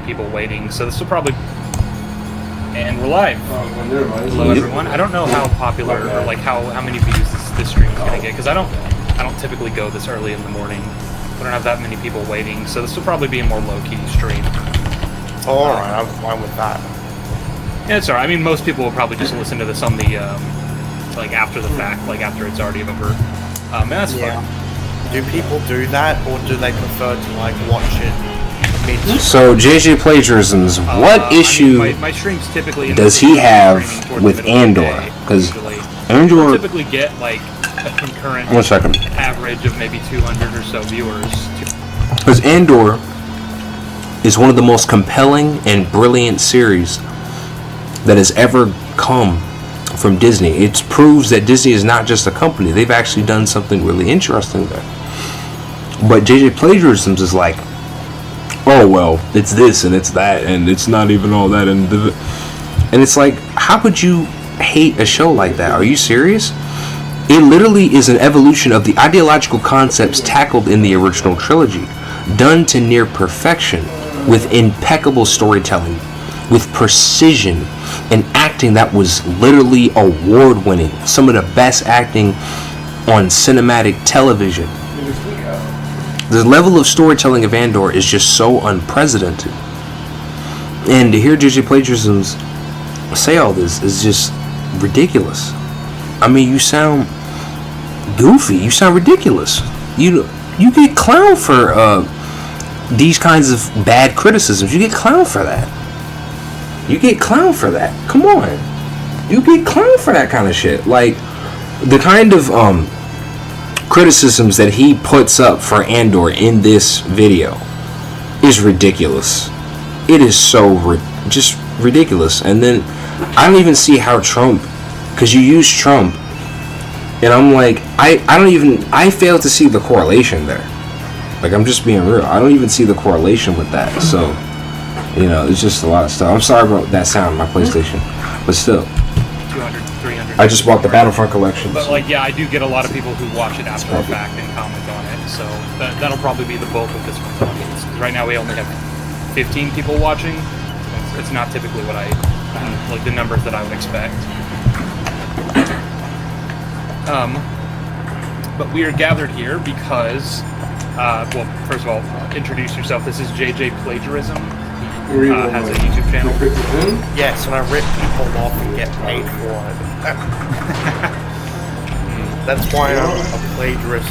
many people waiting, so this will probably... And we're live. Hello, everyone. I don't know how popular or like how many views this stream is going to get, because I don't typically go this early in the morning. We don't have that many people waiting, so this will probably be a more low-key stream. Oh, alright, I'm fine with that. Yeah, it's alright. I mean, most people will probably just listen to this on the, like, after the fact, like, after it's already over. And that's fine. Do people do that, or do they prefer to, like, watch it mid-stream? So, JJ Plagiarisms, what issue my streams typically does he have with Andor? Because Andor... typically get, like, a concurrent 1 second. average of maybe 200 or so viewers. Because Andor is one of the most compelling and brilliant series that has ever come from Disney. It proves that Disney is not just a company. They've actually done something really interesting there. But JJ Plagiarisms is like, oh well, it's this and it's that and it's not even all that, and it's like, how could you hate a show like that? Are you serious? It literally is an evolution of the ideological concepts tackled in the original trilogy, done to near perfection, with impeccable storytelling, with precision, and acting that was literally award-winning. Some of the best acting on cinematic television. The level of storytelling of Andor is just so unprecedented. And to hear JJ Plagiarisms say all this is just ridiculous. I mean, you sound goofy. You sound ridiculous. You get clowned for these kinds of bad criticisms. You get clowned for that. You get clowned for that. Come on. You get clowned for that kind of shit. Like, the kind of criticisms that he puts up for Andor in this video is ridiculous. It is so just ridiculous. And then I don't even see how Trump, because you use Trump, and I'm like, I fail to see the correlation there. Like, I'm just being real. I don't even see the correlation with that. So, you know, it's just a lot of stuff. I'm sorry about that sound on my PlayStation, but still. 200, 300. I just bought the Battlefront collection. But, like, yeah, I do get a lot of people who watch it after the fact and comment on it. So that'll probably be the bulk of this one's audience. Right now we only have 15 people watching. It's not typically what like the numbers that I would expect. But we are gathered here because, well, first of all, introduce yourself. This is JJ Plagiarism. Has a YouTube channel. Yes, and I rip people off and get paid for it. That's why I'm a plagiarist.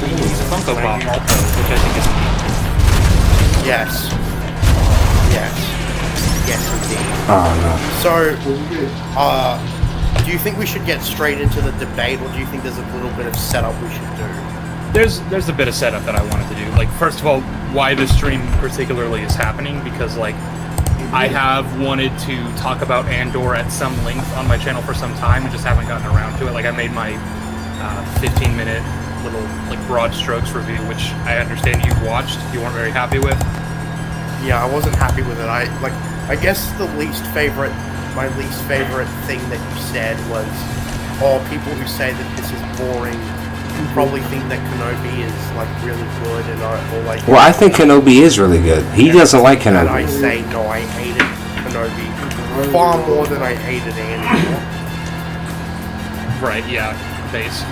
He's a Funko Pop also, which I think is neat. Yes. Yes. Yes, indeed. Oh, no. So, do you think we should get straight into the debate, or do you think there's a little bit of setup we should do? There's a bit of setup that I wanted to do. Like, first of all, why this stream particularly is happening, because, like, I have wanted to talk about Andor at some length on my channel for some time and just haven't gotten around to it. Like, I made my 15-minute little, like, broad strokes review, which I understand you watched. You weren't very happy with. Yeah, I wasn't happy with it. I guess my least favorite thing that you said was, people who say that this is boring probably think that Kenobi is, like, really good, and Well, I think Kenobi is really good. He doesn't like Kenobi. And I say, no, I hated Kenobi far more than I hated Andor. Right, yeah, base.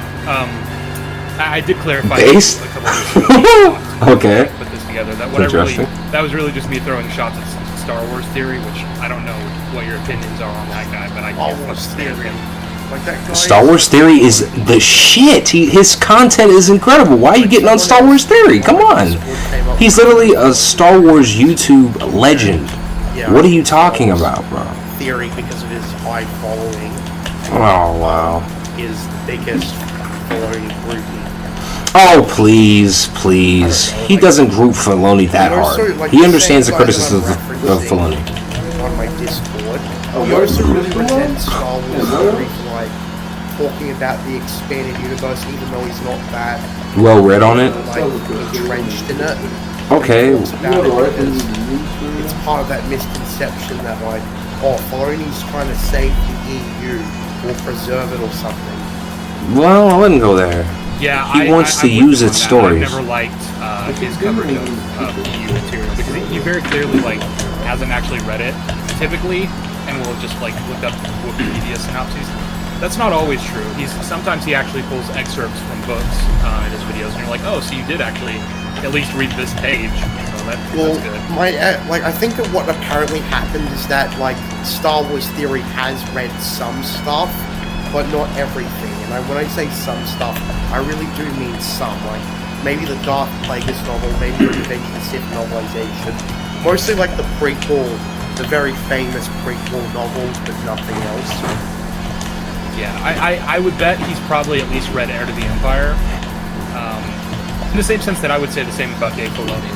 I did clarify base? a couple of weeks ago. Okay. Put this together. That was really just me throwing shots at Star Wars theory, which I don't know what your opinions are on that guy, but I can't stand him. Like that guy Star Wars Theory is the shit. His content is incredible. Why are you getting on Star Wars Theory? Come on. He's literally a Star Wars YouTube legend. Yeah. What are you talking about, bro? Theory, because of his high following. Oh, wow. Is the biggest following group. Oh, please. He doesn't group Filoni that hard. He understands the criticism of Filoni. On my Discord, he also represents Star Wars theories, like talking about the expanded universe, even though he's not that well read on it, like entrenched in it. Okay. He talks about it because it's part of that misconception that, like, Filoni's trying to save the EU or preserve it or something. Well, I wouldn't go there. Yeah, he wants to use its stories. I've never liked his coverage of EU material, because he very clearly like hasn't actually read it typically, and will just like look up Wikipedia synopses. That's not always true. Sometimes he actually pulls excerpts from books in his videos, and you're like, oh, so you did actually at least read this page. So that's good. I think that what apparently happened is that like Star Wars Theory has read some stuff, but not everything. And when I say some stuff, I really do mean some. Like maybe the Darth Plagueis novel, maybe the Revenge of the Sith novelization, mostly like the prequel, the very famous prequel novels, but nothing else. Yeah, I would bet he's probably at least read Heir to the Empire. In the same sense that I would say the same about Dave Filoni.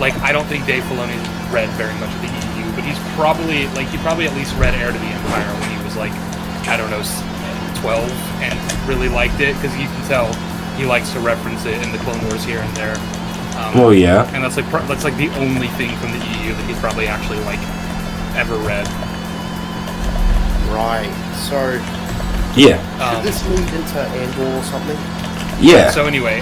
Like I don't think Dave Filoni read very much of the EU, but he probably at least read Heir to the Empire when he was like, I don't know, 12, and really liked it, because you can tell he likes to reference it in the Clone Wars here and there. Oh yeah. And that's like the only thing from the EU that he's probably actually like ever read. Right. So. Yeah. Should this lead into Andor or something? Yeah. So anyway,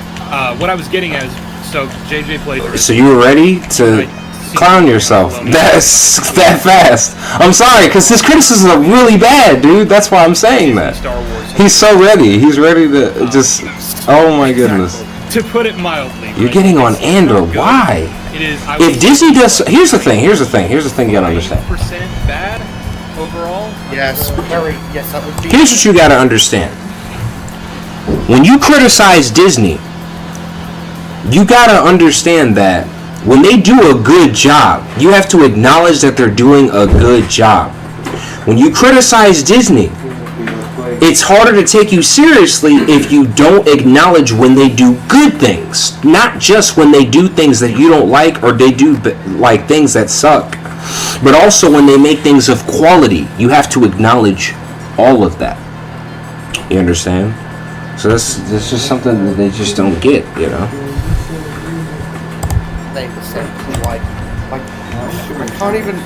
what I was getting at is, so JJ Plagiarisms. So you were ready to clown yourself? That's that fast. I'm sorry, because his criticisms are really bad, dude. That's why I'm saying that. Star Wars. He's so ready. He's ready to just. Oh my goodness. To put it mildly. You're getting on Andor. Why? It is. If Disney does, here's the thing. Here's the thing you gotta understand. Percent bad overall. Yes. Yes, that would be. Here's what you gotta understand. When you criticize Disney, you gotta understand that when they do a good job, you have to acknowledge that they're doing a good job. When you criticize Disney, it's harder to take you seriously if you don't acknowledge when they do good things. Not just when they do things that you don't like, or they do like things that suck, but also when they make things of quality. You have to acknowledge all of that. You understand? So that's just something that they just don't get, you know? They essentially like I can't even.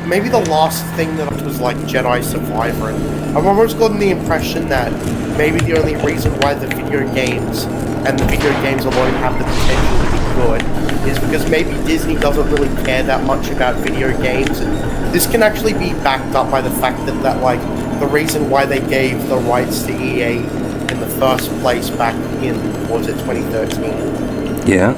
Maybe the last thing that was like Jedi Survivor. I've almost gotten the impression that maybe the only reason why the video games and the video games alone have the potential to be good is because maybe Disney doesn't really care that much about video games. And this can actually be backed up by the fact that like the reason why they gave the rights to EA in the first place back in, was it 2013? Yeah.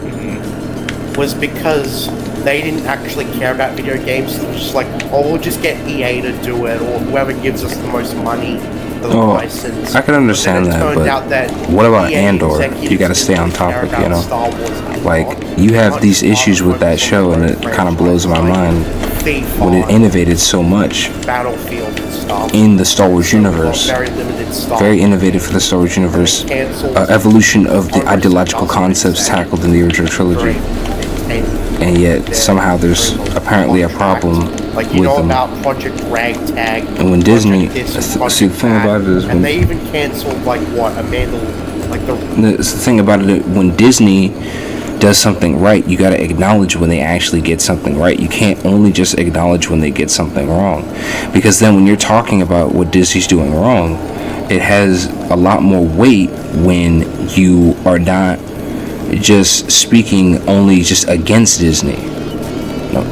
Was because they didn't actually care about video games. It was just like, oh, we'll just get EA to do it, or whoever gives us the most money for the license. I can understand that, but what about Andor? You gotta stay on topic, you know? Like, you have these issues with that show, and it kind of blows my mind when it innovated so much Battlefield and stuff in the Star Wars universe. Very limited stuff. Very innovative for the Star Wars universe. Evolution of the ideological concepts tackled in the original trilogy. And yet somehow there's apparently a problem like, you with know them. about Project Ragtag. And when Disney, see, the thing about it is, and they even cancelled like what, the thing about it, when Disney does something right, you got to acknowledge when they actually get something right. You can't only just acknowledge when they get something wrong, because then when you're talking about what Disney's doing wrong, it has a lot more weight when you are not just speaking only just against Disney. No.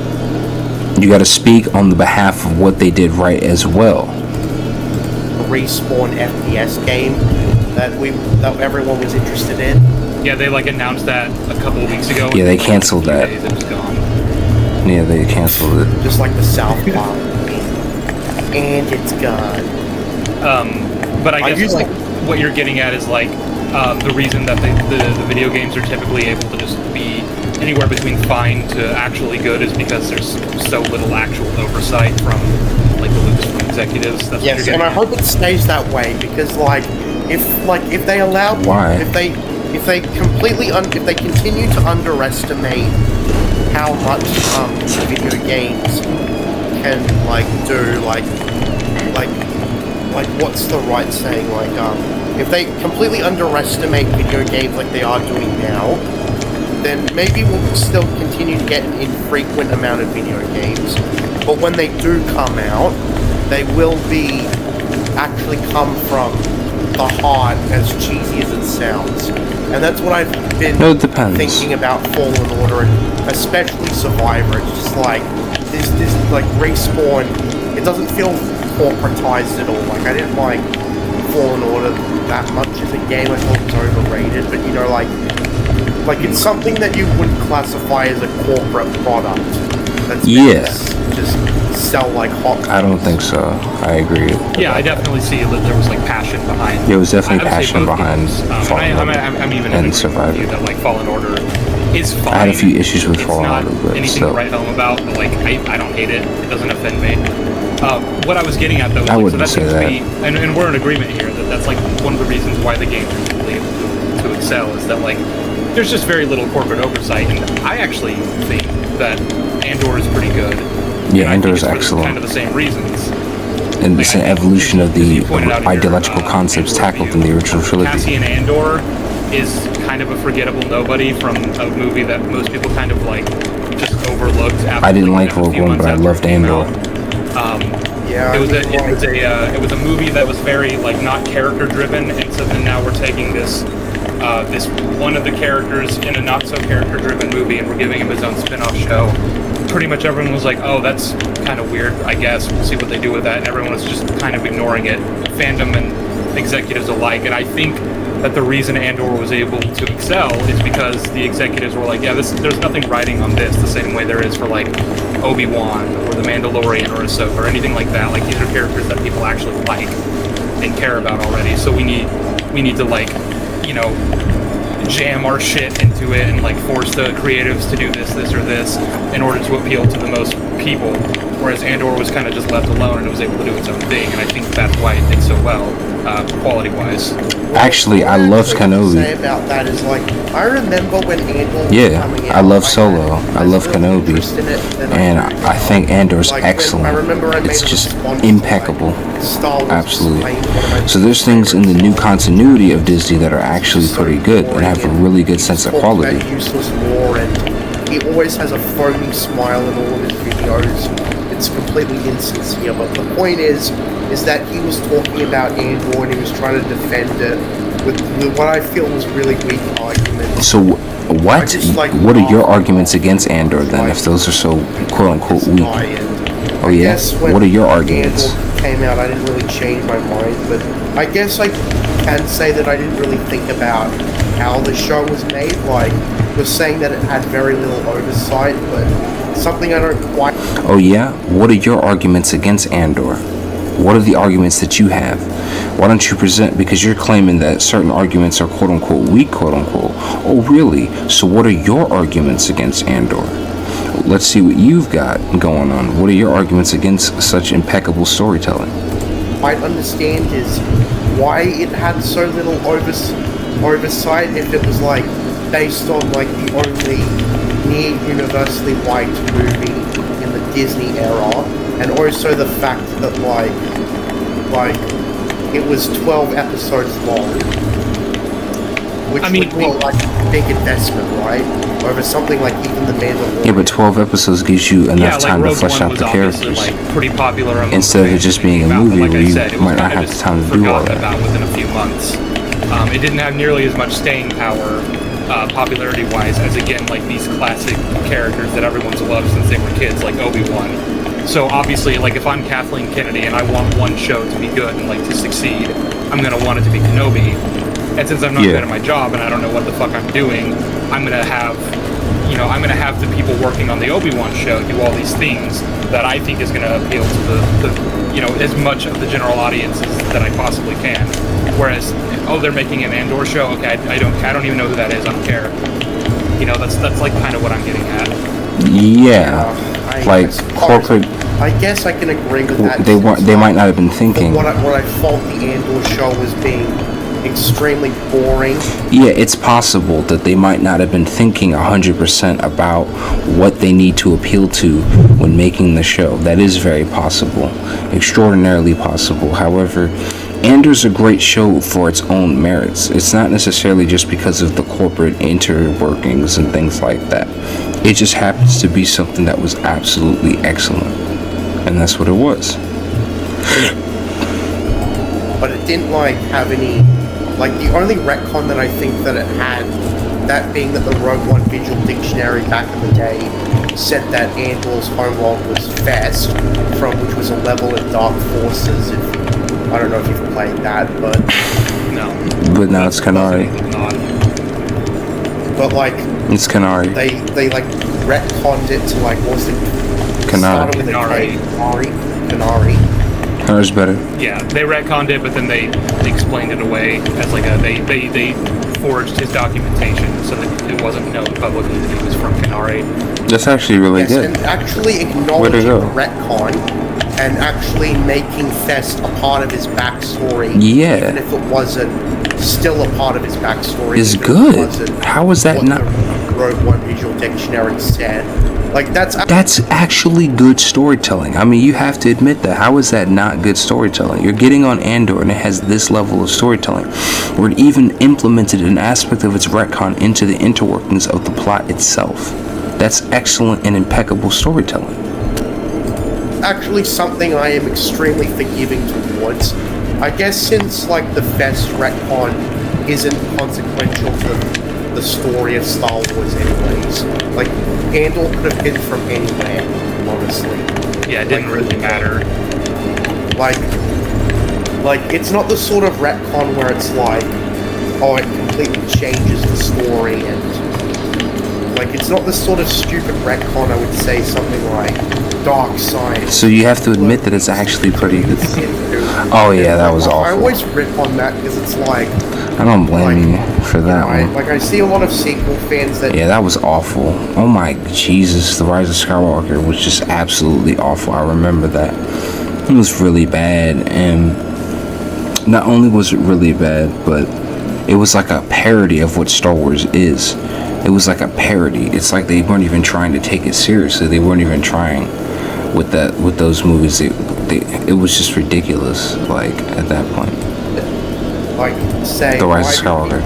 You got to speak on the behalf of what they did right as well. The Respawn FPS game that everyone was interested in. Yeah, they like announced that a couple of weeks ago. Yeah, they canceled that. It was gone. Yeah, they canceled it. Just like the South Park. And it's gone. But I guess like what you're getting at is like the reason that the video games are typically able to just be anywhere between fine to actually good is because there's so little actual oversight from like the Lucasfilm executives. That's yes, and I hope it stays that way, because if they allow, if they continue to underestimate how much video games can do, like what's the right saying, if they completely underestimate video games like they are doing now, then maybe we'll still continue to get an infrequent amount of video games. But when they do come out, they will be actually come from the heart, as cheesy as it sounds. And that's what I've been No, it depends. thinking about Fallen Order, and especially Survivor. It's just like, this like, Respawn, it doesn't feel corporatized at all. Like, I didn't like Fallen Order that much as a game. I thought it was overrated, but, you know, like it's something that you wouldn't classify as a corporate product. That's just sell like hot. I don't think so. I agree. Yeah, I definitely see that there was like passion behind. There was definitely I would say passion both behind games. Fallen Order I'm even and agreeing Survivor. with you that like Fallen Order is fine. I had a few issues with It's Fallen not Order, but anything still. to write home about, but like I don't hate it. It doesn't offend me. What I was getting at though, I like, wouldn't so that say seems to be, and we're in agreement here that that's like one of the reasons why the game is really able to excel is that like there's just very little corporate oversight, and I actually think that Andor is pretty good. Yeah, And I Andor think is it's for excellent. kind of the same reasons. And it's an Like, I think, evolution of as the you pointed out in your, ideological concepts Andor tackled in review, the original trilogy. Cassian Andor is kind of a forgettable nobody from a movie that most people kind of like just overlooked. After I didn't like, like a Rogue few One, months but I after loved it came Andor. out. Yeah, It was a movie that was very like not character driven, and so then now we're taking this this one of the characters in a not so character driven movie, and we're giving him his own spin-off show. Pretty much everyone was like, "Oh, that's kind of weird. I guess we'll see what they do with that." And everyone was just kind of ignoring it, fandom and executives alike. And I think that the reason Andor was able to excel is because the executives were like, "Yeah, there's nothing riding on this the same way there is for like Obi-Wan or the Mandalorian or Ahsoka or anything like that. Like these are characters that people actually like and care about already. So we need to like, you know, jam our shit into it and like force the creatives to do this or this in order to appeal to the most people, whereas Andor was kind of just left alone and it was able to do its own thing, and I think that's why it did so well, quality-wise. Actually, I loved What Kenobi. say about that is like, I remember when Andor was Yeah, coming I out, love had Solo. I love less Kenobi. interest in it than And do I now. think Andor's Like, when excellent. I remember I made It's a just response to, impeccable. like, Star Wars Absolutely. playing one of my So there's things in the new favorites. continuity of Disney that are actually So pretty good and boring, have a really good he sense of talks quality. about useless lore, and he always has a phony smile in all of his videos. It's completely insincere, but the point is that he was talking about Andor and he was trying to defend it with what I feel was really weak arguments. So what? I just, like, What are your laugh arguments against Andor then, if those are so quote-unquote This weak? guy, and Oh I yeah? guess when What are your arguments? Andor came out, I didn't really change my mind, but I guess I can say that I didn't really think about how the show was made. Like, was saying that it had very little oversight, but something I don't quite. Oh yeah? What are your arguments against Andor? What are the arguments that you have? Why don't you present, because you're claiming that certain arguments are quote-unquote weak, quote-unquote. Oh really? So what are your arguments against Andor? Let's see what you've got going on. What are your arguments against such impeccable storytelling? Quite understand is why it had so little oversight if it was like based on like the only near universally white movie in the Disney era, and also the fact that like it was 12 episodes long, which I mean, would be like a big investment, right? Over something like even the Mandalorian. Yeah, but 12 episodes gives you enough time to Rogue flesh One out was the obviously, characters. like, pretty popular among Instead of it fans just when being a came out, but movie like where I you said, it was might not kinda have the just time to do all forgotten that. about within a few months. It didn't have nearly as much staying power, popularity-wise, as again like these classic characters that everyone's loved since they were kids, like Obi-Wan. So obviously, like if I'm Kathleen Kennedy and I want one show to be good and like to succeed, I'm gonna want it to be Kenobi. And since I'm not good at my job and I don't know what the fuck I'm doing, I'm gonna have the people working on the Obi-Wan show do all these things that I think is gonna appeal to the as much of the general audiences that I possibly can. Whereas, they're making an Andor show. Okay, I don't even know who that is. I don't care. That's like kind of what I'm getting at. Yeah, I like suppose- corporate. I guess I can agree with that. They weren't. They might not have been But thinking. what I felt the Andor show was being extremely boring. Yeah, it's possible that they might not have been thinking 100% about what they need to appeal to when making the show. That is very possible, extraordinarily possible. However, Andor's a great show for its own merits. It's not necessarily just because of the corporate interworkings and things like that. It just happens to be something that was absolutely excellent. And that's what it was. but it didn't like have any. Like the only retcon that I think that it had, that being that the Rogue One Visual Dictionary back in the day said that Andor's homeworld was Fest, from which was a level in Dark Forces. I don't know if you've played that, but No. But now it's Canary. But like It's Canary. they like retconned it to like what was it? Canary. Started with a K. Canary. Canary. Canary's better. Yeah, they retconned it, but then they explained it away as like they forged his documentation so that it wasn't known publicly that he was from Canary. That's actually really Yes, good. and actually Way to acknowledging go. the retcon and actually making Fest a part of his backstory. Yeah. Even if it wasn't still a part of his backstory. Is even if it good. wasn't How is that what not? the Rogue One Visual Dictionary said. Like that's Actually good storytelling. I mean, you have to admit that. How is that not good storytelling? You're getting on Andor and it has this level of storytelling, where it even implemented an aspect of its retcon into the interworkings of the plot itself. That's excellent and impeccable storytelling. actually something I am extremely forgiving towards. I guess since like the Fest retcon isn't consequential to the story of Star Wars anyways. Like Andor could have been from anywhere, honestly. Yeah, it didn't really matter. Like it's not the sort of retcon where it's like, oh, it completely changes the story, and like it's not the sort of stupid retcon. I would say something like Dark Science. So you have to admit that it's actually pretty good. Oh yeah, that was I awful. always rip on that because it's like, I don't blame you for that one. I see a lot of sequel fans that Yeah, that was awful. Oh my Jesus, The Rise of Skywalker was just absolutely awful. I remember that. It was really bad, and not only was it really bad, but it was like a parody of what Star Wars is. It was like a parody. It's like they weren't even trying to take it seriously. They weren't even trying with those movies. It was just ridiculous. Like at that point. like say The Rise of why do Skywalker.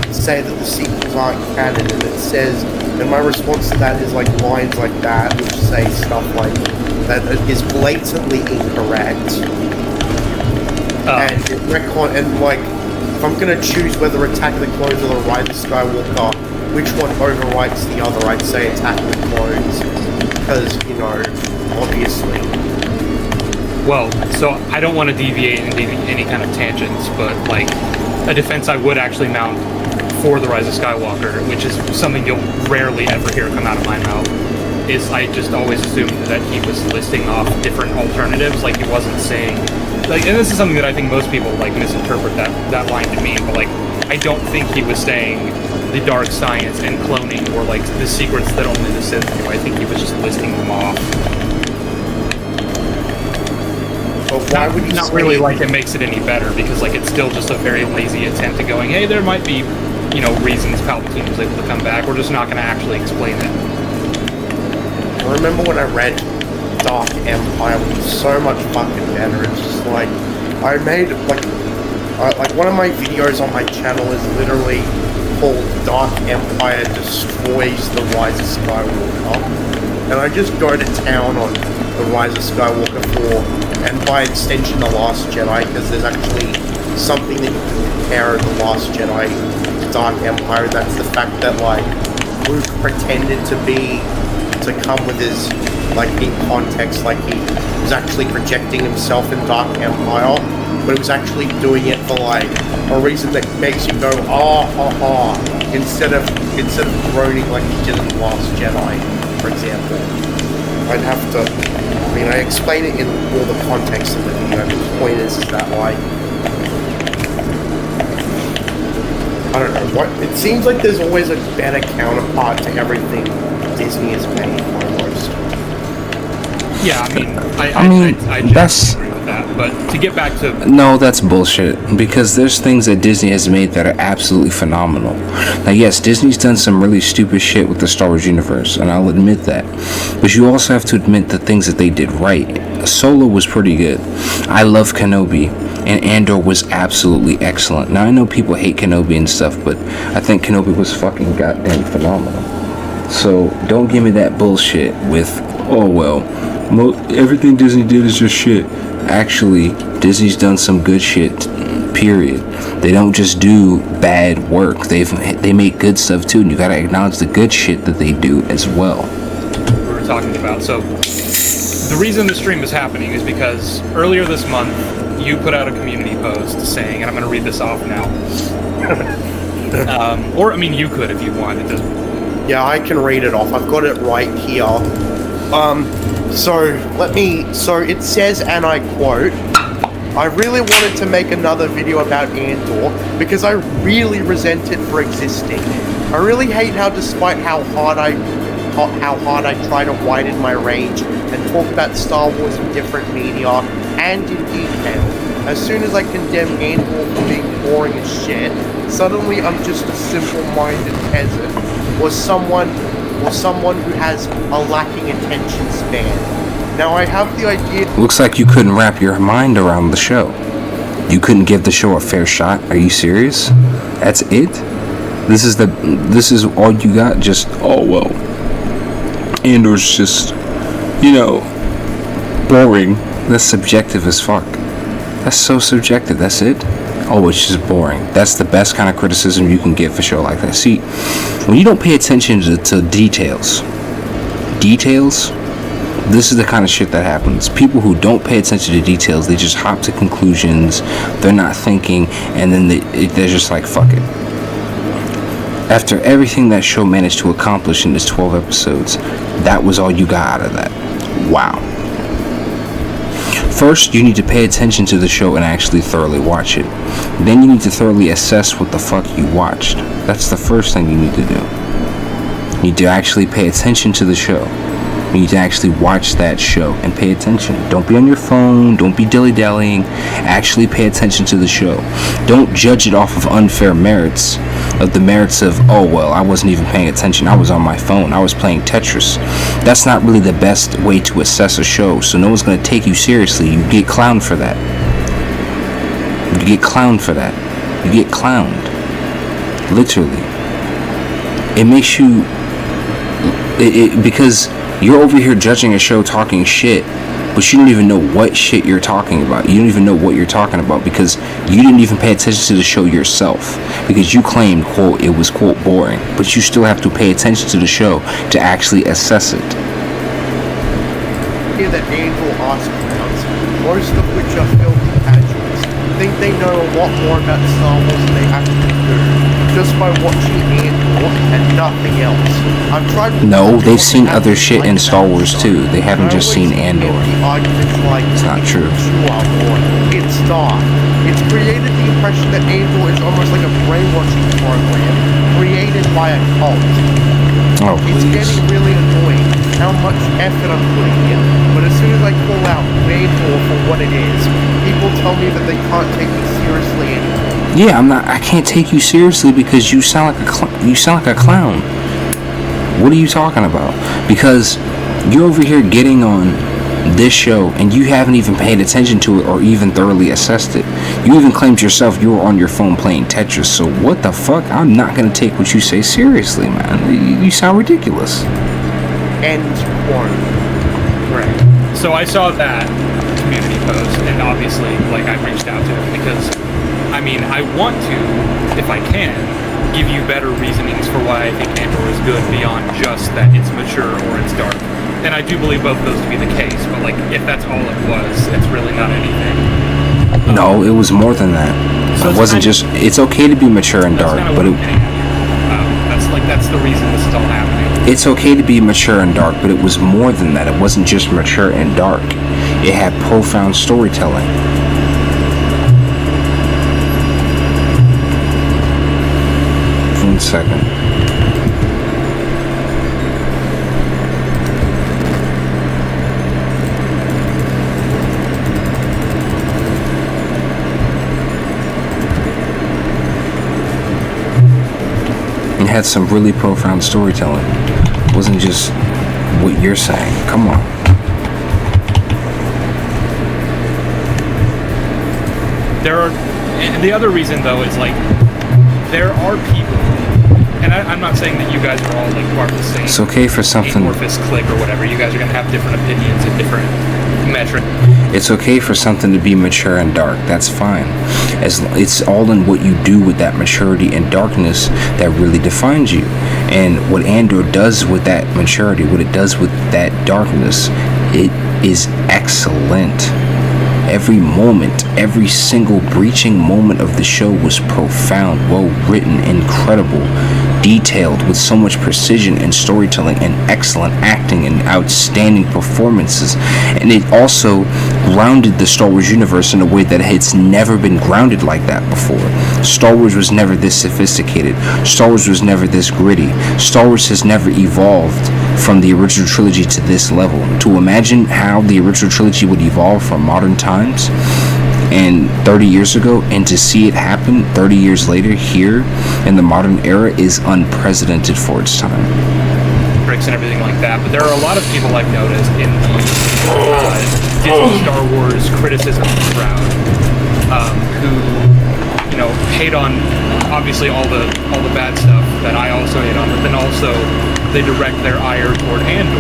people say that the sequels aren't canon, and it says, and my response to that is like lines like that, which say stuff like that is blatantly incorrect. And it retcon, and like if I'm gonna choose whether Attack of the Clones or The Rise of Skywalker, which one overwrites the other, I'd say Attack of the Clones, because obviously. Well, so I don't want to deviate into any kind of tangents, but like a defense I would actually mount for The Rise of Skywalker, which is something you'll rarely ever hear come out of my mouth, is I just always assumed that he was listing off different alternatives, like he wasn't saying, like, and this is something that I think most people like misinterpret that line to mean, but like I don't think he was saying the dark science and cloning or like the secrets that only the Sith knew. I think he was just listing them off. But why would you Not say really like it makes it any better, because like it's still just a very lazy attempt at going, hey, there might be, reasons Palpatine was able to come back. We're just not going to actually explain it. I remember when I read Dark Empire, which was so much fucking better. It's just like I made like one of my videos on my channel is literally called Dark Empire Destroys the Rise of Skywalker, and I just go to town on the Rise of Skywalker 4, and by extension The Last Jedi, because there's actually something that you can compare The Last Jedi to Dark Empire, and that's the fact that like Luke pretended to come with his, like, in context, like he was actually projecting himself in Dark Empire, but he was actually doing it for like a reason that makes you go ah ha ha, instead of groaning like he did in The Last Jedi, for example. I'd have to, I explain it in all the context of the video. The point is that like, I don't know, what it seems like there's always a better counterpart to everything Disney has made almost. Yeah, I that's agree with that. But to get back to no, that's bullshit. Because there's things that Disney has made that are absolutely phenomenal. Now, yes, Disney's done some really stupid shit with the Star Wars universe, and I'll admit that. But you also have to admit the things that they did right. Solo was pretty good. I love Kenobi, and Andor was absolutely excellent. Now, I know people hate Kenobi and stuff, but I think Kenobi was fucking goddamn phenomenal. So don't give me that bullshit with, oh well, Everything Disney did is just shit. Actually, Disney's done some good shit. Period. They don't just do bad work. They make good stuff too, and you gotta acknowledge the good shit that they do as well. We were talking about. So the reason the stream is happening is because earlier this month you put out a community post saying, and I'm gonna read this off now. Or I mean, you could if you wanted to. Yeah, I can read it off. I've got it right here. So it says, and I quote, "I really wanted to make another video about Andor because I really resent it for existing. I really hate how despite how hard I try to widen my range and talk about Star Wars in different media and in detail, as soon as I condemn Andor for being boring as shit, suddenly I'm just a simple-minded peasant or someone who has a lacking attention span. Now I have the idea..." Looks like you couldn't wrap your mind around the show. You couldn't give the show a fair shot. Are you serious? That's it? This is all you got? Just, oh well, Andor's just, boring. That's subjective as fuck. That's so subjective. That's it? Oh, it's just boring. That's the best kind of criticism you can get for a show like that. See, when you don't pay attention to details, this is the kind of shit that happens. People who don't pay attention to details, they just hop to conclusions, they're not thinking, and then they're just like, fuck it. After everything that show managed to accomplish in its 12 episodes, that was all you got out of that. Wow. First, you need to pay attention to the show and actually thoroughly watch it. Then you need to thoroughly assess what the fuck you watched. That's the first thing you need to do. You need to actually pay attention to the show. You need to actually watch that show and pay attention. Don't be on your phone. Don't be dilly-dallying. Actually pay attention to the show. Don't judge it off of unfair merits. Of the merits of, oh, well, I wasn't even paying attention. I was on my phone. I was playing Tetris. That's not really the best way to assess a show, so no one's going to take you seriously. You get clowned for that. You get clowned for that. You get clowned. Literally. It makes you... because... you're over here judging a show talking shit, but you don't even know what shit you're talking about. You don't even know what you're talking about because you didn't even pay attention to the show yourself. Because you claimed, quote, it was, quote, boring. But you still have to pay attention to the show to actually assess it. Here that Andor astronauts, most of which are filthy casuals, think they know a lot more about Star Wars than they actually do, just by watching Andor and nothing else. I've tried... No, they've seen other shit in Star Wars too. They haven't just seen Andor. It's not true. It's dark. It's created the impression that Andor is almost like a brainwashing program created by a cult. Oh, please. It's getting really annoying how much effort I'm putting in, but as soon as I call out Andor for what it is, people tell me that they can't take me seriously anymore. Yeah, I can't take you seriously because you sound like a clown. What are you talking about? Because you're over here getting on this show and you haven't even paid attention to it or even thoroughly assessed it. You even claimed yourself you were on your phone playing Tetris. So what the fuck? I'm not gonna take what you say seriously, man. You sound ridiculous. End quote. Right. So I saw that community post, and obviously, like, I reached out to him because, I mean, I want to, if I can, give you better reasonings for why I think Andor is good beyond just that it's mature or it's dark. And I do believe both those to be the case, but, like, if that's all it was, it's really not anything. No, it was more than that. So it wasn't just, it's okay to be mature and dark, but that's the reason this is all happening. It's okay to be mature and dark, but it was more than that. It wasn't just mature and dark. It had profound storytelling. One second. It had some really profound storytelling. It wasn't just what you're saying. Come on. And the other reason, though, is, like, there are people and I'm not saying that you guys are all like part of the same. It's okay for something. Amorphous clique or whatever. You guys are gonna have different opinions and different metrics. It's okay for something to be mature and dark. That's fine. It's all in what you do with that maturity and darkness that really defines you. And what Andor does with that maturity, what it does with that darkness, it is excellent. Every moment, every single breaching moment of the show was profound, well written, incredible, detailed with so much precision and storytelling and excellent acting and outstanding performances. And it also grounded the Star Wars universe in a way that it's never been grounded like that before. Star Wars was never this sophisticated. Star Wars was never this gritty. Star Wars has never evolved from the original trilogy to this level. To imagine how the original trilogy would evolve from modern times and 30 years ago, and to see it happen 30 years later here in the modern era is unprecedented for its time. Bricks and everything like that, but there are a lot of people I've noticed in the Disney Star Wars criticism crowd who, you know, hate on obviously all the bad stuff that I also hate on, but then also they direct their ire toward Andor,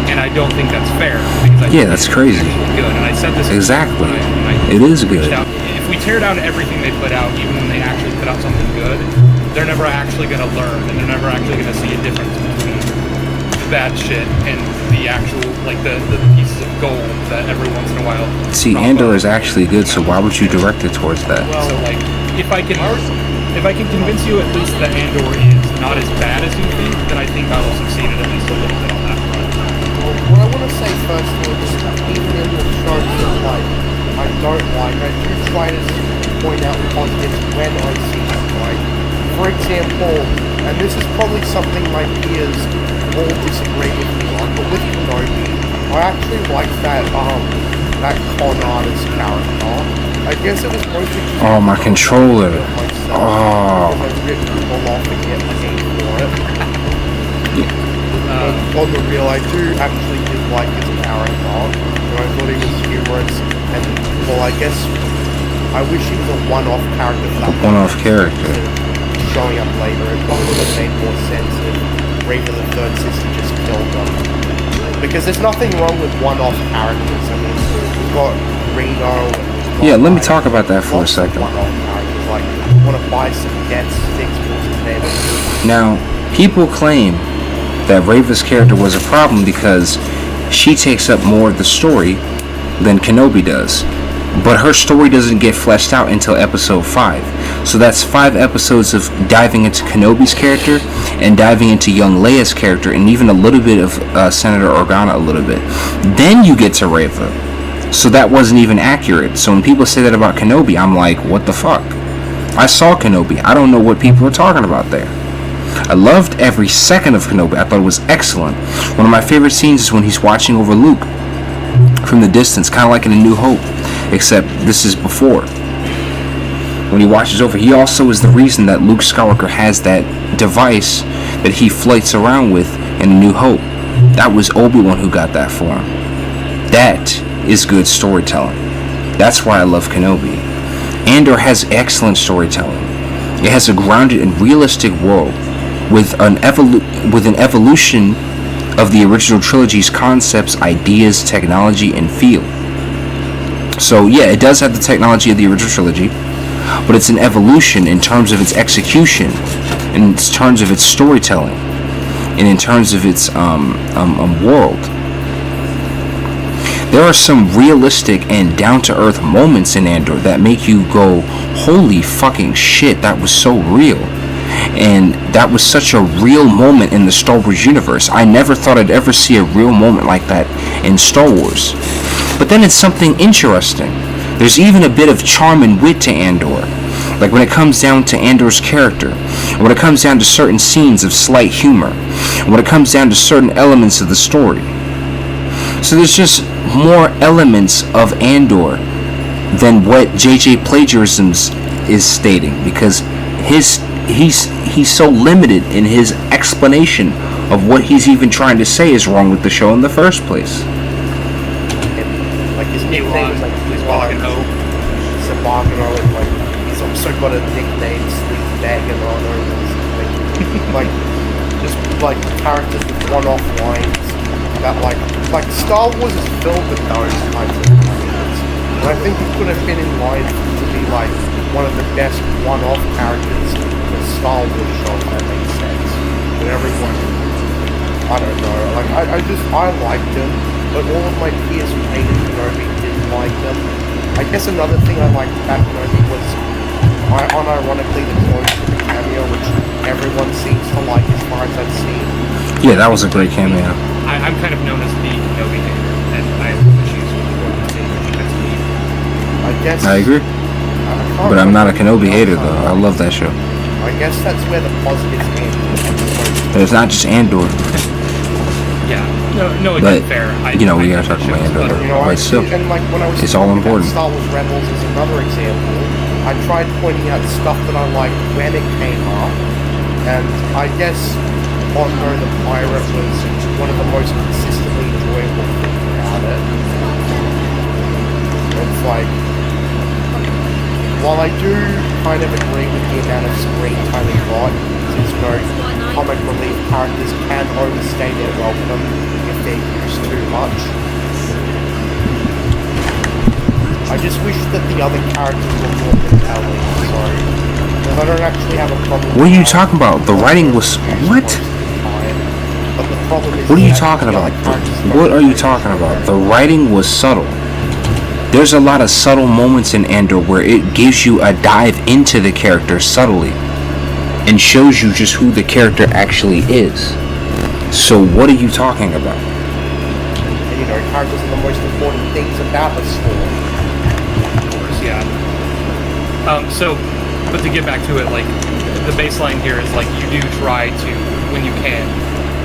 and I don't think that's fair because I think that's crazy. It's good, and I said this exactly. when I it is good. out. If we tear down everything they put out, even when they actually put out something good, they're never actually going to learn, and they're never actually going to see a difference between the bad shit and the actual, like the pieces of gold that every once in a while. See, Andor is actually good, so why would you direct it towards that? So like, if I can convince you at least that Andor is not as bad as you think, then I think I will succeed at least a little bit on that front. Well, what I want to say first of all is even in the shows that I don't like, I do try to point out positives when I see them, right? For example, and this is probably something my peers all disagree with me on, but with Kenobi, I actually like that con artist character. I guess it was mostly just Oh, my controller. myself, Oh. because I've written people off and get paid for it. On the real, I do actually like his character. I thought he was humorous, and well, I guess I wish he was a one-off character for that. One-off character. Showing up later, it probably would have made more sense if Reva the Third Sister just killed them. Because there's nothing wrong with one-off characters. I mean, we've got Reno. And Yeah, let me talk about that for a second. One-off characters, like you want to buy some death sticks, what's his name? Now, people claim that Reva's character was a problem because she takes up more of the story than Kenobi does. But her story doesn't get fleshed out until episode 5. So that's 5 episodes of diving into Kenobi's character and diving into young Leia's character and even a little bit of Senator Organa a little bit. Then you get to Reva. So that wasn't even accurate. So when people say that about Kenobi, I'm like, what the fuck? I saw Kenobi. I don't know what people are talking about there. I loved every second of Kenobi. I thought it was excellent. One of my favorite scenes is when he's watching over Luke from the distance, kind of like in A New Hope, except this is before. When he watches over, he also is the reason that Luke Skywalker has that device that he floats around with in A New Hope. That was Obi-Wan who got that for him. That is good storytelling. That's why I love Kenobi. Andor has excellent storytelling. It has a grounded and realistic world with an evolution of the original trilogy's concepts, ideas, technology, and feel. So yeah, it does have the technology of the original trilogy, but it's an evolution in terms of its execution, in terms of its storytelling, and in terms of its world. There are some realistic and down-to-earth moments in Andor that make you go, holy fucking shit, that was so real. And that was such a real moment in the Star Wars universe. I never thought I'd ever see a real moment like that in Star Wars. But then it's something interesting. There's even a bit of charm and wit to Andor. Like when it comes down to Andor's character, and when it comes down to certain scenes of slight humor, and when it comes down to certain elements of the story. So there's just more elements of Andor than what J.J. Plagiarisms is stating, because he's so limited in his explanation of what he's even trying to say is wrong with the show in the first place. And, like his nickname is like Sabagano. Sabagano, and like he's also got a nickname, Sleep Dagon on him. like just like characters with one-off lines that like Star Wars is filled with those kinds of characters. And I think it could have been in line to be like one of the best one-off characters in a Star Wars show, if that makes sense. And everyone, I don't know, like I liked him, but all of my peers who hated Kenobi didn't like him. I guess another thing I liked about Kenobi was unironically the close to the cameo, which everyone seems to like as far as I've seen. Yeah, that was a great cameo. I'm kind of known as the Kenobi hater, and I have issues with the organization. That's me. I guess I agree. But I'm not a Kenobi hater, though. I love that show. I guess that's where the positives end. But it's not just Andor. Yeah. No, But, it's fair. you know, we gotta talk about Andor. You know, But still, and like when I was it's all talking about important. Star Wars Rebels is another example. I tried pointing out stuff that I liked when it came up, and I guess Andor the Pirate was one of the most consistently enjoyable things about it. It's like, while I do kind of agree with the amount of screen time it got, since comic relief characters can overstay their welcome if they're used too much. I just wish that the other characters were more compelling, so because I don't actually have a problem. What are you talking about? The writing was... What? But the problem is What are you that talking the about? other characters What don't are you really talking show about? that. The writing was subtle. There's a lot of subtle moments in Andor where it gives you a dive into the character subtly and shows you just who the character actually is. So what are you talking about? And, you know, characters are the most important things about a story. Of course, yeah. So, but to get back to it, like, the baseline here is, like, you do try to, when you can,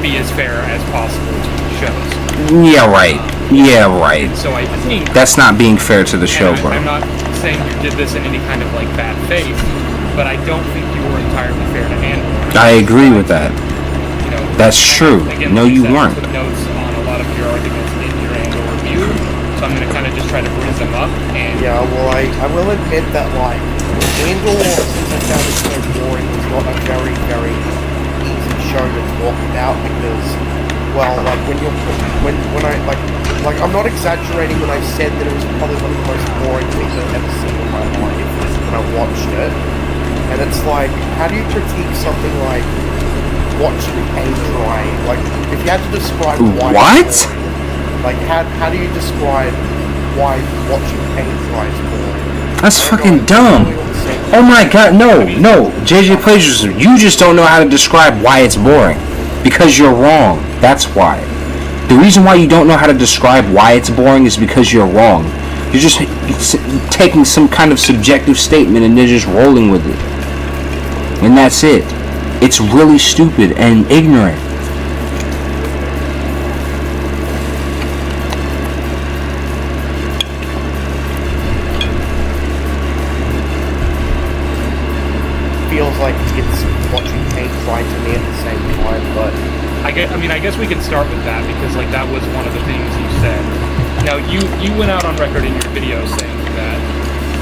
be as fair as possible to the shows. Yeah, right. Yeah, right. So I think... That's not being fair to the show, bro. I'm not saying you did this in any kind of, like, bad faith, but I don't think you were entirely fair to Andor. I agree with that. You know, That's true. Again, No, like you said, weren't. Took notes on a lot of your arguments in your Andor review, so I'm going to kind of just try to bring them up. And Yeah, well, I will admit that, like, Andor, since I found it so boring, was not a very, very easy show to talk about because, well, like, when I, like, I'm not exaggerating when I said that it was probably one of the most boring things I've ever seen in my life when I watched it. And it's like, how do you critique something like watching paint drying? Like, if you had to describe why... What? it's boring, like, how do you describe why watching paint dry is boring? That's I don't fucking know, dumb. it's really all the same. Oh my god, no. JJ Plagiarism, you just don't know how to describe why it's boring. Because you're wrong. That's why. The reason why you don't know how to describe why it's boring is because you're wrong. You're just taking some kind of subjective statement and they're just rolling with it. And that's it. It's really stupid and ignorant. Feels like it's watching paint dry to me at the same time, but I guess we can start with that because, like, that was one of the things you said. Now, you went out on record in your video saying that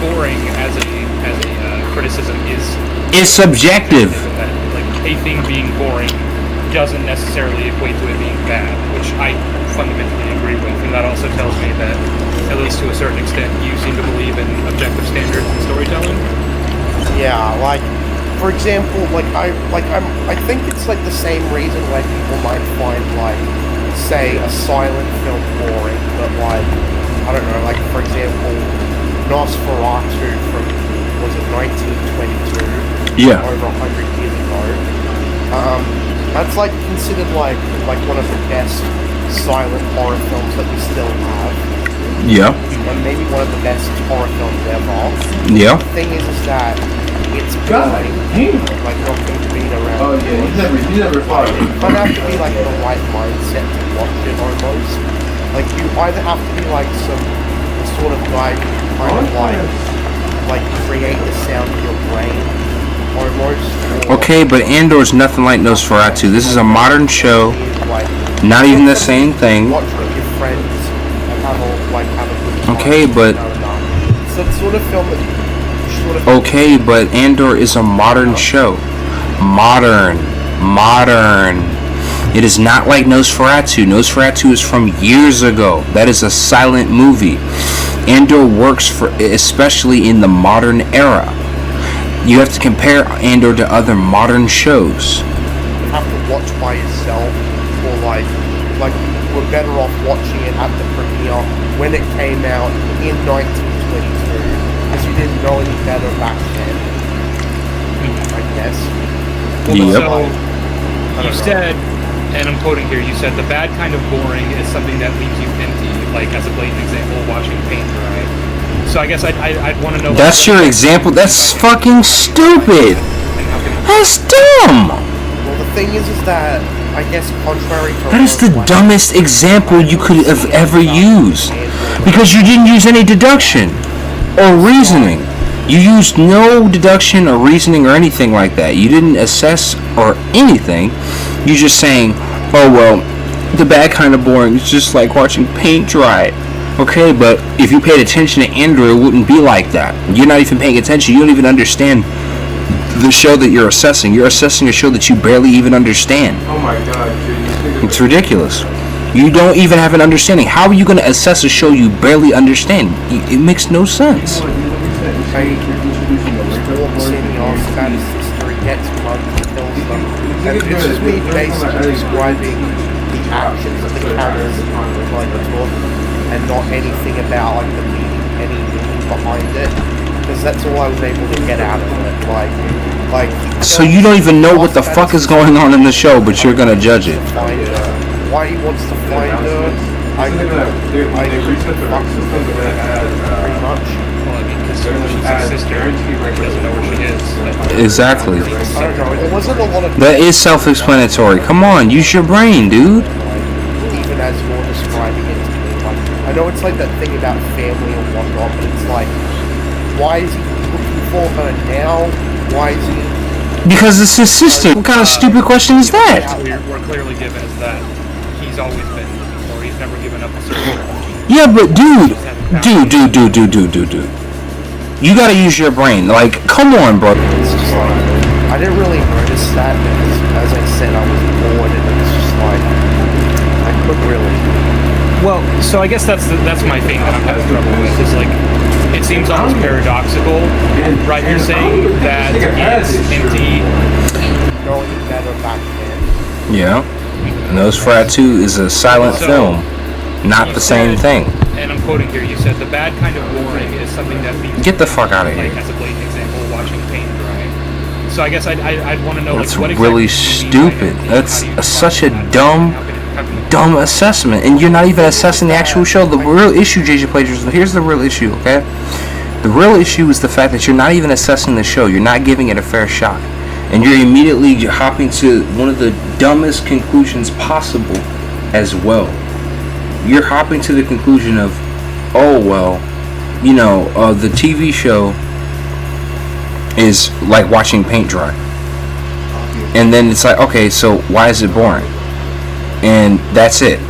boring as a criticism is It's subjective. that, like, a thing being boring doesn't necessarily equate to it being bad, which I fundamentally agree with, and that also tells me that, at least to a certain extent, you seem to believe in objective standards in storytelling. yeah, like, for example, I think it's like the same reason why people might find, like, say, a silent film boring, but, like, I don't know, like, for example, Nosferatu from, was it 1922? Yeah. Over 100 years ago. That's, like, considered, like one of the best silent horror films that we still have. Yeah. And maybe one of the best horror films ever. Yeah. The thing is that it's boring, like, not going to be around. Oh yeah, you never thought of You it. kind of have to be, like, in the right mindset to watch it, almost. Like, you either have to be, like, the sort of guy who kind of, like, create the sound in your brain, almost. Or Okay, but Andor's nothing like Nosferatu. This is a modern show. like, Not even the same thing. watch with your friends and have a good time. Okay, but- It's that sort of film that you sort of... Okay, but Andor is a modern show. Modern. modern. It is not like Nosferatu. Nosferatu is from years ago. That is a silent movie. Andor works for, especially in the modern era. You have to compare Andor to other modern shows. You have to watch by yourself, or like we're better off watching it at the premiere when it came out in 1922, because you didn't know any better back then, I guess. Yep. So, you said, and I'm quoting here, you said the bad kind of boring is something that leaves you empty, like as a blatant example, watching paint dry. So I guess I'd want to know... That's your example? That's fucking stupid! That's dumb! Well, the thing is that, I guess, contrary to... That is the dumbest example you could have ever used. Because you didn't use any deduction or reasoning. You used no deduction or reasoning or anything like that. You didn't assess or anything. You're just saying, oh well, the bad kind of boring is just like watching paint dry. Okay, but if you paid attention to Andor, it wouldn't be like that. You're not even paying attention. You don't even understand the show that you're assessing. You're assessing a show that you barely even understand. Oh my god, dude. It's ridiculous. You don't even have an understanding. How are you going to assess a show you barely understand? It makes no sense. Hey, walks in, he asks about his sister, he gets mugged, he kills them. And it's just me basically describing the actions of the characters like the talk, and not anything about like the meaning, any meaning behind it. Because that's all I was able to get out of it. Like. So you don't even know what the fuck is going on in the show, but you're gonna judge it. Why he wants to find her? I fuck with her pretty much. Well, I mean, because she's his sister, he doesn't know where she is. Exactly. I don't know. There wasn't a lot of. That is self-explanatory. Come on, use your brain, dude. Even as you're describing it to me, like I know it's like that thing about family and whatnot, but it's like, why is he looking for her now? Why is he? Because it's his sister. What kind of stupid question is that? We're clearly given is that he's always been, or he's never given up a certain. Yeah, but dude. You gotta use your brain. Like, come on, bro. It's just like, I didn't really notice that because, as I said, I was bored, and it was just like, I couldn't really. Well, so I guess that's my thing that I'm having trouble with. Is like, it seems almost paradoxical, right? You're saying that it's empty. Going better back then. Yeah. Nosferatu is a silent film, not the same thing. And I'm quoting here. You said the bad kind of boring is something that leaves. Get the fuck out of Like here. as a blatant example, watching paint dry. So I guess I'd want to know. That's like, what really exactly do you mean by stupid. empty? That's How do you such a define that? dumb How can you- dumb assessment, and you're not even assessing the actual show. The real issue, JJ Plagiarism, here's the real issue, okay? The real issue is the fact that you're not even assessing the show. You're not giving it a fair shot. And you're immediately hopping to one of the dumbest conclusions possible as well. You're hopping to the conclusion of, oh, well, you know, the TV show is like watching paint dry. And then it's like, okay, so why is it boring? And that's it.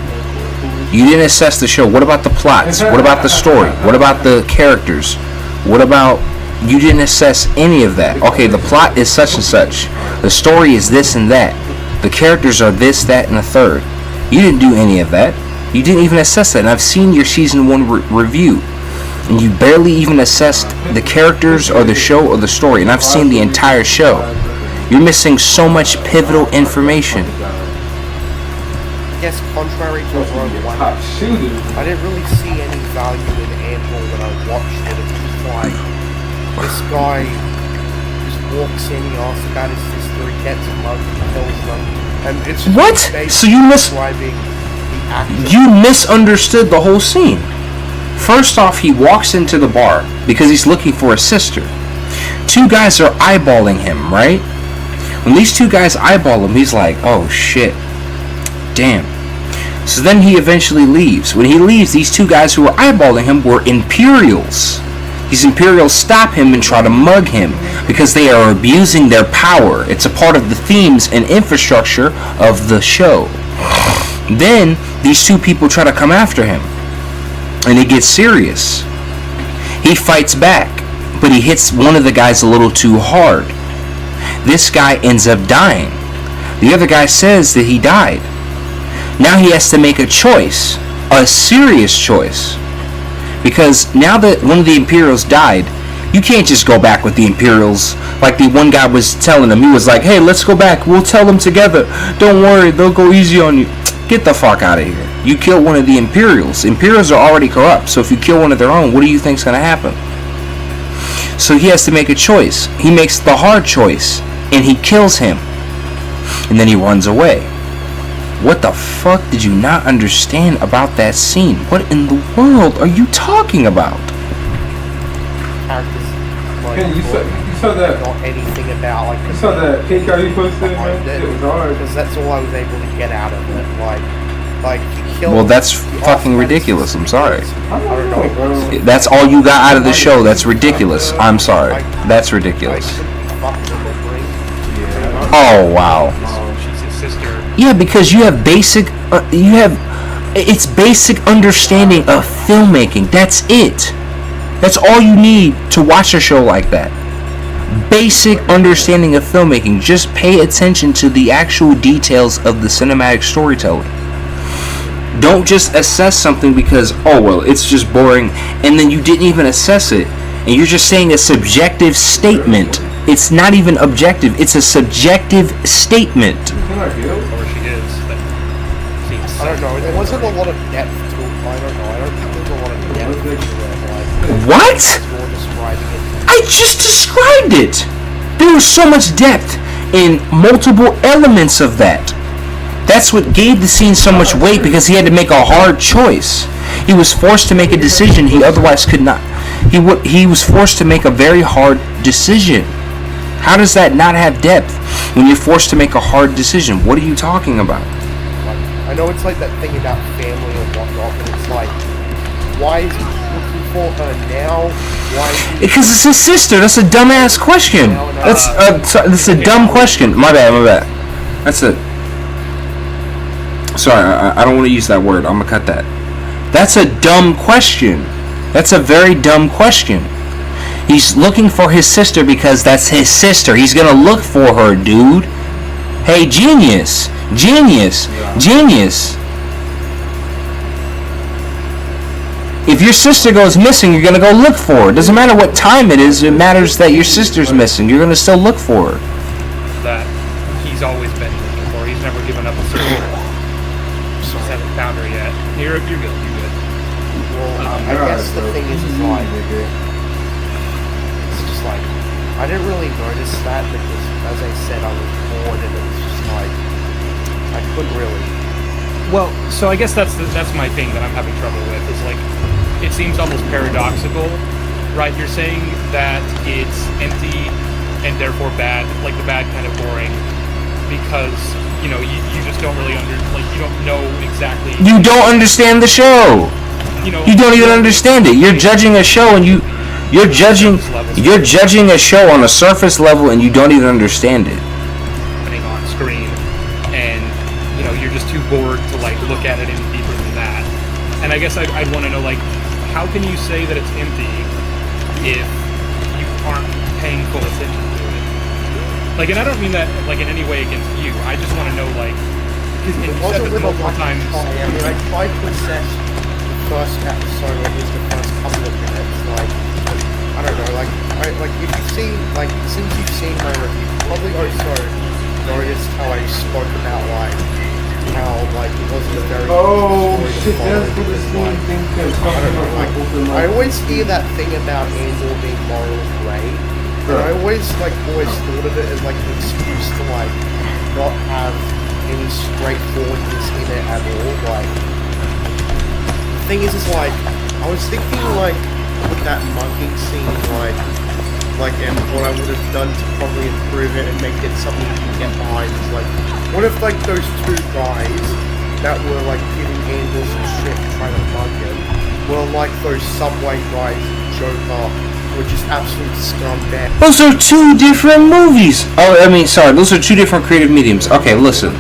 You didn't assess the show. What about the plots? What about the story? What about the characters? What about... You didn't assess any of that. Okay, the plot is such and such. The story is this and that. The characters are this, that, and the third. You didn't do any of that. You didn't even assess that. And I've seen your season 1 review. And you barely even assessed the characters or the show or the story. And I've seen the entire show. You're missing so much pivotal information. I guess contrary to Rogue One, I didn't really see any value in Andor when I watched it. It was just like, this guy just walks in, he asks about his sister, he gets mugged, he kills them, and it's just What? basically So you describing the action. You misunderstood the whole scene. First off, he walks into the bar because he's looking for his sister. 2 guys are eyeballing him, right? When these 2 guys eyeball him, he's like, oh shit. Damn. So then he eventually leaves. When he leaves, these 2 guys who were eyeballing him were Imperials. These Imperials stop him and try to mug him because they are abusing their power. It's a part of the themes and infrastructure of the show. Then these 2 people try to come after him. And it gets serious. He fights back, but he hits one of the guys a little too hard. This guy ends up dying. The other guy says that he died. Now he has to make a choice, a serious choice. Because now that one of the Imperials died, you can't just go back with the Imperials. Like the one guy was telling him, he was like, hey, let's go back, we'll tell them together. Don't worry, they'll go easy on you. Get the fuck out of here. You kill one of the Imperials. Imperials are already corrupt, so if you kill one of their own, what do you think's gonna happen? So he has to make a choice. He makes the hard choice, and he kills him. And then he runs away. What the fuck did you not understand about that scene? What in the world are you talking about? Characters, like, Hey, you saw that? not anything about like. You saw that pink eye you posted, man? It was hard. Because that's all I was able to get out of it. Like he killed. Well, that's the fucking offense. ridiculous. I'm sorry. I don't know, bro. That's all you got out of the show. That's ridiculous. I'm sorry. That's ridiculous. Oh, wow. She's his sister. Yeah, because you have basic, it's basic understanding of filmmaking. That's it. That's all you need to watch a show like that. Basic understanding of filmmaking. Just pay attention to the actual details of the cinematic storytelling. Don't just assess something because, oh well, it's just boring, and then you didn't even assess it, and you're just saying a subjective statement. It's not even objective, it's a subjective statement. Or she is. That seems I don't know. There wasn't a lot of depth to it. I don't know. I don't think there's a lot of depth to it. What? You're describing it. I just described it! There was so much depth in multiple elements of that. That's what gave the scene so much weight, because he had to make a hard choice. He was forced to make a decision he otherwise could not. He was forced to make a very hard decision. How does that not have depth when you're forced to make a hard decision? What are you talking about? Like, I know it's like that thing about family and whatnot, but it's like, why is he looking for her now? Why is he... Because it's his sister. That's a dumbass question. That's a dumb question. My bad. That's a... Sorry, I don't want to use that word. I'm going to cut that. That's a dumb question. That's a very dumb question. He's looking for his sister because that's his sister. He's going to look for her, dude. Hey, genius. If your sister goes missing, you're going to go look for her. It doesn't matter what time it is. It matters that your sister's missing. You're going to still look for her. that he's always been looking for. He's never given up a search. Just haven't found her yet. You're good. Well, I guess the thing is like, it's just like, I didn't really notice that because, as I said, I was bored and it was just like, I couldn't really. Well, so I guess that's my thing that I'm having trouble with, is like, it seems almost paradoxical, right? You're saying that it's empty and therefore bad, like the bad kind of boring, because, you know, you just don't really you don't know exactly. You don't understand the show. You don't even understand it. You're judging a show and you're judging a show on a surface level and you don't even understand it. Happening on screen, and you know you're just too bored to like look at it any deeper than that. And I guess I'd want to know, like, how can you say that it's empty if you aren't paying full attention to it? Like, and I don't mean that like in any way against you. I just want to know, like, because you said this multiple times. I mean, I tried to assess the first episode, or at least the first couple of minutes. Like, I don't know. Like if you've seen, like, since you've seen my review, you probably also noticed how I spoke about like how like it wasn't a very shit, that's what the scene thing is. I always hear that thing about Andor being moral gray, and I always thought of it as like an excuse to like not have any straightforwardness in it at all. Like, the thing is like, I was thinking like with that mugging scene, like, and what I would have done to probably improve it and make it something you can get behind is like, what if like those two guys that were like giving Andor some shit trying to mug him were like those subway guys in Joker, were just absolute scumbags. Those are two different movies. Those are two different creative mediums. Okay, listen.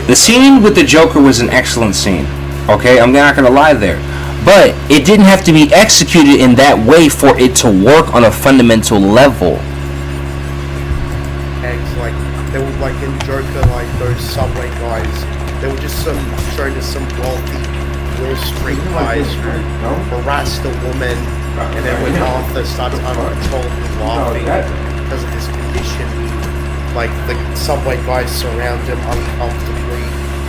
The scene with the Joker was an excellent scene. Okay, I'm not gonna lie there. But it didn't have to be executed in that way for it to work on a fundamental level. Like, there were like in Joker, like those subway guys, they were just shown as some wealthy Wall Street guys who harassed a woman, and then when Arthur starts uncontrollably laughing because of his condition, like the subway guys surround him uncomfortably,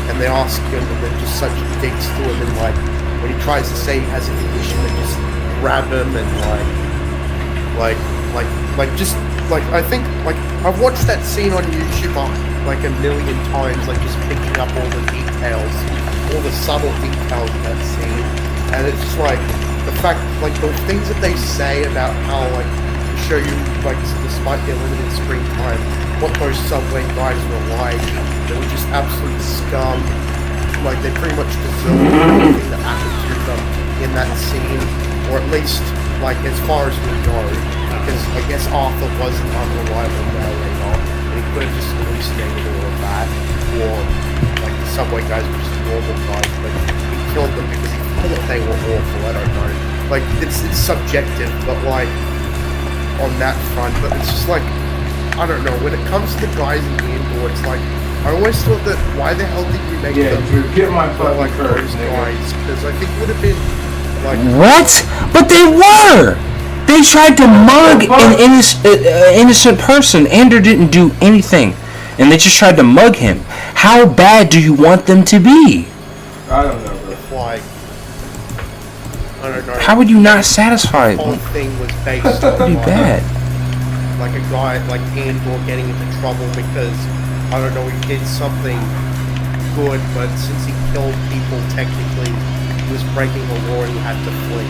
and they ask him, and they're just such dicks to him, and like when he tries to say he has a condition, they just grab him and I think I've watched that scene on YouTube like a million times, like just picking up all the details, all the subtle details of that scene, and it's just like the fact, like the things that they say about how like show you like despite their limited screen time, what those subway guys were like. They were just absolute scum. Like they pretty much deserved everything that happened to them in that scene, or at least like as far as we know, because I guess Arthur was an unreliable narrator, and he could have just hallucinated all of that, or like the subway guys were just normal guys, but he killed them because he thought they were awful. I don't know. Like it's subjective, but like on that front, but it's just like I don't know. When it comes to the guys in Andor, it's like I always thought that why the hell did you make them get my like those guys? Because I think it would have been like What? But they were! They tried to mug an innocent person. Andor didn't do anything. And they just tried to mug him. How bad do you want them to be? I don't know, bro. like I don't know. How would you not satisfy The whole them? thing was based on Pretty bad. like a guy like Andor getting into trouble because I don't know, he did something good, but since he killed people, technically he was breaking the law and he had to flee.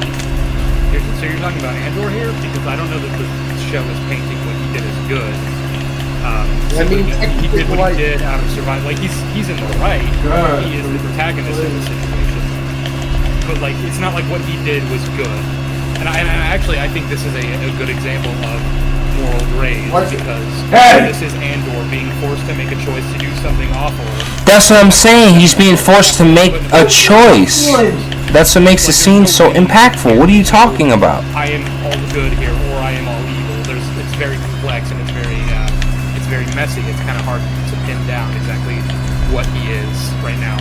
So you're talking about Andor here? Because I don't know that the show is painting what he did as good. I mean, he did what like, he did out of survival. Like he's in the right. God, He is the protagonist in the situation. But like, it's not like what he did was good. And I actually think this is a good example of moral grade, because this is Andor being forced to make a choice to do something awful. That's what I'm saying. He's being forced to make a choice. That's what makes the scene so impactful. What are you talking about? I am all good here, or I am all evil. It's very complex and it's very messy. It's kind of hard to pin down exactly what he is right now.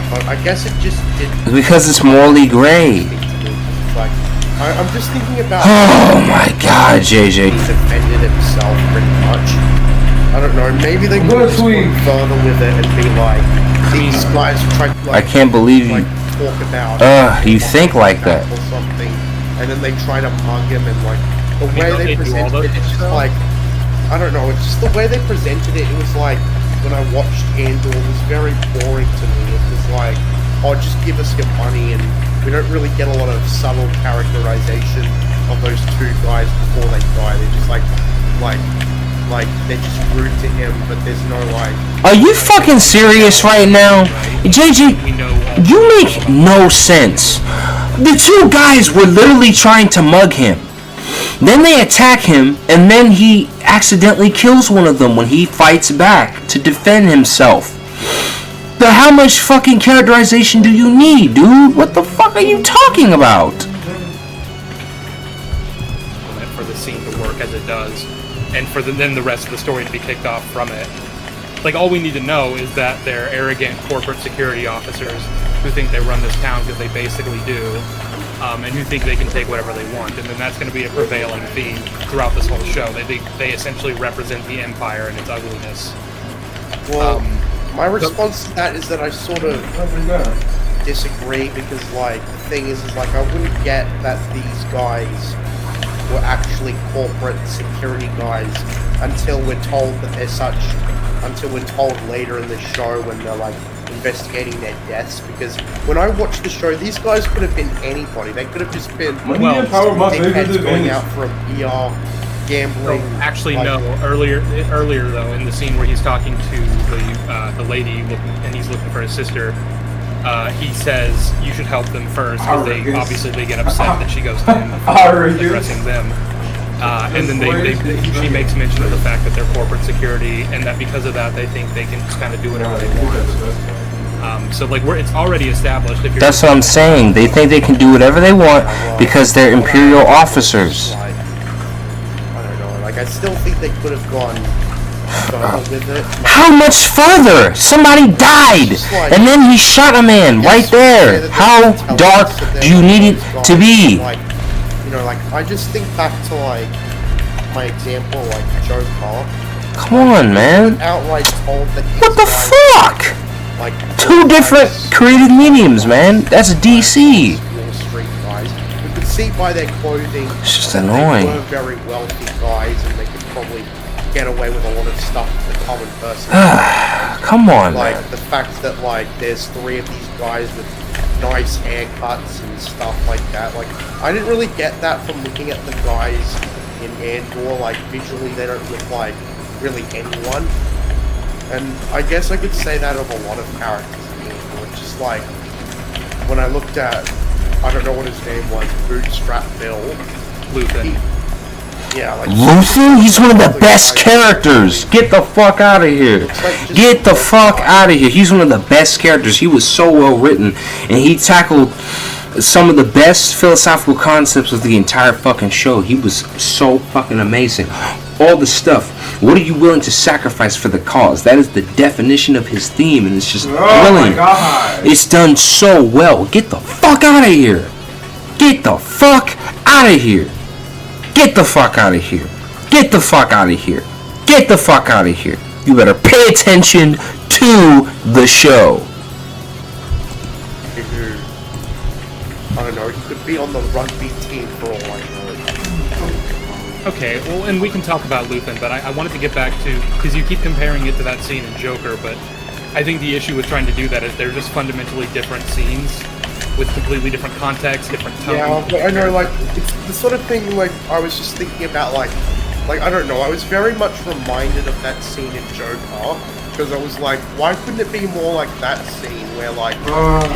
but I guess it just didn't. Because it's morally gray. Like, I'm just thinking about. Oh my God, JJ. He defended himself pretty much. I don't know. Maybe they could have gone further with it and be like, these guys try to I can't believe you. talk about. You think like that. Or something, and then they try to mug him, and like the way they do all presented it, those it's just things, like I don't know. It's just the way they presented it. It was like when I watched Andor, it was very boring to me. It was like, oh, just give us your money, and we don't really get a lot of subtle characterization of those two guys before they die. They're just like they're just rude to him, but there's no like. Are you fucking serious right now? JJ, you make no sense. The two guys were literally trying to mug him. Then they attack him, and then he accidentally kills one of them when he fights back to defend himself. But how much fucking characterization do you need, dude? What the fuck are you talking about? For the scene to work as it does, and for then the rest of the story to be kicked off from it. Like, all we need to know is that they're arrogant corporate security officers who think they run this town because they basically do, and who think they can take whatever they want. And then that's going to be a prevailing theme throughout this whole show. They essentially represent the Empire and its ugliness. Well, my response to that is that I sort of disagree, because like the thing is like I wouldn't get that these guys were actually corporate security guys until we're told that they're such. Until we're told later in the show when they're like investigating their deaths, because when I watched the show, these guys could have been anybody. They could have just been dickheads going out for a beer, gambling. Actually, like, no. Earlier though, in the scene where he's talking to the lady and he's looking for his sister, he says you should help them first, because they get upset that she goes to him addressing them. And then she makes mention of the fact that they're corporate security, and that because of that they think they can just kind of do whatever they want. So like it's already established. That's what I'm saying. They think they can do whatever they want because they're Imperial officers. I don't know. Like I still think they could have gone further with it. How much further? Somebody died, and then he shot a man right there. How dark do you need it to be? Like, you know, like I just think back to like my example, like Joe Park. Come on, man. Outright told that What the fuck? Like Two different creative mediums, man. That's DC. Wall Street guys. You could see by their clothing. It's just that annoying. They were very wealthy guys, and they could probably get away with a lot of stuff that the common person. Come on, Like man. the fact that like there's 3 of these guys with nice haircuts and stuff like that. Like I didn't really get that from looking at the guys in Andor. Like visually, they don't look like really anyone. And I guess I could say that of a lot of characters in Andor. It's just like when I looked at, I don't know what his name was, Bootstrap Bill. Luthen. Yeah, like Luthen? He's one of the best characters. Get the fuck out of here. Get the fuck out of here. He's one of the best characters. He was so well written, and he tackled some of the best philosophical concepts of the entire fucking show. He was so fucking amazing. All the stuff. What are you willing to sacrifice for the cause? That is the definition of his theme, and it's just brilliant. It's done so well. Get the fuck out of here. Get the fuck out of here. Get the fuck out of here. Get the fuck out of here. Get the fuck out of here. You better pay attention to the show. I don't know, he could be on the rugby team for all I know. Okay, well, and we can talk about Luthen, but I wanted to get back to, because you keep comparing it to that scene in Joker, but I think the issue with trying to do that is they're just fundamentally different scenes with completely different context, different tone. Yeah, but I know, like, it's the sort of thing, like, I was just thinking about, like, I don't know, I was very much reminded of that scene in Joker, because I was like, why couldn't it be more like that scene where, like,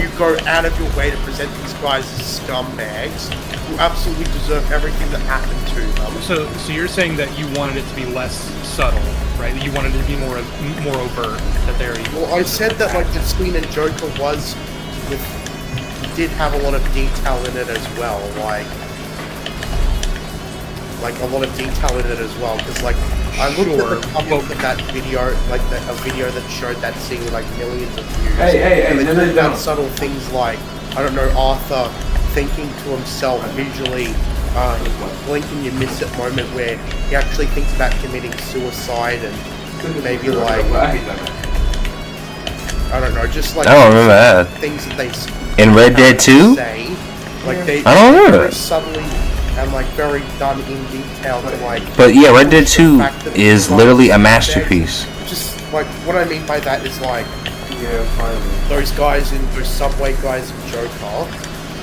you go out of your way to present these guys as scumbags who absolutely deserve everything that happened to them. So you're saying that you wanted it to be less subtle, right? That you wanted it to be more overt, that they're evil. Well, I said that, like, the scene in Joker was, did have a lot of detail in it as well, like a lot of detail in it as well, because like I looked at the comments of that video, like a video that showed that scene with like millions of views. And they talked about subtle things like, I don't know, Arthur thinking to himself visually, blink and you miss it moment where he actually thinks about committing suicide, and maybe like I don't know, just like I don't remember that. Things that they In Red Dead 2? say, like they I don't remember very that. subtly and like very done in detail to like. But yeah, Red Dead 2 is literally a masterpiece. Just like what I mean by that is like those guys in those subway guys in Joker,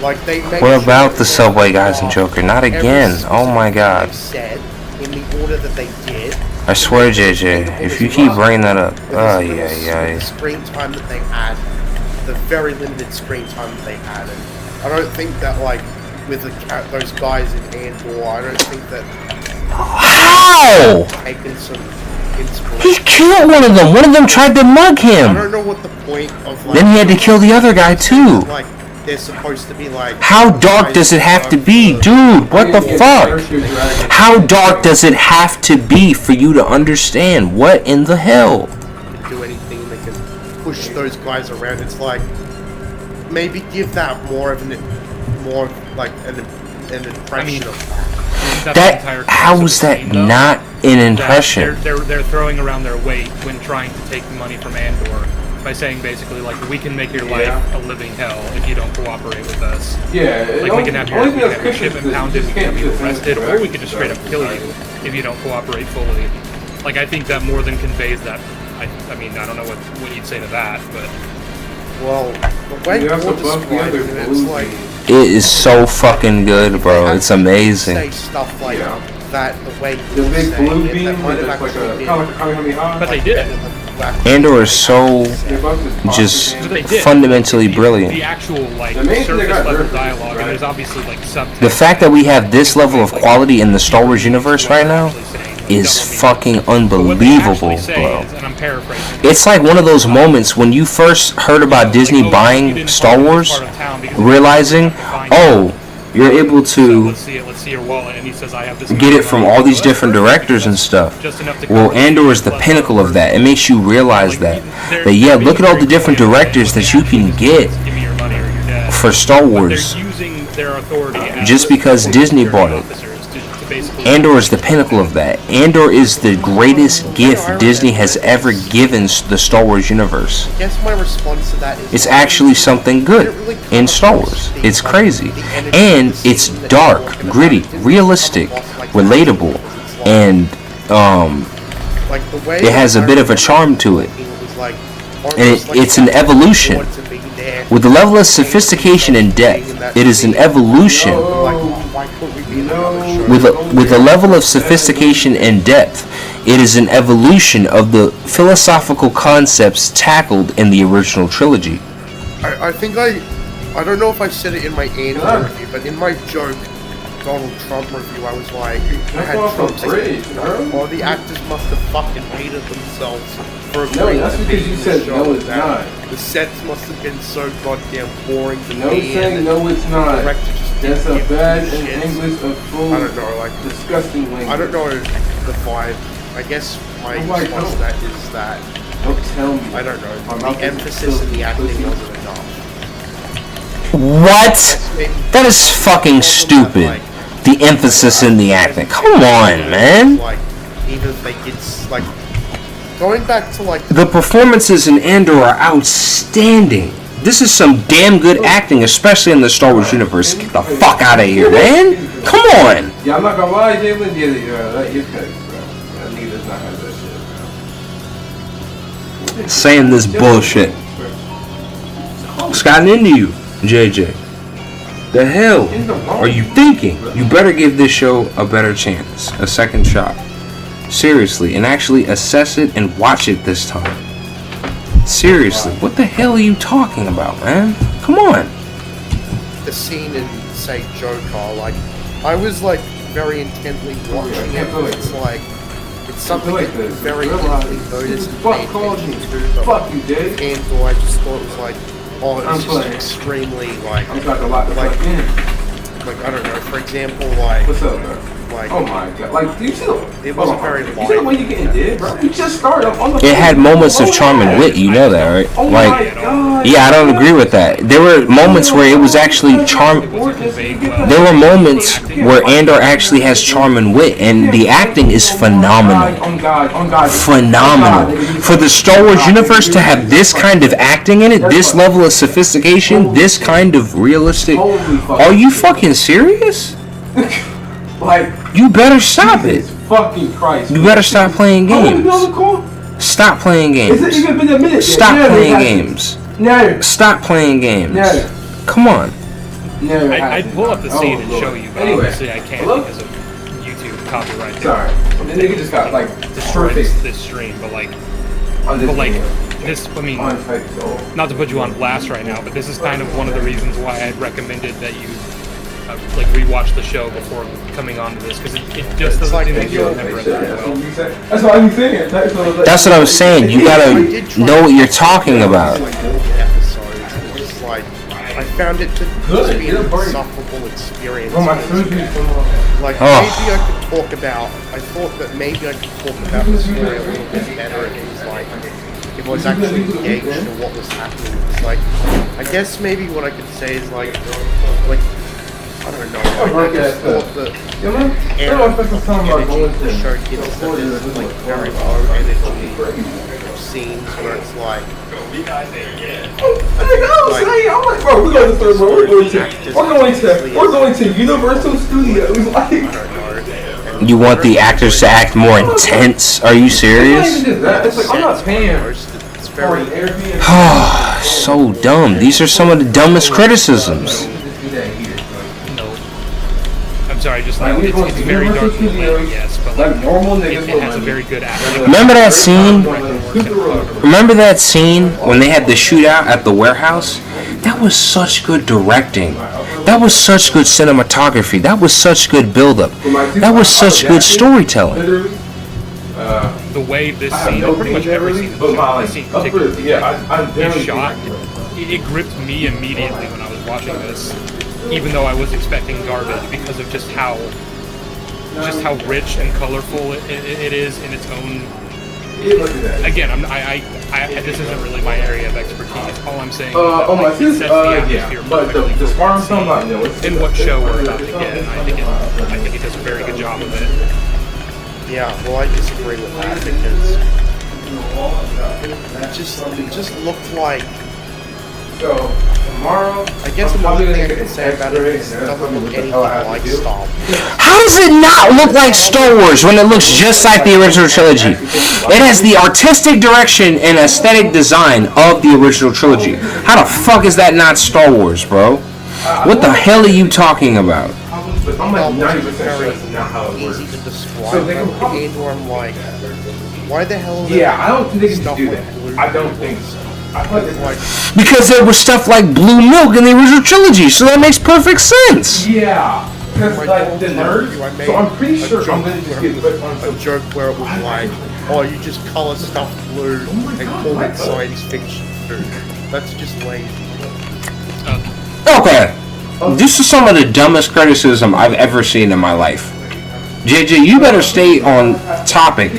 like they. What about the subway guys in Joker? Not again. Oh my god. Said in the order that they did. I swear, JJ, if you keep bringing that up, The screen time that they had, the very limited screen time that they had, and I don't think that like with those guys in Andor, I don't think that. How? Taken some inspiration. He killed one of them. One of them tried to mug I him. don't know what the point of like. Then he had to kill the other guy too. Like they're supposed to be like. How dark does it have to be, dude? What the fuck? How dark does it have to be for you to understand? What in the hell? Do anything they can push those guys around. It's like maybe give that more of an impression of that. That how is that not an impression? They're throwing around their weight when trying to take the money from Andor by saying basically like we can make your life a living hell if you don't cooperate with us. Yeah, like we can have your ship impounded, we can have you arrested, or we can just straight up kill you if you don't cooperate fully. Like I think that more than conveys that. I mean I don't know what you'd say to that, but well, the way you're describing it, it's like it is so fucking good, bro. It's amazing. Say stuff like that the way The you're big saying blue it, beam that might with have like actually a been Kamehameha. but they did. Andor is so just fundamentally brilliant. The actual like The main thing they surface got level nerfed, dialogue, right? and there's obviously like subtext. The fact that we have this level of quality in the Star Wars universe right now is fucking unbelievable, bro. And I'm paraphrasing. It's like one of those moments when you first heard about Disney buying Star Wars, realizing, oh, you're able to Let's see your wallet, and he says I have this. get it from all these different directors and stuff. Just enough to Well, cover Andor is the plus pinnacle of upwards. that. It makes you realize that They're yeah, being look at all very the different quiet. directors that you can get Give me your money or you're dead. for Star But Wars. they're using their authority as Just because Disney bought it. officers to basically Andor is the pinnacle of that. Andor is the greatest gift Disney has ever given the Star Wars universe. I guess my response to that is It's actually something good in Star Wars. It's crazy. And it's dark, gritty, realistic, relatable, and like the way it has a bit of a charm to it. And it's an evolution. With the level of sophistication and depth, it is an evolution. With a level of sophistication and depth, it is an evolution of the philosophical concepts tackled in the original trilogy. I think I don't know if I said it in my Andor review, but in my joke Donald Trump review, I was like, I had Trump saying, oh, the actors must have fucking hated themselves for agreeing that's to because be you in said the show. no, it's That not. The sets must have been so goddamn boring to No be in, saying and no, it's not. the director just That's didn't a give bad two in shits. English of full I don't know, like, disgusting language. I don't know the vibe. I guess my Oh my response to God. that is that, Don't tell me. I don't know, My mouth the is emphasis in the acting pussy. wasn't enough. What? Maybe That is fucking stupid. like, The emphasis in the acting. Come on, man. like, even if they did, like, going back to, like, The performances in Andor are outstanding. This is some damn good acting, especially in the Star Wars universe. Get the fuck out of here, man. Come on. Yeah, I'm not gonna lie, Jalen. Yeah, that is crazy, bro. That nigga does not have that shit, bro. Saying this bullshit. What's gotten into you, JJ? The hell are you thinking? You better give this show a better chance, a second shot. Seriously, and actually assess it and watch it this time. Seriously, what the hell are you talking about, man? Come on. the scene in, say, Joker, like, I was, like, very intently watching it, but it's like, it's something that you very easily notice and pay attention to, but Fuck you, Dave. Andor, I just thought it was like, oh, it I'm was just playing. extremely, like, I'm trying to lock the like, fuck in. like, I don't know, for example, like, What's up, bro? like, Oh my god. Like, do you see the... It wasn't hold on. very You see the way light. you getting dead, bro? You just started up on the... It had moments of charm and wit, you know that, right? Oh my Like, god. yeah, I don't agree with that. There were moments where it was actually charm. There were moments where Andor actually has charm and wit, and the acting is phenomenal. On God. Phenomenal. For the Star Wars universe to have this kind of acting in it, this level of sophistication, this kind of realistic. Are you fucking serious? Like, You better stop Jesus it. fucking Christ. You better stop playing How long you been on games. the call? Stop playing Is it games. even been a minute? Stop Never playing happened. games. Never. Stop playing games. Never. Come on. Never I'd happened. pull up the Oh, scene and Lord. show you, but Anyway, obviously I can't hello? because of YouTube copyright. Sorry. The nigga just got, like, Destroyed perfect this stream, but like, on this video. this, I mean, On type, so. not to put you on blast right now, but this is kind of one of the reasons why I'd recommended that you like rewatch the show before coming on to this, because it just doesn't like seem like you video remember it very well. That's what I'm saying. That's what I was saying. You gotta know what you're talking about. episodes, it was like, I found it to just be an insufferable experience. my surgery Like, Oh. maybe I could talk about, I thought that maybe I could talk about the story a little bit better if it was like, if I was actually engaged in what was happening. It's like, I guess maybe what I could say is like, I don't know, I just thought that the show gives them this like very low energy scenes where it's like, Bro, we're going to third world. We're going to Universal Studios. Like, I don't know. You want the actors to act more intense? Are you serious? It's like, I'm not paying It's very, So dumb. These are some of the dumbest criticisms. No, I'm sorry, just Like, like we it's, going it's to very Universal dark and lit, Studios, yes, but like like normal it niggas has a very good acting. Remember that scene? Remember Remember that scene when they had the shootout at the warehouse? That was such good directing. That was such good cinematography. That was such good build-up. That was such good storytelling. Literally. the way this scene, and pretty much every scene in the show, this scene particularly, I'm is shot. It gripped me immediately when I was watching this. even though I was expecting garbage because of just how rich and colorful it is in its own. Again, this isn't really my area of expertise. All I'm saying is that, on my it sets the atmosphere but the perfectly farm for song, what we're seeing in what show we're about to get, and I think it does a very good job of it. Yeah, well, I disagree with that because it just looked like. So tomorrow, I guess another thing I can say about it is it doesn't look anything like Star Wars. How does it not look like Star Wars when it looks just like the original trilogy? It has the artistic direction and aesthetic design of the original trilogy. How the fuck is that not Star Wars, bro? What the hell are you talking about? But I'm like 90% sure that's not how it works. Easy to describe. So they can But Andor, I'm like, why the hell? Is Yeah, I don't think they can stuff do like that. blue I don't noodles? think so. I thought it's Like, Because there was stuff like blue milk in the original trilogy, so that makes perfect sense. yeah, because like, like the nerds. I made So I'm pretty a sure joke I'm gonna just get put on a some. joke where it was like, oh, you just color stuff blue and call it science fiction food. That's just lazy. Okay, this is some of the dumbest criticism I've ever seen in my life. JJ, you better stay on topic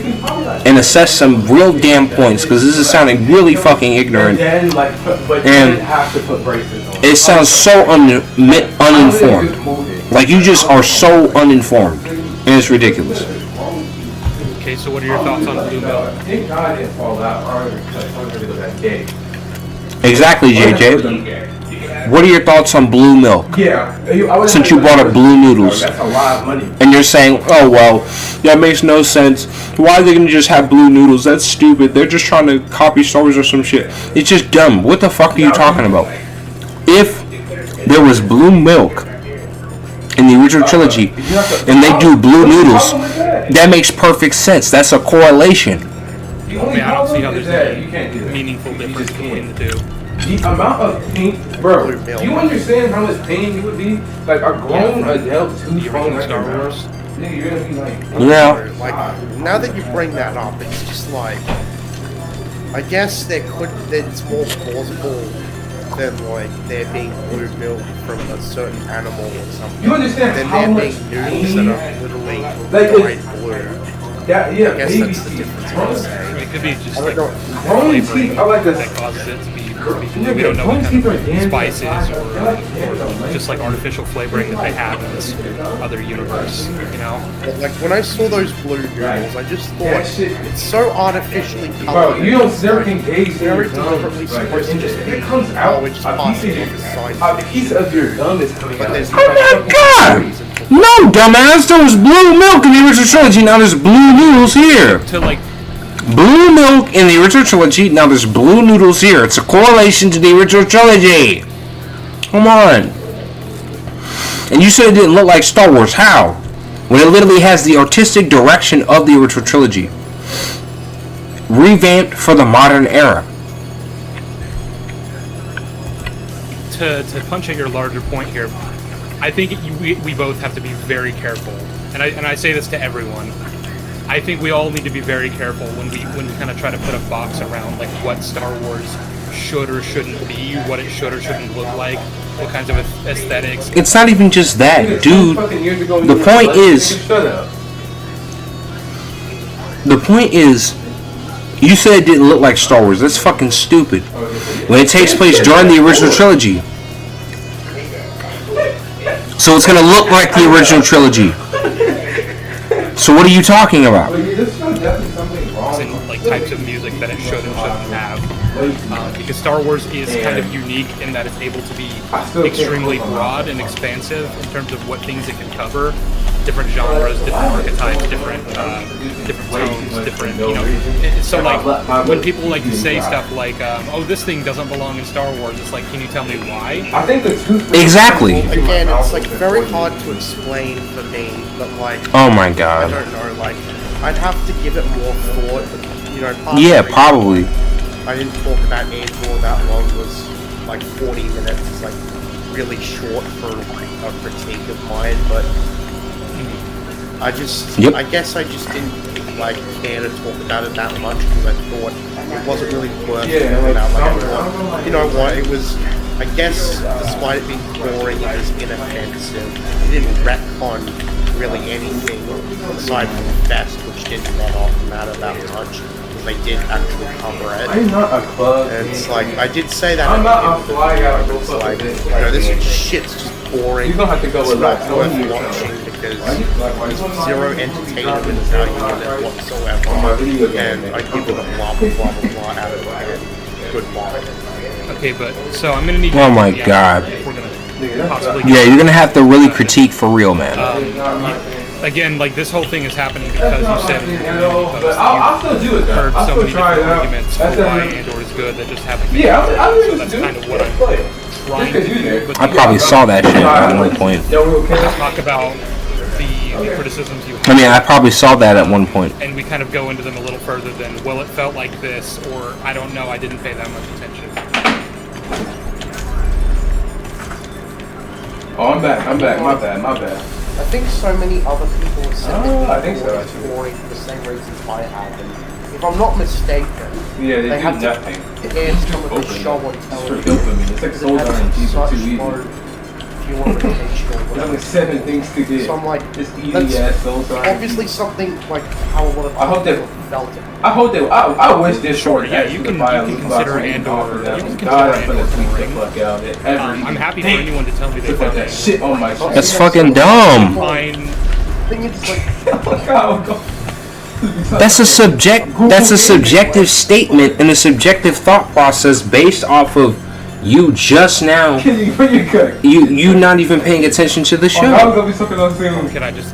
and assess some real damn points, because this is sounding really fucking ignorant. Then like, but you And didn't have to put braces on. It sounds so uninformed. Like you just are so uninformed, and it's ridiculous. Okay, so what are your thoughts on blue milk? Thank God I didn't fall out. Or I'm gonna go that gay. Exactly, JJ. What are your thoughts on blue milk? Yeah. Since you brought up blue noodles. That's a lot of money. And you're saying, oh well, that makes no sense. Why are they gonna just have blue noodles? That's stupid. They're just trying to copy Star Wars or some shit. It's just dumb. What the fuck are you talking about? If there was blue milk in the original trilogy and they do blue noodles, that makes perfect sense. That's a correlation. I mean, I don't see how there's any meaningful difference between the two. The amount of pain, bro. Do you understand how much pain you would be? Like a grown adult who's The from original Star Wars. Nigga, you're gonna be like, Yeah. Like, now that you bring that up, it's just like, I guess it's more plausible than like there being blue milk from a certain animal or something. You understand than how there much being noodles pain? that are literally Like, bright blue. yeah, I guess baby that's the teeth. difference. I I mean, it could be just like don't Grown flavoring teeth are like that this. causes it to be Yeah, blue. We don't know grown what kind teeth are of damn spices fine. or just like artificial flavoring that they have in this other universe, you know? But, like when I saw those blue noodles, I just That thought shit- it's so artificially Bro, colored. you don't never engage in your very gum. deliberately Like, supposed to and just if be, it comes out, it's a possible piece of your, it's science a piece of your gum is coming But out. there's Oh my god! No, dumbass, there was blue milk in the original trilogy, now there's blue noodles here. To like, Blue milk in the original trilogy, now there's blue noodles here. It's a correlation to the original trilogy. Come on. And you said it didn't look like Star Wars. How? When it literally has the artistic direction of the original trilogy. Revamped for the modern era. to punch at your larger point here, I think we both have to be very careful, and I say this to everyone. I think we all need to be very careful when we kind of try to put a box around like what Star Wars should or shouldn't be, what it should or shouldn't look like, what kinds of aesthetics. It's not even just that, dude. The point is, you said it didn't look like Star Wars. That's fucking stupid. When it takes place during the original trilogy. So it's gonna look like the original trilogy. So what are you talking about? And like types of music that it should and shouldn't have, because Star Wars is kind of unique in that it's able to be extremely broad and expansive in terms of what things it can cover, different genres, different archetypes, different tones, different, you know. So like when people like to say stuff like, oh, this thing doesn't belong in Star Wars, it's like, can you tell me why? I think the truth. Exactly. Again, it's like very hard to explain for me, but like, Oh my I god. don't know, like, I'd have to give it more thought, you know. part of Yeah, the reason probably. I didn't talk about Andor that long was like 40 minutes. It's like really short for a critique of mine, but I guess I just didn't like care to talk about it that much because I thought it wasn't really worth talking about. Like, I thought, you know what, it was I guess despite it being boring, it was inoffensive. It didn't retcon really anything aside from the Fest, which didn't matter that much, because they did actually cover it. I'm not a club. And it's like, I did say that. I'm not a fly guy. It's like, this shit's just boring. You don't have to go It's with not that. worth watching because there's zero entertainment value in it whatsoever. And I give it a blah blah blah blah blah out of 10. Goodbye. Okay, but so I'm gonna need. Oh my God. If we're gonna possibly. Yeah, you're gonna have to really critique for real, man. Again, like this whole thing is happening because you said in your post I'll still do it. you've heard I'll so still many try different it out. arguments for why Andor is good that just haven't been. Yeah, so that's kind of what I'm trying to do. But I probably saw that shit at one point. talk about the criticisms you have. I mean, I probably saw that at one point. And we kind of go into them a little further than, well, it felt like this, or I don't know, I didn't pay that much attention. Oh, I'm back. My bad. I think so many other people have said I think so, it's boring for the same reasons I have. And if I'm not mistaken, Yeah, they do have nothing. to air some of the show on It's for television. dopamine. It's like Because soul it dying has people such too easy. low purification or There's whatever. only 7 things to get. So I'm like, Just easy that's ass soul dying. obviously something like how a lot of I hope people that- felt it. I hope they. I wish this Sure, short yeah, actually you can buy a consider box and Andor- offer that. you can God, I'm consider gonna Andor tweet the boring. fuck out. It ever I'm happy for think anyone to tell me they to put found that it. shit on my shit. That's fucking dumb. Fine. Thing is like, That's a subjective statement and a subjective thought process based off of you just now. Can you put your cut? You not even paying attention to the I'm show. gonna be sucking on soon. Can I just...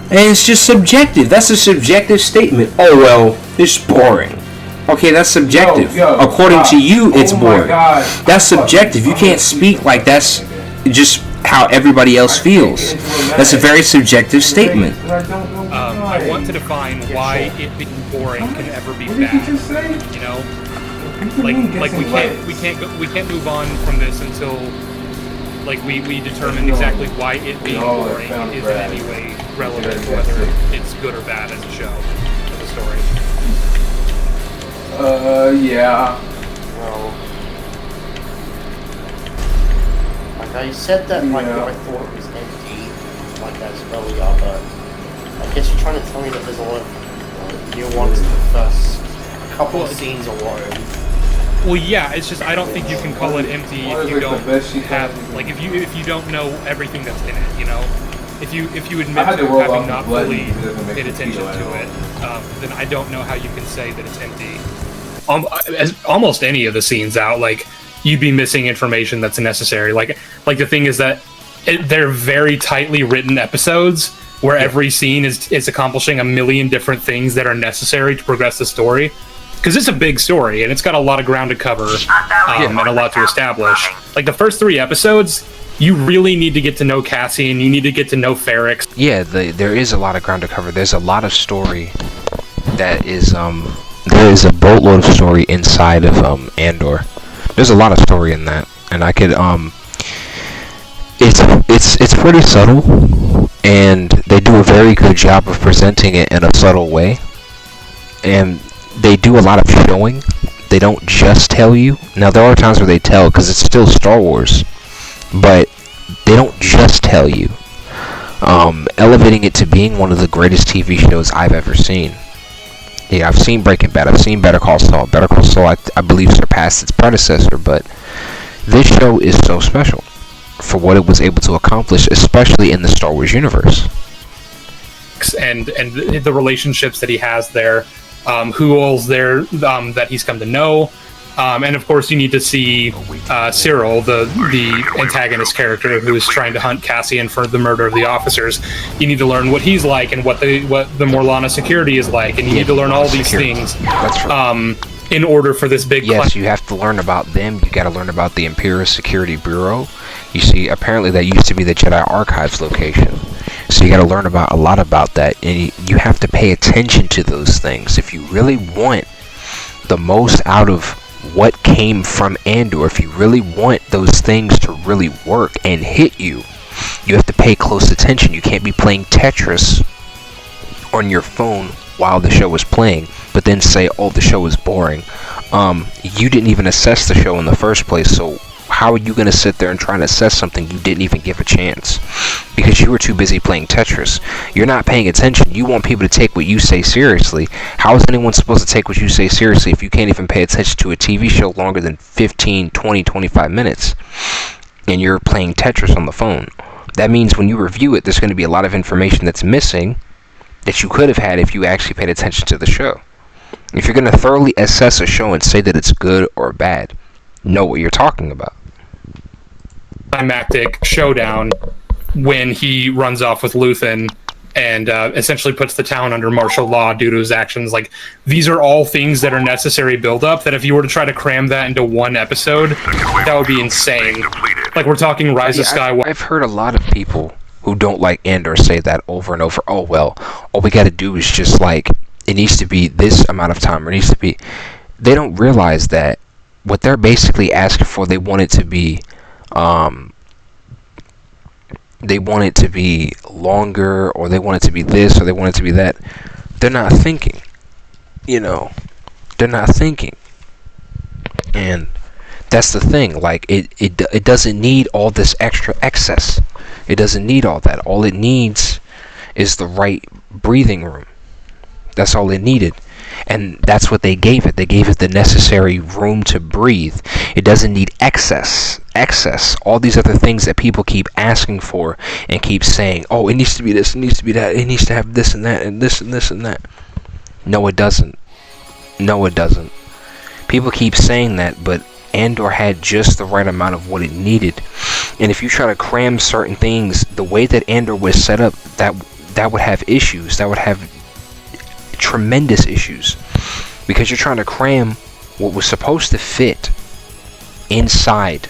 And it's just subjective. That's a subjective statement. Oh well, it's boring. Okay, that's subjective. Yo, According to you, it's Oh my boring. God. That's subjective. You can't speak like that's just how everybody else feels. That's a very subjective statement. I want to define why it being boring can ever be What did you bad. just say? You know, like we can't move on from this until like we determine exactly why it being No, it boring sounds is in bad. any way relevant to whether it's good or bad as a show, as a story. Yeah. well, like I said that like Yeah. I thought it was empty, like as earlier, but I guess you're trying to tell me that there's a lot of nuance in the first couple of scenes alone. Well, yeah, it's just I don't think you can call it empty if you don't have like if you don't know everything that's in it. You know, if you admit I had to to roll having off not the blood fully because it doesn't make paid me attention feel at to all. it, then I don't know how you can say that it's empty. As almost any of the scenes out, like you'd be missing information that's necessary. Like the thing is that they're very tightly written episodes where every scene is accomplishing a million different things that are necessary to progress the story. Because it's a big story and it's got a lot of ground to cover and a lot to establish. Like the first 3 episodes, you really need to get to know Cassian. You need to get to know Ferrix. Yeah, there is a lot of ground to cover. There's a lot of story that is there is a boatload of story inside of Andor. There's a lot of story in that, and I could it's pretty subtle, and they do a very good job of presenting it in a subtle way, and they do a lot of showing. They don't just tell you. Now there are times where they tell because it's still Star Wars, but they don't just tell you, elevating it to being one of the greatest TV shows I've ever seen. Yeah, I've seen Breaking Bad, I've seen Better Call Saul. Better Call Saul, I believe, surpassed its predecessor, but this show is so special for what it was able to accomplish, especially in the Star Wars universe. And the relationships that he has there, who all's there that he's come to know. And of course, you need to see Cyril, the antagonist character who is trying to hunt Cassian for the murder of the officers. You need to learn what he's like and what the Morlana security is like, and you need to learn all these things. That's right. In order for this big. Yes, you have to learn about them. You got to learn about the Imperial Security Bureau. You see, apparently that used to be the Jedi Archives location. So you got to learn about a lot about that, and you have to pay attention to those things if you really want the most out of what came from Andor. If you really want those things to really work and hit you, you have to pay close attention. You can't be playing Tetris on your phone while the show is playing, but then say, oh, the show is boring. You didn't even assess the show in the first place, so how are you going to sit there and try and assess something you didn't even give a chance? Because you were too busy playing Tetris. You're not paying attention. You want people to take what you say seriously. How is anyone supposed to take what you say seriously if you can't even pay attention to a TV show longer than 15, 20, 25 minutes? And you're playing Tetris on the phone. That means when you review it, there's going to be a lot of information that's missing that you could have had if you actually paid attention to the show. If you're going to thoroughly assess a show and say that it's good or bad, know what you're talking about. Climactic showdown when he runs off with Luthen and essentially puts the town under martial law due to his actions. Like, these are all things that are necessary build-up that if you were to try to cram that into one episode, that would be insane. Like, we're talking Rise of Skywalker. I've heard a lot of people who don't like Andor say that over and over. Oh, well, all we got to do is just, like, it needs to be this amount of time, or it needs to be... They don't realize that what they're basically asking for, they want it to be, longer, or they want it to be this, or they want it to be that. They're not thinking. You know, they're not thinking. And that's the thing. Like, it doesn't need all this extra excess. It doesn't need all that. All it needs is the right breathing room. That's all it needed. And that's what they gave it. They gave it the necessary room to breathe. It doesn't need excess. All these other things that people keep asking for and keep saying, oh, it needs to be this, it needs to be that, it needs to have this and that, and this and this and that. No, it doesn't. No, it doesn't. People keep saying that, but Andor had just the right amount of what it needed. And if you try to cram certain things, the way that Andor was set up, that would have issues. That would have tremendous issues. Because you're trying to cram what was supposed to fit inside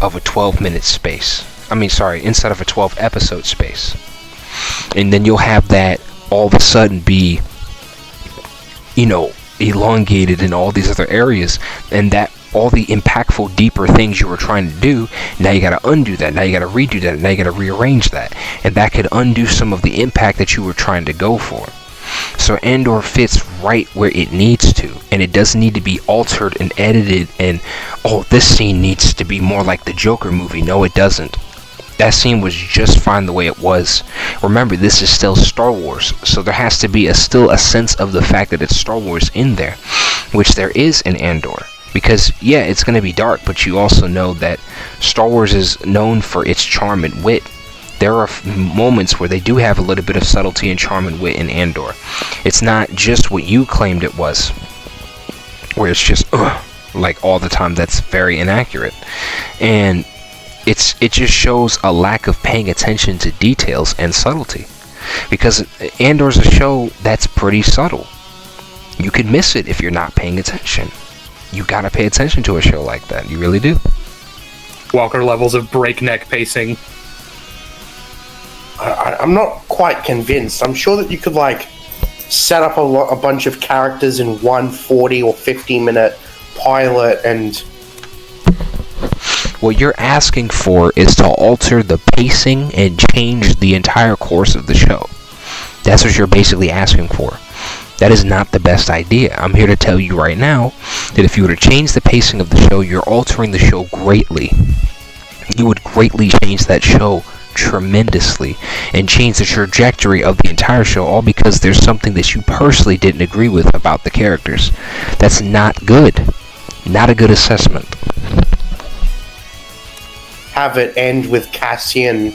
of a 12-minute space. Inside of a 12-episode space. And then you'll have that all of a sudden be, elongated in all these other areas, and that all the impactful, deeper things you were trying to do, now you got to undo that, now you got to redo that, now you got to rearrange that, and that could undo some of the impact that you were trying to go for. So Andor fits right where it needs to, and it doesn't need to be altered and edited and, oh, this scene needs to be more like the Joker movie. No, it doesn't. That scene was just fine the way it was. Remember, this is still Star Wars, so there has to be still a sense of the fact that it's Star Wars in there, which there is in Andor. Because, yeah, it's going to be dark, but you also know that Star Wars is known for its charm and wit. There are moments where they do have a little bit of subtlety and charm and wit in Andor. It's not just what you claimed it was, where it's just, like all the time. That's very inaccurate. And it just shows a lack of paying attention to details and subtlety. Because Andor's a show that's pretty subtle. You could miss it if you're not paying attention. You gotta pay attention to a show like that. You really do. Walker levels of breakneck pacing. I'm not quite convinced. I'm sure that you could, set up a bunch of characters in one 40 or 50-minute pilot and... What you're asking for is to alter the pacing and change the entire course of the show. That's what you're basically asking for. That is not the best idea. I'm here to tell you right now that if you were to change the pacing of the show, you're altering the show greatly. You would greatly change that show tremendously and change the trajectory of the entire show, all because there's something that you personally didn't agree with about the characters. That's not good. Not a good assessment. Have it end with Cassian,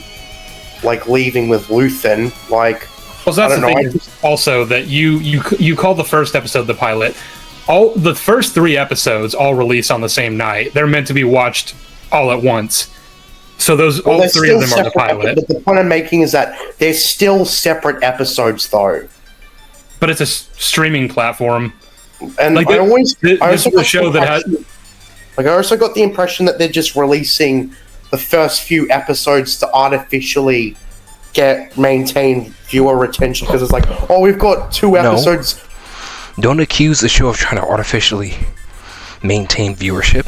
leaving with Luthen, Well, that's the thing. Also, that you call the first episode the pilot. All the first 3 episodes all release on the same night. They're meant to be watched all at once. So all 3 of them are the pilot. But the point I'm making is that they're still separate episodes, though. But it's a streaming platform. And I also got the impression that they're just releasing the first few episodes to artificially maintain viewer retention, because it's we've got 2 episodes. No. Don't accuse the show of trying to artificially maintain viewership.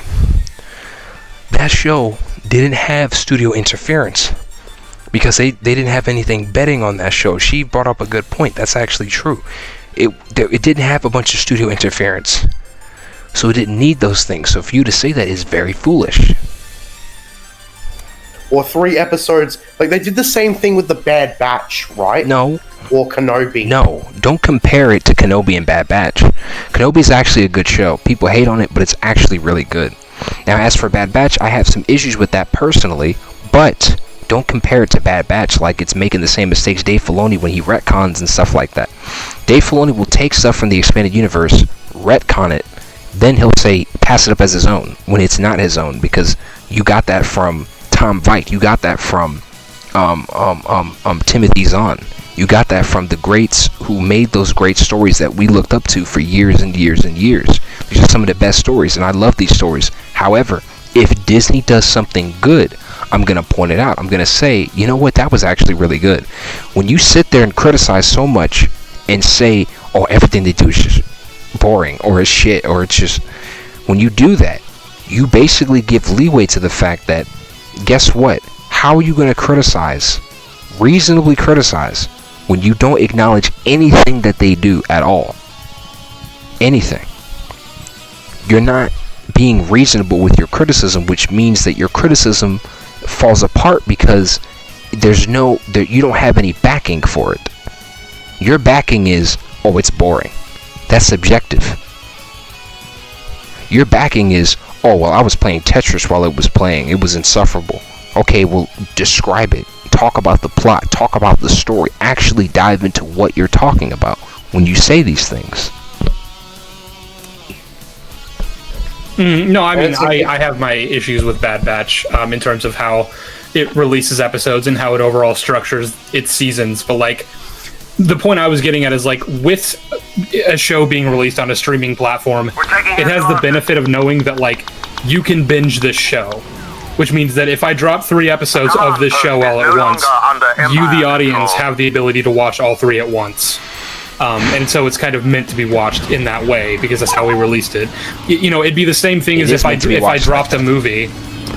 That show didn't have studio interference because they didn't have anything betting on that show. She brought up a good point. That's actually true. It didn't have a bunch of studio interference, so it didn't need those things. So for you to say that is very foolish. or 3 episodes. Like, they did the same thing with The Bad Batch, right? No. Or Kenobi. No, don't compare it to Kenobi and Bad Batch. Kenobi's actually a good show. People hate on it, but it's actually really good. Now, as for Bad Batch, I have some issues with that personally, but don't compare it to Bad Batch like it's making the same mistakes Dave Filoni when he retcons and stuff like that. Dave Filoni will take stuff from the expanded universe, retcon it, then he'll say, pass it up as his own, when it's not his own, because you got that from Tom Veidt, you got that from Timothy Zahn. You got that from the greats who made those great stories that we looked up to for years and years and years. These are some of the best stories, and I love these stories. However, if Disney does something good, I'm going to point it out. I'm going to say, you know what, that was actually really good. When you sit there and criticize so much and say, oh, everything they do is just boring, or is shit, or it's just... When you do that, you basically give leeway to the fact that, guess what? How are you going to criticize, reasonably criticize, when you don't acknowledge anything that they do at all? Anything. You're not being reasonable with your criticism, which means that your criticism falls apart because you don't have any backing for it. Your backing is, oh, it's boring. That's subjective. Your backing is, oh, well, I was playing Tetris while it was playing. It was insufferable. Okay, well, describe it. Talk about the plot. Talk about the story. Actually dive into what you're talking about when you say these things. No, I mean, I have my issues with Bad Batch in terms of how it releases episodes and how it overall structures its seasons. But, like, the point I was getting at is, like, with a show being released on a streaming platform, it has the benefit of knowing that, like, you can binge this show. Which means that if I drop 3 episodes of this show all at once, you, the audience, have the ability to watch all 3 at once. And so it's kind of meant to be watched in that way, because that's how we released it. You know, it'd be the same thing as if I dropped a movie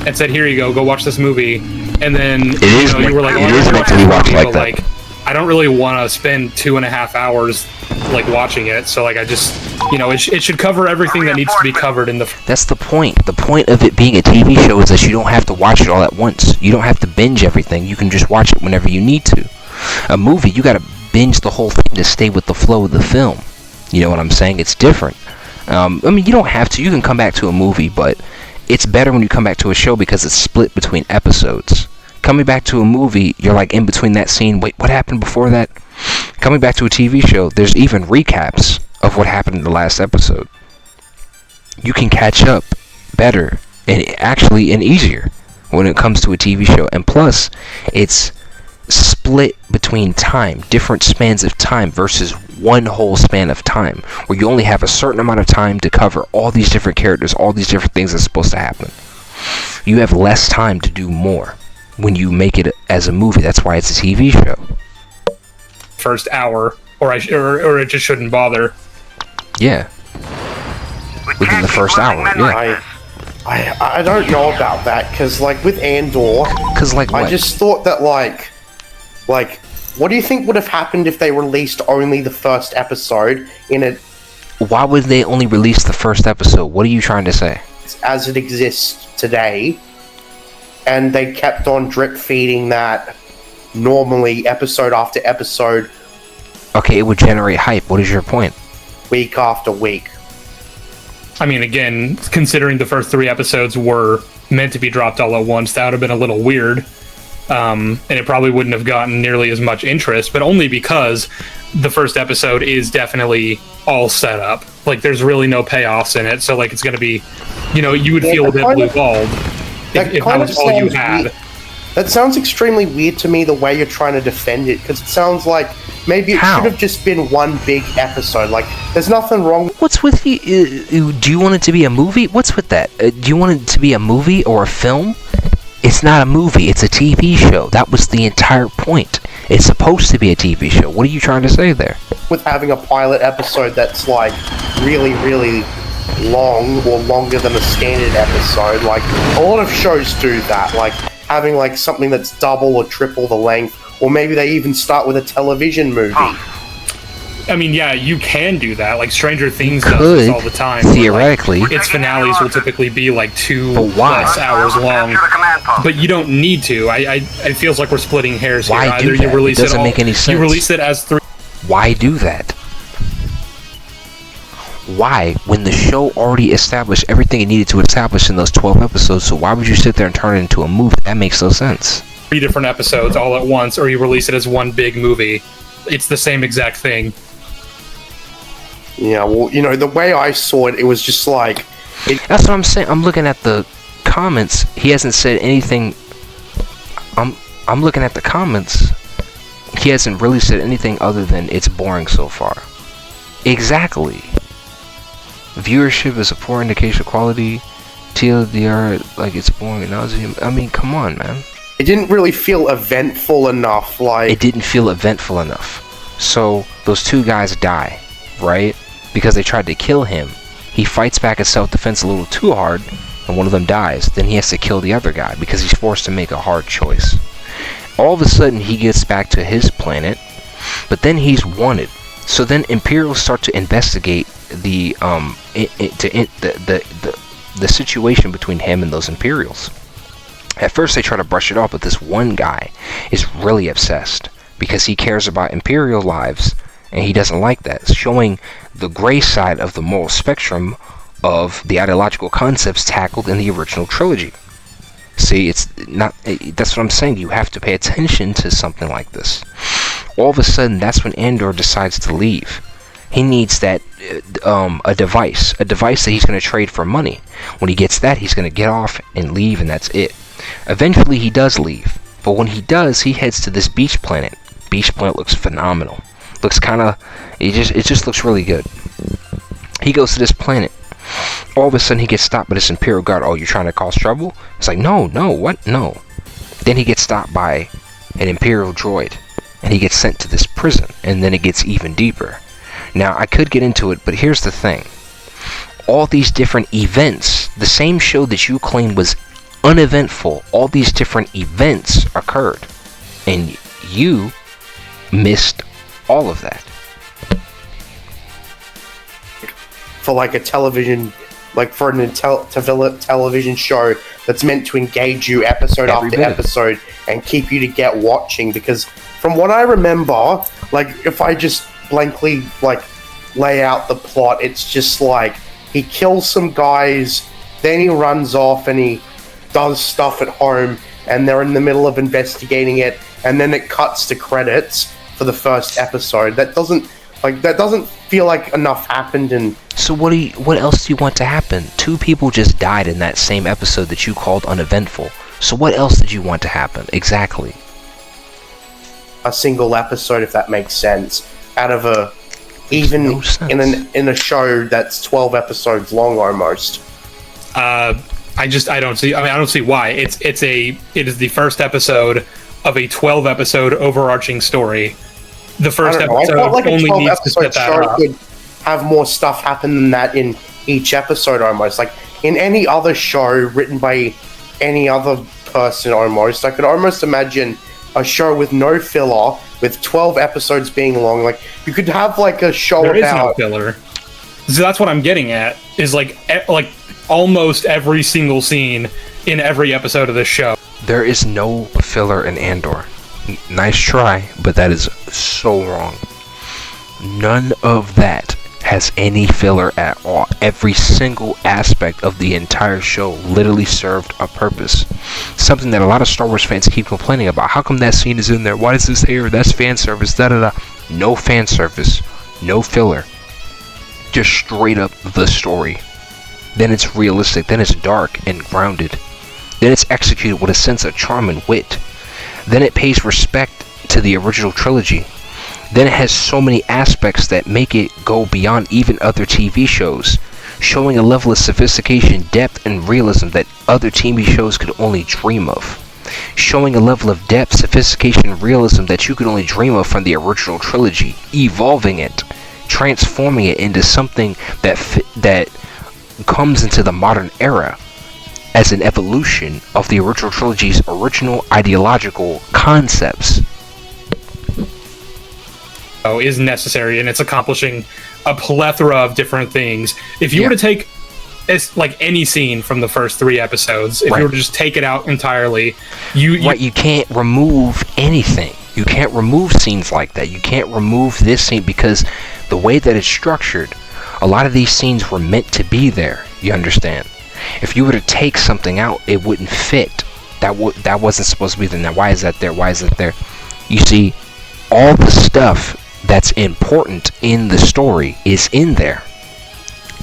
and said, here you go watch this movie, and then you were like, oh, I meant to be watched like that. I don't really want to spend 2.5 hours like watching it, so like I just, it should cover everything that needs to be covered in the... That's the point. The point of it being a TV show is that you don't have to watch it all at once. You don't have to binge everything. You can just watch it whenever you need to. A movie, you gotta binge the whole thing to stay with the flow of the film. You know what I'm saying? It's different. I mean, you don't have to. You can come back to a movie, but it's better when you come back to a show because it's split between episodes. Coming back to a movie, you're like in between that scene. Wait, what happened before that? Coming back to a TV show, there's even recaps of what happened in the last episode. You can catch up better and easier when it comes to a TV show. And plus, it's split between time, different spans of time versus one whole span of time, where you only have a certain amount of time to cover all these different characters, all these different things that's supposed to happen. You have less time to do more when you make it as a movie. That's why it's a TV show. First hour, or it just shouldn't bother. Yeah. Within the first hour, yeah. I don't know about that, because, like, with Andor... Because, like, what? I just thought that, like, what do you think would have happened if they released only the first episode in a... Why would they only release the first episode? What are you trying to say? As it exists today, and they kept on drip feeding that normally episode after episode. Okay, it would generate hype. What is your point? Week after week. I mean, again, considering the first 3 episodes were meant to be dropped all at once, that would have been a little weird. And it probably wouldn't have gotten nearly as much interest, but only because the first episode is definitely all set up. Like, there's really no payoffs in it, so, like, it's going to be, you would feel a bit blue-balled if that was all you had. Weird. That sounds extremely weird to me, the way you're trying to defend it, because it sounds like maybe it should have just been one big episode. Like, there's nothing wrong. What's with you? Do you want it to be a movie? What's with that? Do you want it to be a movie or a film? It's not a movie, it's a TV show. That was the entire point. It's supposed to be a TV show. What are you trying to say there? With having a pilot episode that's, like, really, really long, or longer than a standard episode. Like, a lot of shows do that. Like, having, like, something that's double or triple the length. Or maybe they even start with a television movie. I mean, yeah, you can do that. Like Stranger Things does Could, this all the time. where, theoretically. like, its finales will typically be like 2 But why? plus hours long, but you don't need to. It feels like we're splitting hairs here. Why do Either that? you release It doesn't all, make any sense. You release it as 3. Why do that? Why, when the show already established everything it needed to establish in those 12 episodes, so why would you sit there and turn it into a movie? That makes no sense. 3 different episodes all at once, or you release it as one big movie. It's the same exact thing. Yeah, well, you know, the way I saw it, it was just like... That's what I'm saying. I'm looking at the comments. He hasn't said anything. I'm looking at the comments. He hasn't really said anything other than it's boring so far. Exactly. Viewership is a poor indication of quality. TLDR, like, it's boring and nauseum. I mean, come on, man. It didn't really feel eventful enough, like... It didn't feel eventful enough. So, those 2 guys die, right? Because they tried to kill him. He fights back in self-defense a little too hard, and one of them dies. Then he has to kill the other guy, because he's forced to make a hard choice. All of a sudden, he gets back to his planet, but then he's wanted. So then Imperials start to investigate the situation between him and those Imperials. At first they try to brush it off, but this one guy is really obsessed because he cares about Imperial lives and he doesn't like that, showing the gray side of the moral spectrum of the ideological concepts tackled in the original trilogy. See, it's not, that's what I'm saying, you have to pay attention to something like this. All of a sudden, that's when Andor decides to leave. He needs that, a device that he's going to trade for money. When he gets that, he's going to get off and leave, and that's it. Eventually, he does leave. But when he does, he heads to this beach planet. Beach planet looks phenomenal. Looks kind of, it just looks really good. He goes to this planet. All of a sudden, he gets stopped by this Imperial guard. Oh, you're trying to cause trouble? It's like, no, what? No. Then he gets stopped by an Imperial droid. And he gets sent to this prison. And then it gets even deeper. Now, I could get into it, but here's the thing. All these different events, the same show that you claim was uneventful, all these different events occurred. And you missed all of that. For like a television, like for an television show that's meant to engage you episode Every after bit of it. episode and keep you to get watching. Because from what I remember, like if I just blankly like lay out the plot, it's just like he kills some guys, then he runs off and he does stuff at home, and they're in the middle of investigating it, and then it cuts to credits for the first episode. That doesn't feel like enough happened. And So what else do you want to happen? 2 people just died in that same episode that you called uneventful. So what else did you want to happen? Exactly. a single episode, if that makes sense, out of a even no sense. in a show that's 12 episodes long almost. I don't see. I mean, I don't see why. It is the first episode of a 12 episode overarching story. The first I episode felt like a only 12 needs to set episode that show up. could have more stuff happen than that in each episode almost. Like in any other show written by any other person almost, I could almost imagine a show with no filler, with 12 episodes being long. Like you could have like a show There is no about filler. So that's what I'm getting at. Is like almost every single scene in every episode of this show. There is no filler in Andor. Nice try, but that is so wrong. None of that has any filler at all. Every single aspect of the entire show literally served a purpose. Something that a lot of Star Wars fans keep complaining about. How come that scene is in there? Why is this here? That's fan service. Da da da. No fan service. No filler. Just straight up the story. Then it's realistic. Then it's dark and grounded. Then it's executed with a sense of charm and wit. Then it pays respect to the original trilogy. Then it has so many aspects that make it go beyond even other TV shows, showing a level of sophistication, depth, and realism that other TV shows could only dream of. Showing a level of depth, sophistication, and realism that you could only dream of from the original trilogy, evolving it, transforming it into something that comes into the modern era as an evolution of the original trilogy's original ideological concepts. is necessary, and it's accomplishing a plethora of different things. If you Yeah. were to take like any scene from the first 3 episodes, if Right. you were to just take it out entirely, you Right, you can't remove anything. You can't remove scenes like that. You can't remove this scene because the way that it's structured, a lot of these scenes were meant to be there. You understand? If you were to take something out, it wouldn't fit. That wasn't supposed to be there. Now, why is that there? Why is it there? You see, all the stuff that's important in the story is in there.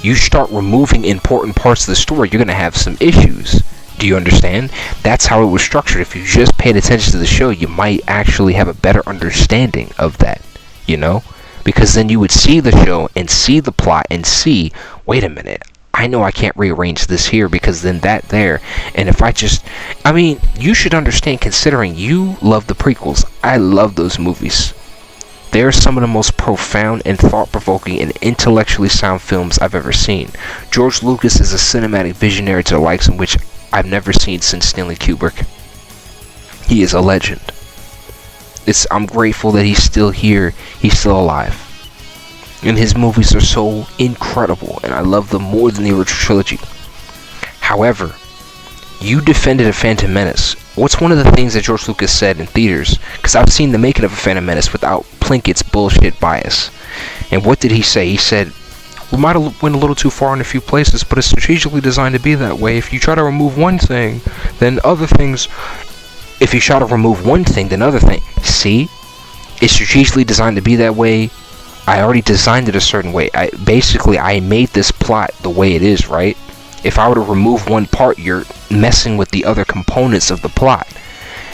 You start removing important parts of the story, you're going to have some issues. Do you understand? That's how it was structured. If you just paid attention to the show, you might actually have a better understanding of that, you know? Because then you would see the show and see the plot and see, wait a minute, I know I can't rearrange this here because then that there. And if I mean, you should understand, considering you love the prequels, I love those movies. They're some of the most profound and thought-provoking and intellectually sound films I've ever seen. George Lucas is a cinematic visionary to the likes in which I've never seen since Stanley Kubrick. He is a legend. I'm grateful that he's still here, he's still alive. And his movies are so incredible, and I love them more than the original trilogy. However, you defended A Phantom Menace. What's one of the things that George Lucas said in theaters? Because I've seen the making of A Phantom Menace without Plinkett's bullshit bias. And what did he say? He said, we might have went a little too far in a few places, but it's strategically designed to be that way. If you try to remove one thing, then other things... If you try to remove one thing, then other thing... See? It's strategically designed to be that way. I already designed it a certain way. I made this plot the way it is, right? If I were to remove one part, you're messing with the other components of the plot.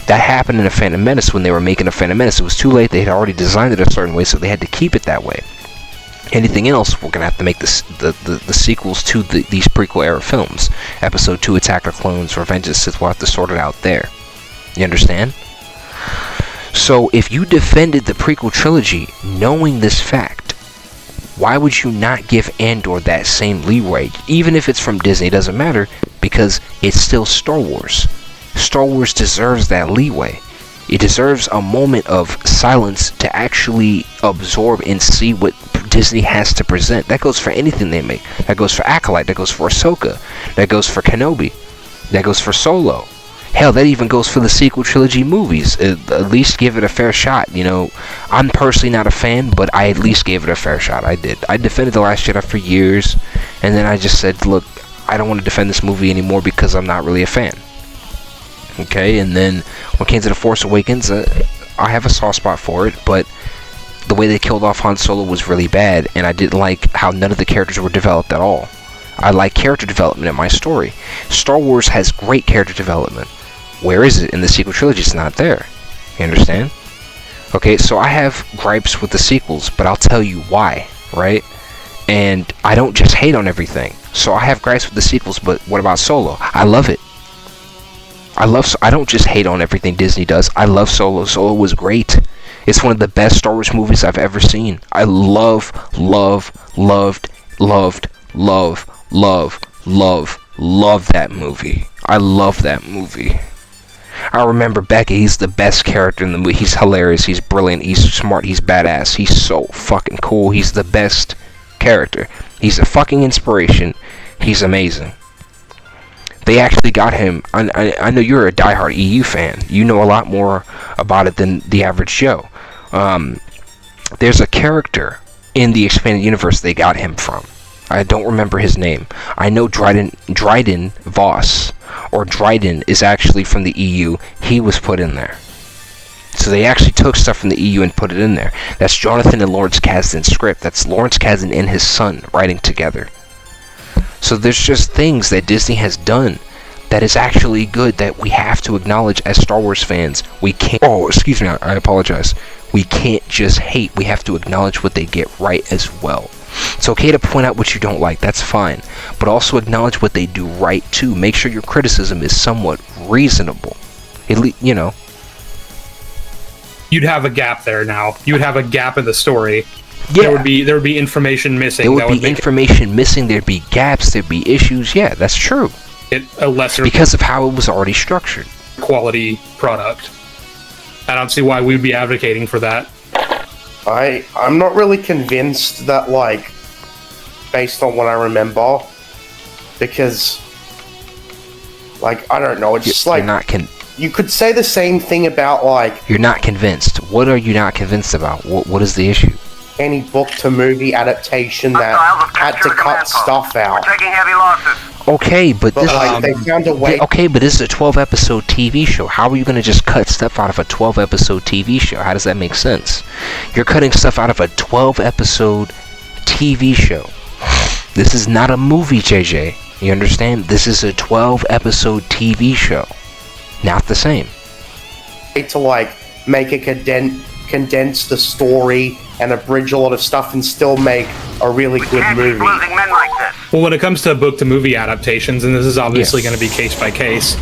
That happened in A Phantom Menace when they were making A Phantom Menace. It was too late. They had already designed it a certain way, so they had to keep it that way. Anything else, we're going to have to make the sequels to these prequel era films. Episode 2, Attack of the Clones, Revenge of the Sith, we'll have to sort it out there. You understand? So, if you defended the prequel trilogy knowing this fact, why would you not give Andor that same leeway? Even if it's from Disney, it doesn't matter, because it's still Star Wars. Star Wars deserves that leeway. It deserves a moment of silence to actually absorb and see what Disney has to present. That goes for anything they make. That goes for Acolyte. That goes for Ahsoka. That goes for Kenobi. That goes for Solo. Hell, that even goes for the sequel trilogy movies. At least give it a fair shot. You know, I'm personally not a fan, but I at least gave it a fair shot. I did. I defended The Last Jedi for years, and then I just said, look, I don't want to defend this movie anymore because I'm not really a fan. Okay, and then when it came to The Force Awakens, I have a soft spot for it, but the way they killed off Han Solo was really bad, and I didn't like how none of the characters were developed at all. I like character development in my story. Star Wars has great character development. Where is it in the sequel trilogy? It's not there. You understand? Okay, so I have gripes with the sequels, but I'll tell you why, right? And I don't just hate on everything. So I have gripes with the sequels, but what about Solo? I love it. I don't just hate on everything Disney does. I love Solo. Solo was great. It's one of the best Star Wars movies I've ever seen. I loved that movie. I love that movie. I remember Beckett. He's the best character in the movie. He's hilarious. He's brilliant. He's smart. He's badass. He's so fucking cool. He's the best character. He's a fucking inspiration. He's amazing. They actually got him. I know you're a diehard EU fan. You know a lot more about it than the average Joe. There's a character in the expanded universe they got him from. I don't remember his name. I know Dryden Voss, or Dryden, is actually from the EU. He was put in there. So they actually took stuff from the EU and put it in there. That's Jonathan and Lawrence Kasdan's script. That's Lawrence Kasdan and his son writing together. So there's just things that Disney has done that is actually good that we have to acknowledge as Star Wars fans. We can't... Oh, excuse me, I apologize. We can't just hate. We have to acknowledge what they get right as well. It's okay to point out what you don't like, that's fine. But also acknowledge what they do right too. Make sure your criticism is somewhat reasonable. You know. You'd have a gap there now. You would have a gap in the story. Yeah. There would be information missing. There would be information missing, there'd be gaps, there'd be issues. Yeah, that's true. A lesser because of how it was already structured. Quality product. I don't see why we'd be advocating for that. I'm not really convinced that, like, based on what I remember, because, like, I don't know, it's just like, you could say the same thing about, like... You're not convinced. What are you not convinced about? What is the issue? Any book-to-movie adaptation that had to cut stuff out. We're taking heavy losses. Okay, but this like, they found a way... Okay, but this is a 12-episode TV show. How are you going to just cut stuff out of a 12-episode TV show? How does that make sense? You're cutting stuff out of a 12-episode TV show. This is not a movie, JJ. You understand? This is a 12-episode TV show. Not the same. To, like, make a condense the story and abridge a lot of stuff and still make a really good movie. Losing men like this. Well, when it comes to book-to-movie adaptations, and this is obviously going to be case by case,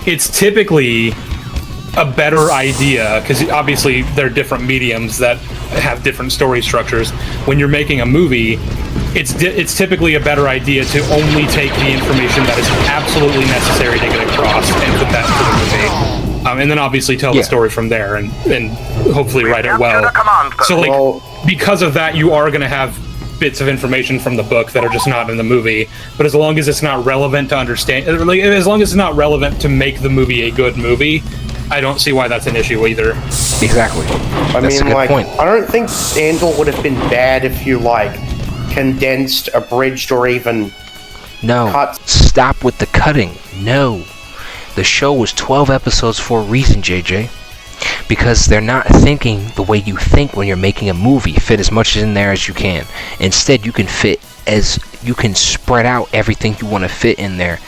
it's typically a better idea, because obviously there are different mediums that have different story structures. When you're making a movie, it's typically a better idea to only take the information that is absolutely necessary to get across and put that into the movie. And then obviously tell the story from there and hopefully write it well. So, like, because of that, you are going to have bits of information from the book that are just not in the movie. But as long as it's not relevant to understand, like, as long as it's not relevant to make the movie a good movie, I don't see why that's an issue either. Exactly. That's a good point. I don't think Andor would have been bad if you, like, condensed, abridged, or even cut. Stop with the cutting. No. The show was 12 episodes for a reason, JJ. Because they're not thinking the way you think when you're making a movie. Fit as much in there as you can. Instead, you can spread out everything you want to fit in there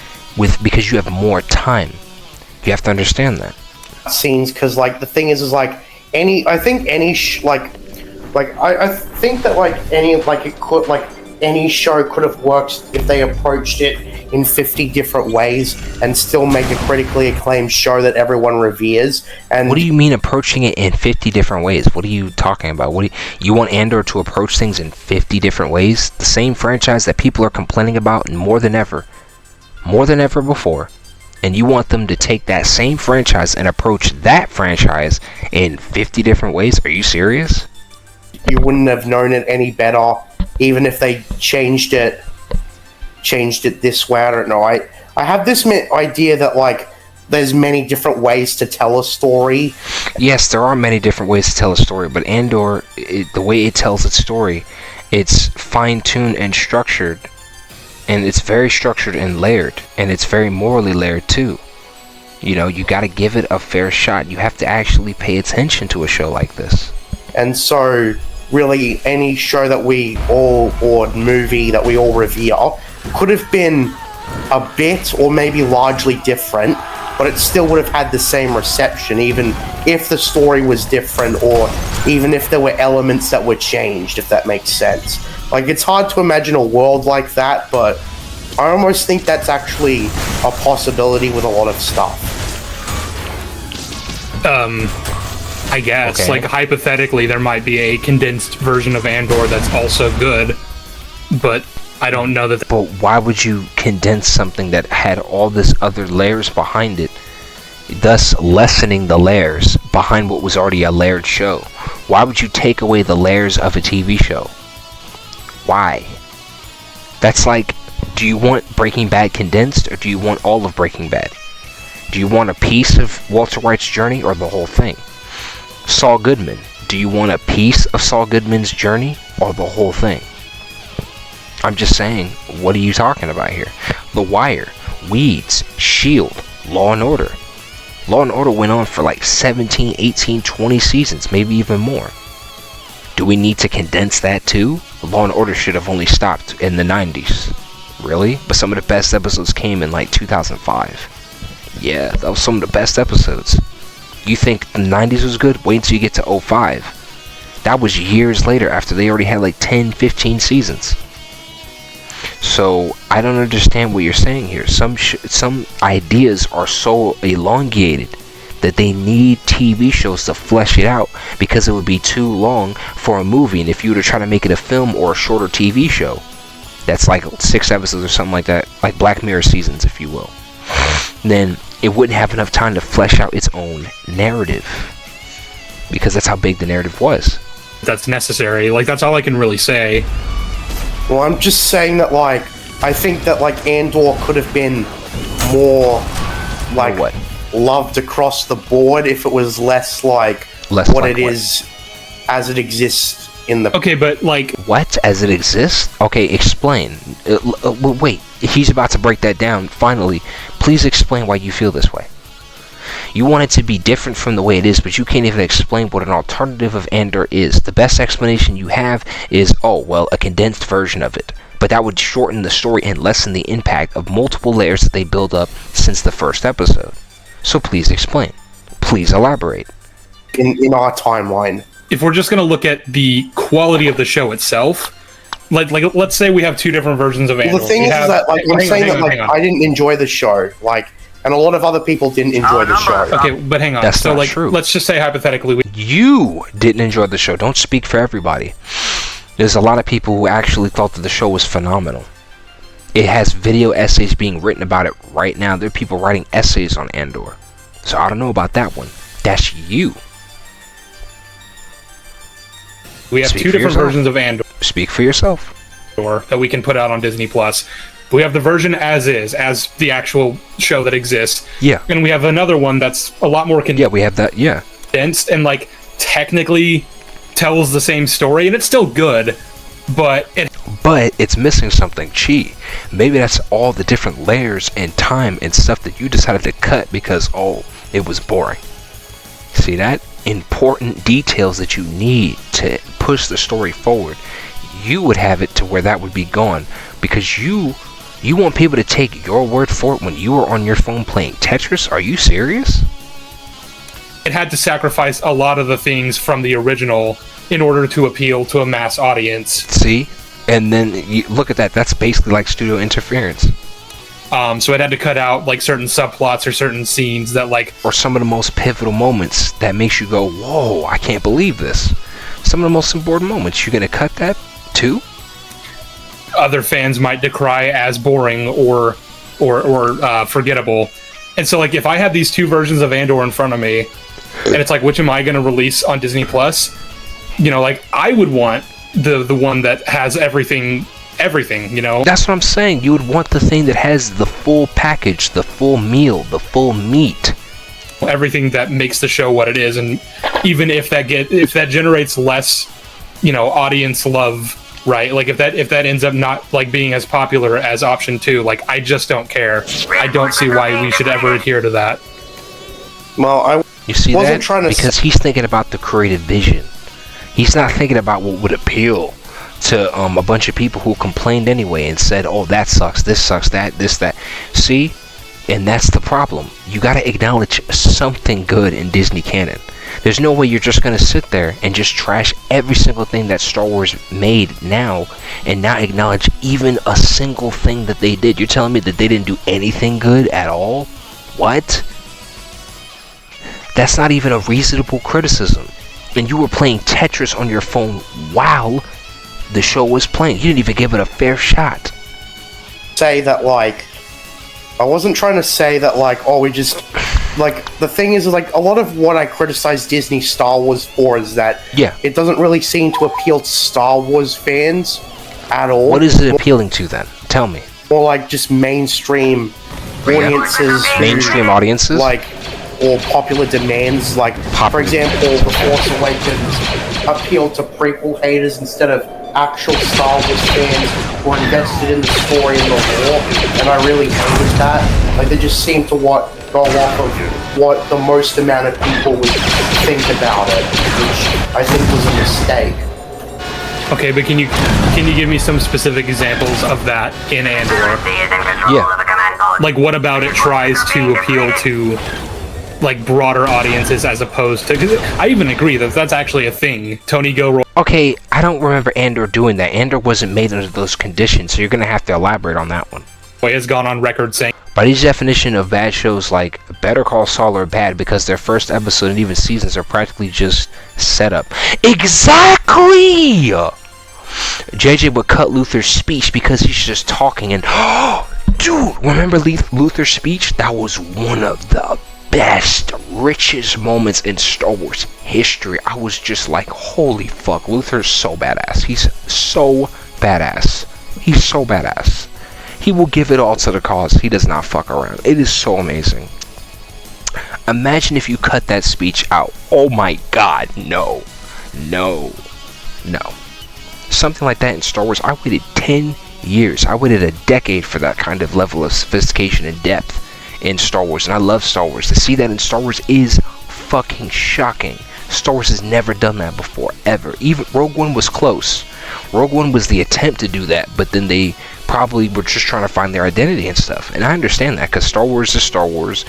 because you have more time. You have to understand that. Scenes, because, like, the thing is like, I think any show could have worked if they approached it in 50 different ways and still make a critically acclaimed show that everyone reveres. And what do you mean approaching it in 50 different ways? What are you talking about? You want Andor to approach things in 50 different ways? The same franchise that people are complaining about more than ever before. And you want them to take that same franchise and approach that franchise in 50 different ways? Are you serious? You wouldn't have known it any better, even if they changed it this way. I don't know. I have this idea that, like, there's many different ways to tell a story. Yes, there are many different ways to tell a story, but Andor, the way it tells its story, it's fine-tuned and structured. And it's very structured and layered, and it's very morally layered too. You know, you got to give it a fair shot. You have to actually pay attention to a show like this. And so, really, any show that or movie that we all revere could have been a bit or maybe largely different, but it still would have had the same reception, even if the story was different or even if there were elements that were changed, if that makes sense. Like, it's hard to imagine a world like that, but I almost think that's actually a possibility with a lot of stuff. I guess. Okay. Like, hypothetically, there might be a condensed version of Andor that's also good, but I don't know that... But why would you condense something that had all this other layers behind it, thus lessening the layers behind what was already a layered show? Why would you take away the layers of a TV show? Why? That's like, do you want Breaking Bad condensed, or do you want all of Breaking Bad? Do you want a piece of Walter White's journey, or the whole thing? Saul Goodman, do you want a piece of Saul Goodman's journey, or the whole thing? I'm just saying, what are you talking about here? The Wire, Weeds, S.H.I.E.L.D., Law & Order. Law & Order went on for like 17, 18, 20 seasons, maybe even more. Do we need to condense that too? Law & Order should have only stopped in the 90s. Really? But some of the best episodes came in like 2005. Yeah, that was some of the best episodes. You think the 90s was good? Wait until you get to 05. That was years later after they already had like 10, 15 seasons. So, I don't understand what you're saying here. Some ideas are so elongated that they need TV shows to flesh it out, because it would be too long for a movie. And if you were to try to make it a film or a shorter TV show that's like 6 episodes or something like that, like Black Mirror seasons, if you will, then it wouldn't have enough time to flesh out its own narrative, because that's how big the narrative was. that's necessary. Like, that's all I can really say. Well, I'm just saying that, like, I think that, like, Andor could have been more, like, What? loved across the board if it was less like Less what like it what? is as it exists in the. Okay, but, like, What? As it exists? Okay, explain. Wait, he's about to break that down. Finally, please explain why you feel this way. You want it to be different from the way it is, but you can't even explain what an alternative of Andor is. The best explanation you have is, oh, well, a condensed version of it. But that would shorten the story and lessen the impact of multiple layers that they build up since the first episode. So please explain. Please elaborate. in our timeline. if we're just going to look at the quality of the show itself, like let's say we have two different versions of Andor. Well, the thing is that, like, I'm saying that, like, I didn't enjoy the show, like, and a lot of other people didn't enjoy the show. Okay, but hang on. That's so, not like, true. let's just say hypothetically, You didn't enjoy the show. Don't speak for everybody. There's a lot of people who actually thought that the show was phenomenal. It has video essays being written about it right now. There are people writing essays on Andor. So I don't know about that one. That's you. we have Speak two for different yourself. versions of Andor Speak for yourself. that we can put out on Disney Plus. We have the version as is, as the actual show that exists. Yeah. And we have another one that's a lot more Yeah, we have that. Yeah. condensed and, like, technically tells the same story, and it's still good, but But it's missing something. Chi. Maybe that's all the different layers and time and stuff that you decided to cut because, oh, it was boring. See that? Important details that you need to push the story forward. You would have it to where that would be gone because you want people to take your word for it when you were on your phone playing Tetris? Are you serious? it had to sacrifice a lot of the things from the original in order to appeal to a mass audience. See? And then you look at that. That's basically like studio interference. So it had to cut out, like, certain subplots or certain scenes that, like, Or some of the most pivotal moments that makes you go, whoa, I can't believe this. Some of the most important moments. You're going to cut that too? other fans might decry as boring or forgettable. And so, like, if I had these two versions of Andor in front of me, and it's like, which am I going to release on Disney Plus? You know, like, I would want the one that has everything, you know? That's what I'm saying. You would want the thing that has the full package, the full meal, the full meat. Everything that makes the show what it is. And even if that generates less, you know, audience love, right? Like, if that ends up not, like, being as popular as option 2, like, I just don't care. I don't see why we should ever adhere to that. Well, I You see wasn't that? trying to Because he's thinking about the creative vision. He's not thinking about what would appeal to a bunch of people who complained anyway and said, oh, that sucks, this sucks, that. See? And that's the problem. You got to acknowledge something good in Disney canon. There's no way you're just going to sit there and just trash every single thing that Star Wars made now and not acknowledge even a single thing that they did. You're telling me that they didn't do anything good at all? What? That's not even a reasonable criticism. And you were playing Tetris on your phone while the show was playing. You didn't even give it a fair shot. say that, like, I wasn't trying to say that, like, oh, we just, like, the thing is, like, a lot of what I criticize Disney Star Wars for is that it doesn't really seem to appeal to Star Wars fans at all. What is it appealing to then? Tell me. More like just mainstream audiences. who, Mainstream audiences? Like, or popular demands, like, for example, The Force Awakens appealed to prequel haters instead of actual Star Wars fans who are invested in the story and the lore, and I really hated that. Like, they just seem to go off of what the most amount of people would think about it, which I think was a mistake. Okay, but can you give me some specific examples of that in Andor? Yeah. Like, what about it tries to appeal to, like, broader audiences as opposed to... 'cause I even agree that that's actually a thing. Tony Gilroy Okay, I don't remember Andor doing that. Andor wasn't made under those conditions, so you're going to have to elaborate on that one. has gone on record saying By his definition of bad shows like Better Call Saul are bad because their first episode and even seasons are practically just set up. Exactly! JJ would cut Luther's speech because he's just talking and... Dude, remember Luther's speech? That was one of the best, richest moments in Star Wars history. I was just like, holy fuck, Luther's so badass. He's so badass. He's so badass. He will give it all to the cause. He does not fuck around. It is so amazing. Imagine if you cut that speech out. Oh my god, no. No. No. Something like that in Star Wars, I waited 10 years. I waited a decade for that kind of level of sophistication and depth in Star Wars. And I love Star Wars. To see that in Star Wars is fucking shocking. Star Wars has never done that before, ever. Even Rogue One was close. Rogue One was the attempt to do that, but then they probably were just trying to find their identity and stuff. And I understand that, because Star Wars is Star Wars,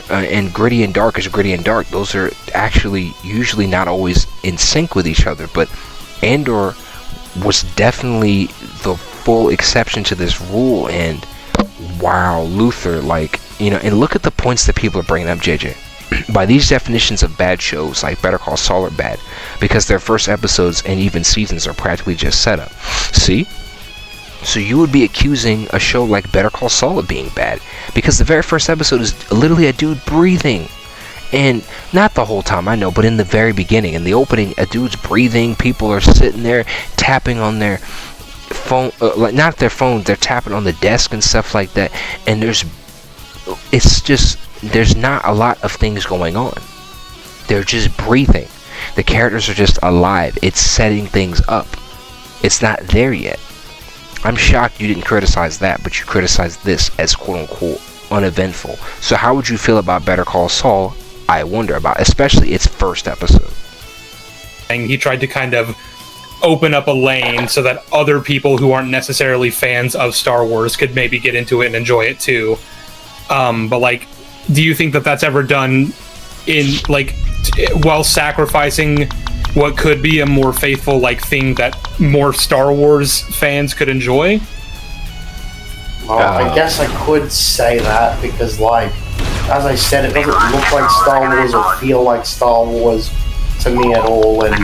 and gritty and dark is gritty and dark. Those are actually usually not always in sync with each other, but Andor was definitely the full exception to this rule. And wow, Luther, like, you know, and look at the points that people are bringing up, JJ. By these definitions of bad shows like Better Call Saul are bad because their first episodes and even seasons are practically just setup. See? So you would be accusing a show like Better Call Saul of being bad because the very first episode is literally a dude breathing. And not the whole time, I know, but in the very beginning, in the opening, a dude's breathing, people are sitting there tapping on their phone, like not their phones, they're tapping on the desk and stuff like that. And there's not a lot of things going on. They're just breathing. The characters are just alive. It's setting things up. It's not there yet. I'm shocked you didn't criticize that, but you criticized this as quote-unquote uneventful. So how would you feel about Better Call Saul? I wonder about, especially its first episode. And he tried to kind of open up a lane so that other people who aren't necessarily fans of Star Wars could maybe get into it and enjoy it too. But like, do you think that that's ever done in like while sacrificing what could be a more faithful like thing that more Star Wars fans could enjoy? Well, I guess I could say that because, like, as I said, it doesn't look like Star Wars or feel like Star Wars to me at all, and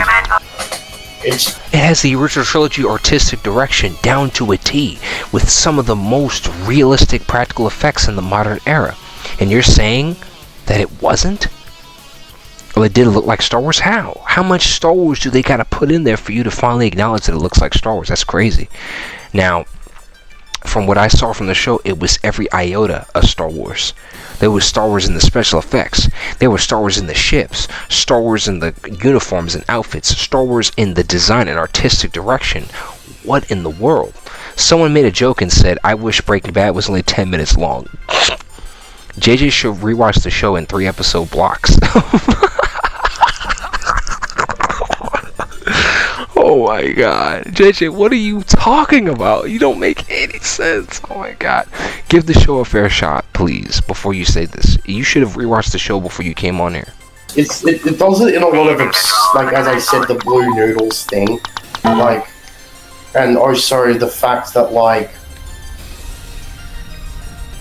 it has the original trilogy artistic direction down to a T, with some of the most realistic practical effects in the modern era. And you're saying that it wasn't? Well, it did look like Star Wars? How? How much Star Wars do they gotta put in there for you to finally acknowledge that it looks like Star Wars? That's crazy. Now, from what I saw from the show, it was every iota of Star Wars. There was Star Wars in the special effects. There was Star Wars in the ships. Star Wars in the uniforms and outfits. Star Wars in the design and artistic direction. What in the world? Someone made a joke and said, I wish Breaking Bad was only 10 minutes long. JJ should rewatch the show in 3-episode blocks. Oh my god. JJ, what are you talking about? You don't make any sense. Oh my god. Give the show a fair shot, please, before you say this. You should have rewatched the show before you came on here. it does it in a lot of, like, as I said, the Blue Noodles thing. Like, and also the fact that, like,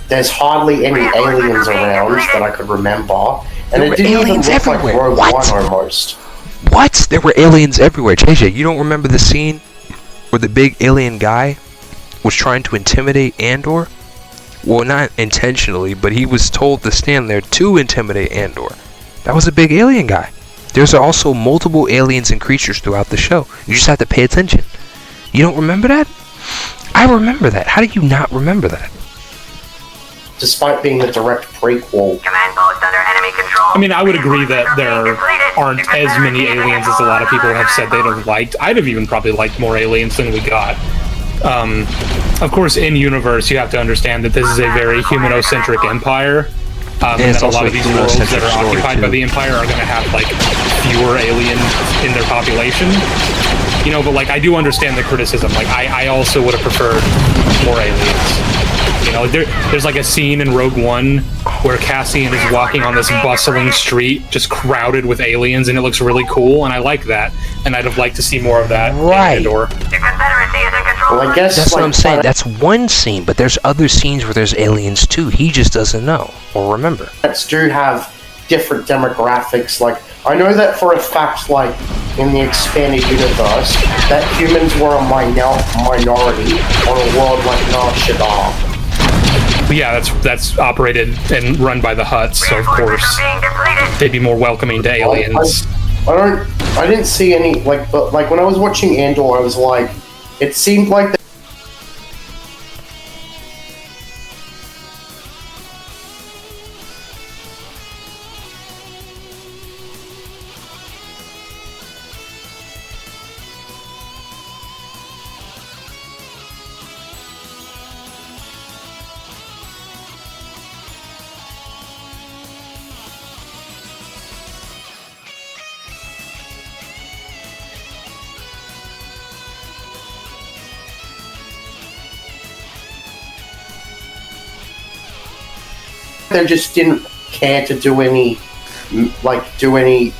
there's hardly any aliens around that I could remember. And it didn't even look like Rogue One almost. What? There were aliens everywhere. JJ, you don't remember the scene where the big alien guy was trying to intimidate Andor? Well, not intentionally, but he was told to stand there to intimidate Andor. That was a big alien guy. There's also multiple aliens and creatures throughout the show. You just have to pay attention. You don't remember that? I remember that. How do you not remember that? Despite being the direct prequel. Command post under enemy control. I mean, I would agree that there aren't as many aliens as a lot of people have said they'd have liked. I'd have even probably liked more aliens than we got. Of course, in universe, you have to understand that this is a very humanocentric empire. And that a lot of these worlds that are occupied by the Empire are going to have, like, fewer aliens in their population. You know, but, like, I do understand the criticism. Like, I also would have preferred more aliens. You know, there's like a scene in Rogue One where Cassian is walking on this bustling street, just crowded with aliens, and it looks really cool, and I like that. And I'd have liked to see more of that in Andor. The Confederacy is in control. Well, I guess that's like, what I'm saying. That's one scene, but there's other scenes where there's aliens too. He just doesn't know or remember. Planets do have different demographics. Like, I know that for a fact, like, in the expanded universe, that humans were a minority on a world like Nar Shaddaa. But yeah, that's operated and run by the Hutts, so of course they'd be more welcoming to aliens. I didn't see any, like, but like when I was watching Andor, I was like, it seemed like they just didn't care to do any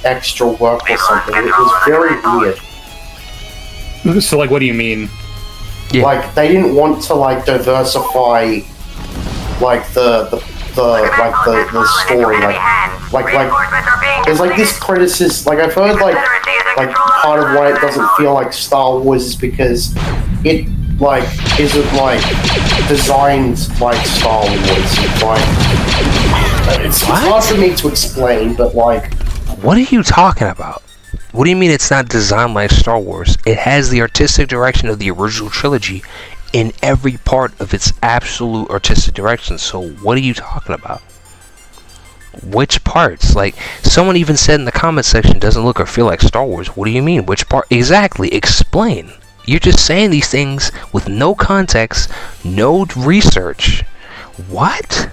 extra work or something. It was very weird. So, like, what do you mean? Yeah. Like, they didn't want to, like, diversify, like, the story, like there's, like, this criticism, like, I've heard, like, part of why it doesn't feel like Star Wars is because it, like, isn't, like, designed like Star Wars. It's hard for me to explain, but, like... What are you talking about? What do you mean it's not designed like Star Wars? It has the artistic direction of the original trilogy in every part of its absolute artistic direction. So what are you talking about? Which parts? Like, someone even said in the comment section, doesn't look or feel like Star Wars. What do you mean? Which part? Exactly. Explain. You're just saying these things with no context, no research. What?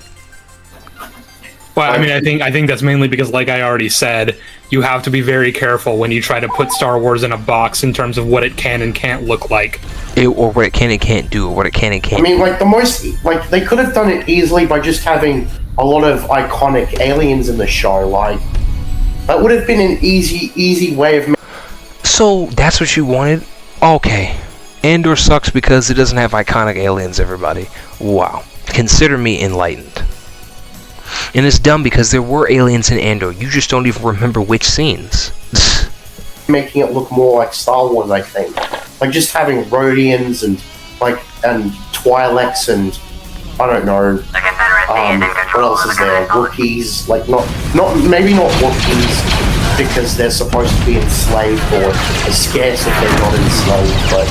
Well, I mean, I think that's mainly because, like I already said, you have to be very careful when you try to put Star Wars in a box in terms of what it can and can't look like. Or what it can and can't do, or what it can and can't. I mean, like, they could have done it easily by just having a lot of iconic aliens in the show. Like, that would have been an easy way of... So, that's what you wanted? Okay. Andor sucks because it doesn't have iconic aliens, everybody. Wow. Consider me enlightened. And it's dumb because there were aliens in Andor. You just don't even remember which scenes. Making it look more like Star Wars, I think. Like, just having Rhodians and Twi'leks and, I don't know, what else is there? Wookiees, like, maybe not Wookiees, because they're supposed to be enslaved, or are scarce if they're not enslaved, but,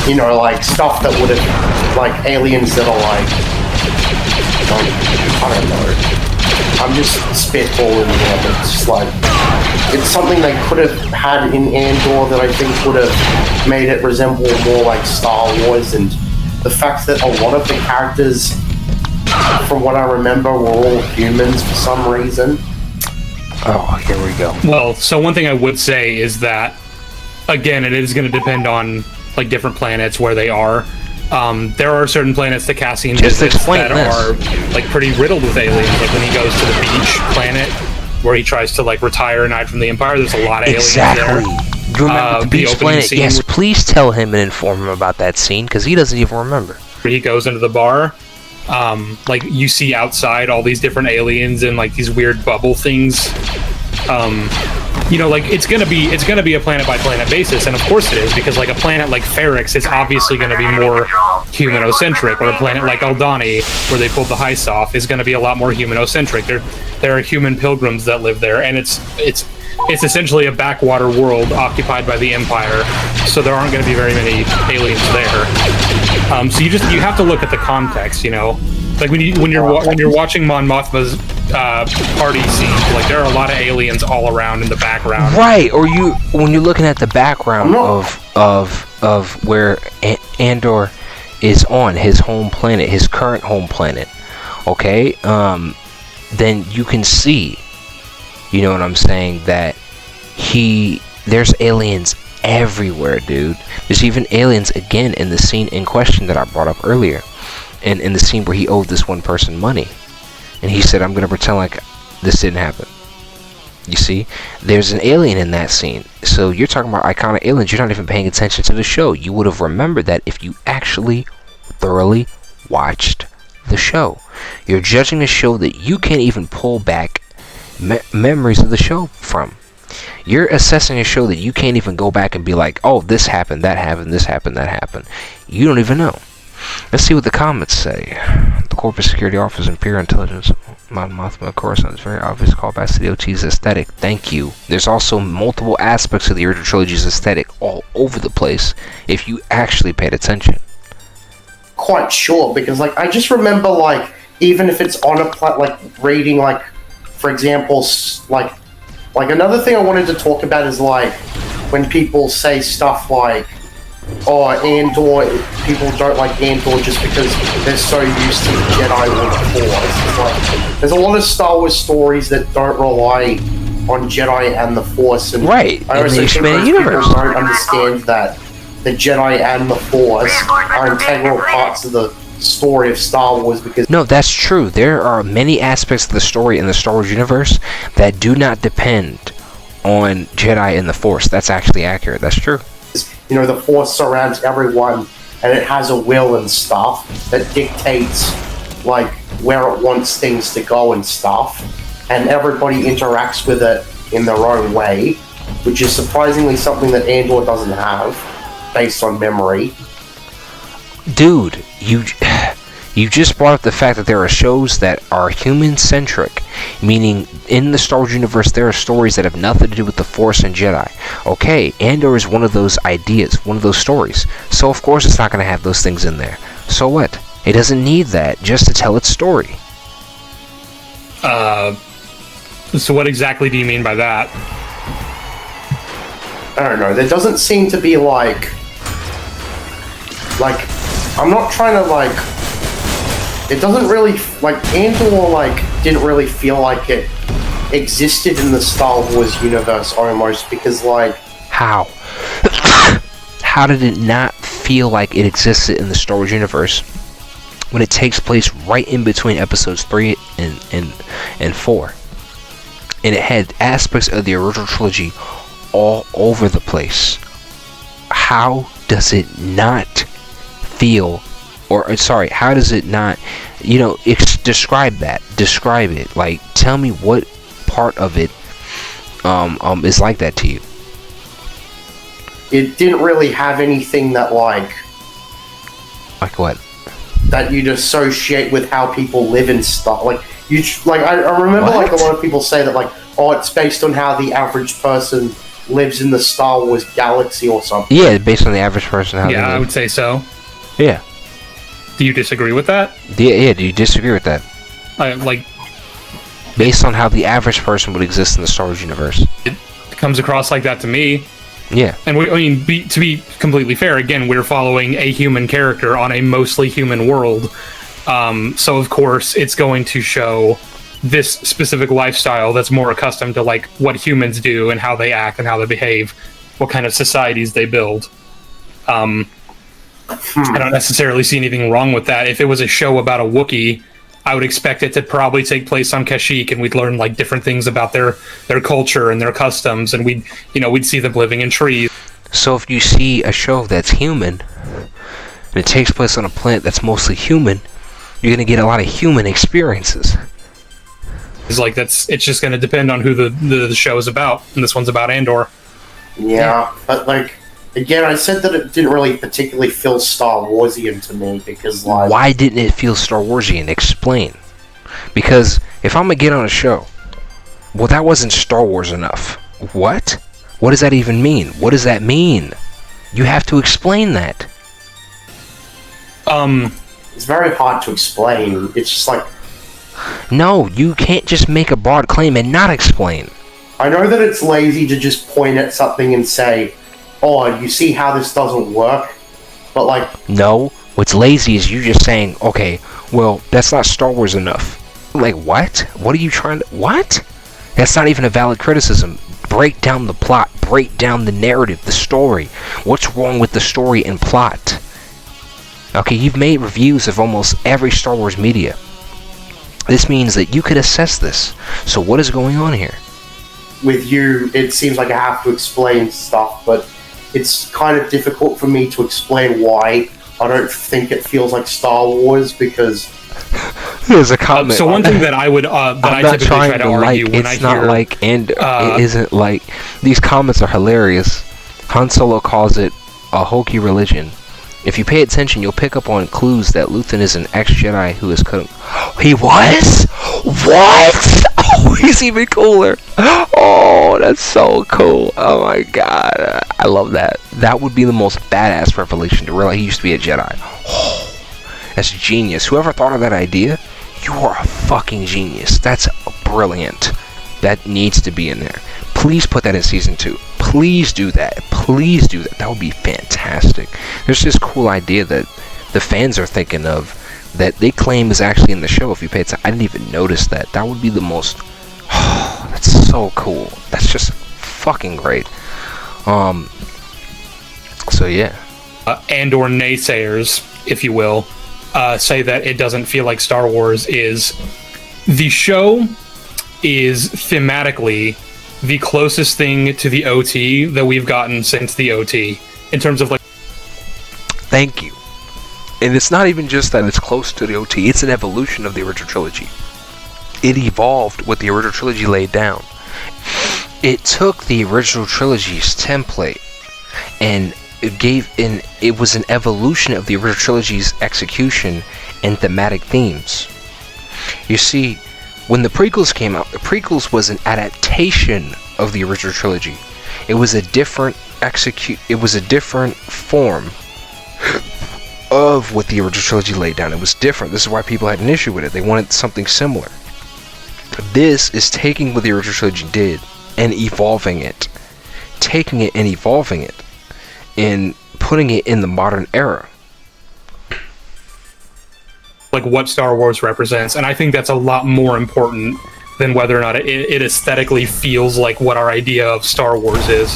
you know, like, stuff that would have, like, aliens that are, like, I don't know. I'm just spitballing here, but it's just like, it's something they could have had in Andor that I think would have made it resemble more like Star Wars, and the fact that a lot of the characters, from what I remember, were all humans for some reason. Oh, here we go. Well, so one thing I would say is that, again, it is going to depend on, like, different planets where they are. There are certain planets that Cassian visits that are, like, pretty riddled with aliens. Like, when he goes to the beach planet where he tries to, like, retire and hide from the Empire, there's a lot of aliens there. You remember the beach planet? Yes, please tell him and inform him about that scene, because he doesn't even remember. He goes into the bar, like, you see outside all these different aliens and, like, these weird bubble things. You know, like, it's gonna be a planet by planet basis, and of course it is, because, like, a planet like Ferrix is obviously gonna be more humanocentric, or a planet like Aldani, where they pulled the heist off, is gonna be a lot more humanocentric. There are human pilgrims that live there, and it's essentially a backwater world occupied by the Empire, so there aren't gonna be very many aliens there. So you have to look at the context, you know. Like, when you're watching Mon Mothma's party scenes, like, there are a lot of aliens all around in the background. Right, or when you're looking at the background of where Andor is on, his home planet, his current home planet, okay, then you can see, you know what I'm saying, that there's aliens everywhere, dude. There's even aliens, again, in the scene in question that I brought up earlier. And in the scene where he owed this one person money, and he said, I'm going to pretend like this didn't happen. You see, there's an alien in that scene. So you're talking about iconic aliens. You're not even paying attention to the show. You would have remembered that if you actually thoroughly watched the show. You're judging a show that you can't even pull back memories of the show from. You're assessing a show that you can't even go back and be like, oh, this happened, that happened, this happened, that happened. You don't even know. Let's see what the comments say. The Corporate Security Office and Pure Intelligence. Mon Mothma, of course, it's very obvious callbacks to the OT's aesthetic. Thank you. There's also multiple aspects of the original trilogy's aesthetic all over the place if you actually paid attention. Quite sure, because like I just remember like even if it's on a like reading like for example like another thing I wanted to talk about is like when people say stuff like, oh, Andor, people don't like Andor just because they're so used to the Jedi or the Force. Like, there's a lot of Star Wars stories that don't rely on Jedi and the Force, and right, I also think most people don't understand that the Jedi and the Force are integral parts of the story of Star Wars. Because no, that's true. There are many aspects of the story in the Star Wars universe that do not depend on Jedi and the Force. That's actually accurate. That's true. You know, the Force surrounds everyone, and it has a will and stuff that dictates, like, where it wants things to go and stuff, and everybody interacts with it in their own way, which is surprisingly something that Andor doesn't have, based on memory. Dude, you just brought up the fact that there are shows that are human-centric, meaning in the Star Wars universe there are stories that have nothing to do with the Force and Jedi. Okay, Andor is one of those ideas, one of those stories, so of course it's not going to have those things in there. So what? It doesn't need that just to tell its story. So what exactly do you mean by that? I don't know, there doesn't seem to be like, I'm not trying to like, it doesn't really, like, Andor, like, didn't really feel like it existed in the Star Wars universe almost, because, like... How? How did it not feel like it existed in the Star Wars universe when it takes place right in between episodes 3 and 4? And it had aspects of the original trilogy all over the place. How does it not feel... Or, sorry, how does it not, you know, describe that. Describe it. Like, tell me what part of it is like that to you. It didn't really have anything that, like... Like what? That you'd associate with how people live and stuff. Like, I remember, what? like, a lot of people say that, like, oh, it's based on how the average person lives in the Star Wars galaxy or something. Yeah, based on the average person. How Yeah, I would say so. Yeah. Do you disagree with that? Yeah, do you disagree with that? Like, based on how the average person would exist in the Star Wars universe. it comes across like that to me. Yeah. And to be completely fair, again, we're following a human character on a mostly human world. So of course it's going to show this specific lifestyle that's more accustomed to like what humans do and how they act and how they behave, what kind of societies they build. I don't necessarily see anything wrong with that. If it was a show about a Wookiee, I would expect it to probably take place on Kashyyyk, and we'd learn like different things about their culture and their customs, and we'd see them living in trees. So if you see a show that's human, and it takes place on a planet that's mostly human, you're gonna get a lot of human experiences. It's like it's just going to depend on who the show is about, and this one's about Andor. Yeah, but like. Again, I said that it didn't really particularly feel Star Warsian to me, because, like... Why didn't it feel Star Warsian? Explain. Because if I'm gonna get on a show, well, that wasn't Star Wars enough. What? What does that even mean? What does that mean? You have to explain that. It's very hard to explain. It's just like... No, you can't just make a broad claim and not explain. I know that it's lazy to just point at something and say... oh, you see how this doesn't work? But, like... No, what's lazy is you just saying, okay, well, that's not Star Wars enough. Like, what? What are you trying to... What? That's not even a valid criticism. Break down the plot. Break down the narrative, the story. What's wrong with the story and plot? Okay, you've made reviews of almost every Star Wars media. This means that you could assess this. So what is going on here? With you, it seems like I have to explain stuff, but... it's kind of difficult for me to explain why I don't think it feels like Star Wars, because... There's a comment. So one thing that I would, that I typically try to argue when I hear... It's not like, and it isn't like... These comments are hilarious. Han Solo calls it a hokey religion. If you pay attention, you'll pick up on clues that Luthen is an ex-Jedi who is He was? What? Oh, he's even cooler. Oh, that's so cool. Oh my god. I love that. That would be the most badass revelation, to realize he used to be a Jedi. Oh, that's genius. Whoever thought of that idea, you are a fucking genius. That's brilliant. That needs to be in there. Please put that in season 2. Please do that. Please do that. That would be fantastic. There's this cool idea that the fans are thinking of that they claim is actually in the show. If you pay attention, I didn't even notice that. That would be the most. Oh, that's so cool. That's just fucking great. So yeah. Andor naysayers, if you will, say that it doesn't feel like Star Wars is. The show is thematically the closest thing to the OT that we've gotten since the OT in terms of like. Thank you. And it's not even just that it's close to the OT, it's an evolution of the original trilogy. It evolved what the original trilogy laid down. It took the original trilogy's template and it was an evolution of the original trilogy's execution and thematic themes. You see, when the prequels came out, the prequels was an adaptation of the original trilogy. It was a different form of what the original trilogy laid down. It was different. This is why people had an issue with it. They wanted something similar. This is taking what the original trilogy did and evolving it. Taking it and evolving it and putting it in the modern era. Like what Star Wars represents, and I think that's a lot more important than whether or not it aesthetically feels like what our idea of Star Wars is.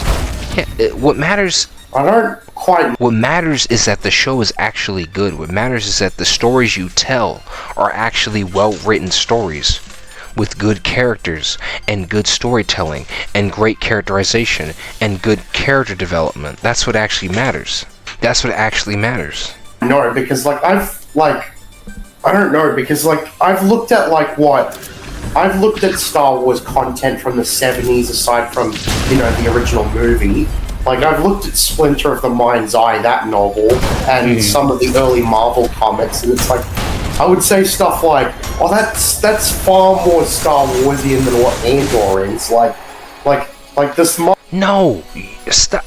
Yeah, what matters... What matters is that the show is actually good. What matters is that the stories you tell are actually well-written stories with good characters and good storytelling and great characterization and good character development. That's what actually matters. That's what actually matters. No, because I've looked at I've looked at Star Wars content from the 70s aside from, the original movie. I've looked at Splinter of the Mind's Eye, that novel, and some of the early Marvel comics, and it's I would say stuff like, oh, that's far more Star Warsian than what Andor is. Like this. No, stop.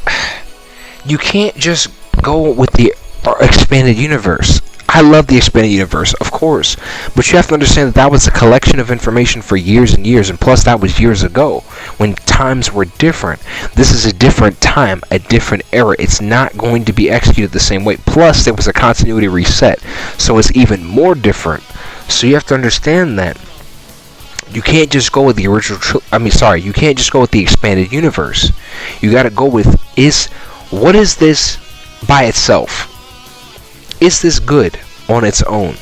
You can't just go with the expanded universe. I love the expanded universe, of course, but you have to understand that was a collection of information for years and years, and plus that was years ago, when times were different. This is a different time, a different era. It's not going to be executed the same way. Plus, there was a continuity reset, so it's even more different. So you have to understand that you can't just go with the original. You can't just go with the expanded universe. You got to go with what is this by itself? Is this good on its own?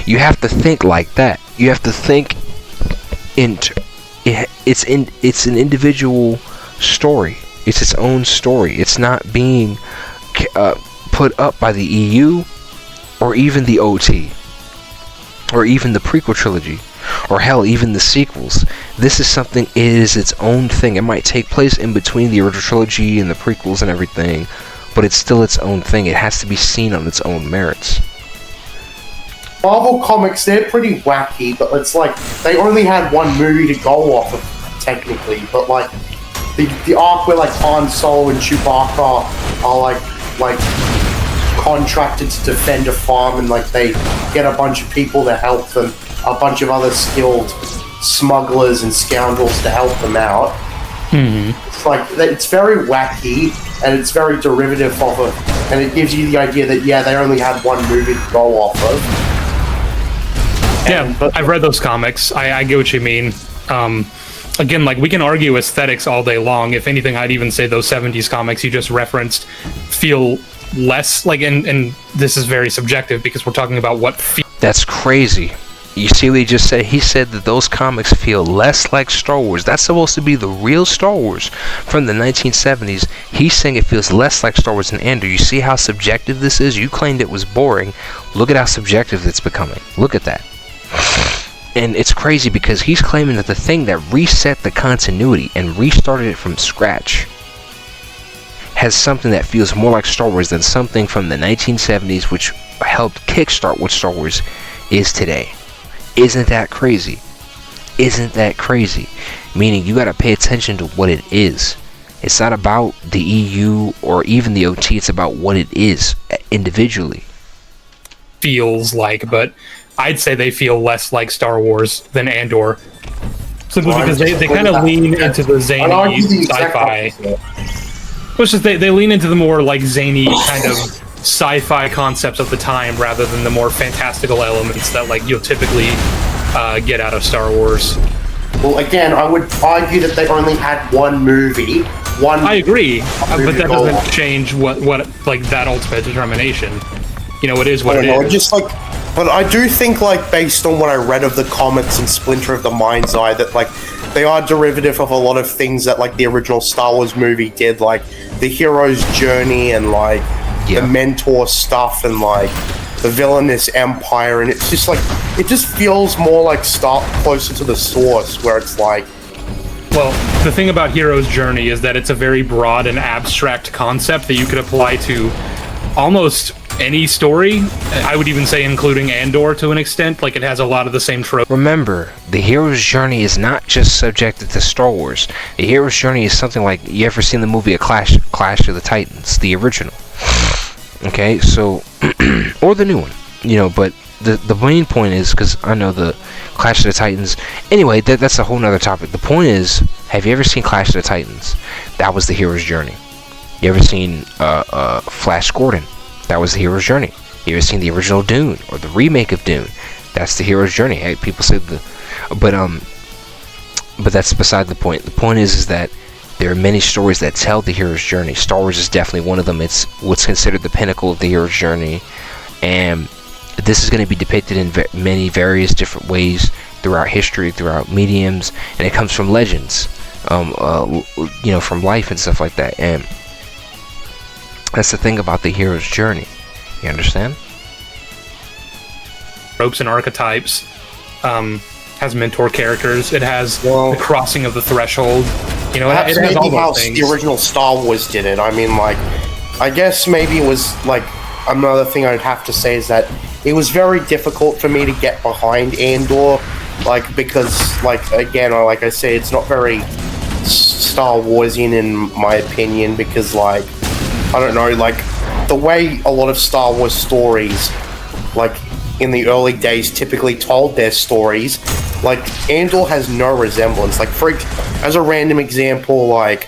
You have to think like that. You have to think it's an individual story. It's its own story. It's not being put up by the EU or even the OT or even the prequel trilogy or hell, even the sequels. This is something. It is its own thing. It might take place in between the original trilogy and the prequels and everything, but it's still its own thing. It has to be seen on its own merits. Marvel comics, they're pretty wacky, but it's they only had one movie to go off of, technically, but the arc where Han Solo and Chewbacca are contracted to defend a farm, and they get a bunch of people to help them, a bunch of other skilled smugglers and scoundrels to help them out. Mm-hmm. It's very wacky, and it's very derivative of it, and it gives you the idea that they only had one movie to go off of. I've read those comics. I get what you mean. Again, we can argue aesthetics all day long. If anything, I'd even say those 70s comics you just referenced feel less and this is very subjective because we're talking about what That's crazy. You see what he just said? He said that those comics feel less like Star Wars. That's supposed to be the real Star Wars from the 1970s. He's saying it feels less like Star Wars than Andor. You see how subjective this is? You claimed it was boring. Look at how subjective it's becoming. Look at that. And it's crazy because he's claiming that the thing that reset the continuity and restarted it from scratch has something that feels more like Star Wars than something from the 1970s, which helped kickstart what Star Wars is today. Isn't that crazy? Isn't that crazy? Meaning you got to pay attention to what it is. It's not about the EU or even the OT. It's about what it is individually. Feels like, but I'd say they feel less like Star Wars than Andor. Simply because they kind of lean into the zany sci-fi. It's just they lean into the more like zany kind of sci-fi concepts of the time rather than the more fantastical elements that like you'll typically get out of Star Wars. Well, again, I would argue that they only had one movie. I agree, but that doesn't change what like that ultimate determination. You know, it is what it is. Just like, but I do think, like, based on what I read of the comics and Splinter of the Mind's Eye, that like they are derivative of a lot of things that like the original Star Wars movie did, like the hero's journey and like the mentor stuff and like the villainous empire, and it's just like it just feels more like closer to the source, where it's like. Well, the thing about hero's journey is that it's a very broad and abstract concept that you could apply to almost any story. I would even say including Andor to an extent. Like, it has a lot of the same tropes. Remember, the hero's journey is not just subjected to Star Wars. The hero's journey is something like, you ever seen the movie Clash of the Titans, the original? Okay, so, or the new one, you know, but the main point is, because I know the Clash of the Titans, anyway, that's a whole nother topic. The point is, have you ever seen Clash of the Titans? That was the hero's journey. You ever seen Flash Gordon? That was the hero's journey. You ever seen the original Dune or the remake of Dune? That's the hero's journey. Hey, people say but that's beside the point. The point is that there are many stories that tell the hero's journey. Star Wars is definitely one of them. It's what's considered the pinnacle of the hero's journey, and this is going to be depicted in many various different ways throughout history, throughout mediums, and it comes from legends, you know, from life and stuff like that. And that's the thing about the hero's journey. You understand? Tropes and archetypes. Has mentor characters. It has the crossing of the threshold. You know, it has all those things. The original Star Wars did it. I mean, like, I guess maybe it was like another thing I'd have to say is that it was very difficult for me to get behind Andor, like, because, like, again, like I say, it's not very Star Warsian in my opinion, because, like, I don't know, like, the way a lot of Star Wars stories, like, in the early days typically told their stories, like, Andor has no resemblance. Like, as a random example, like...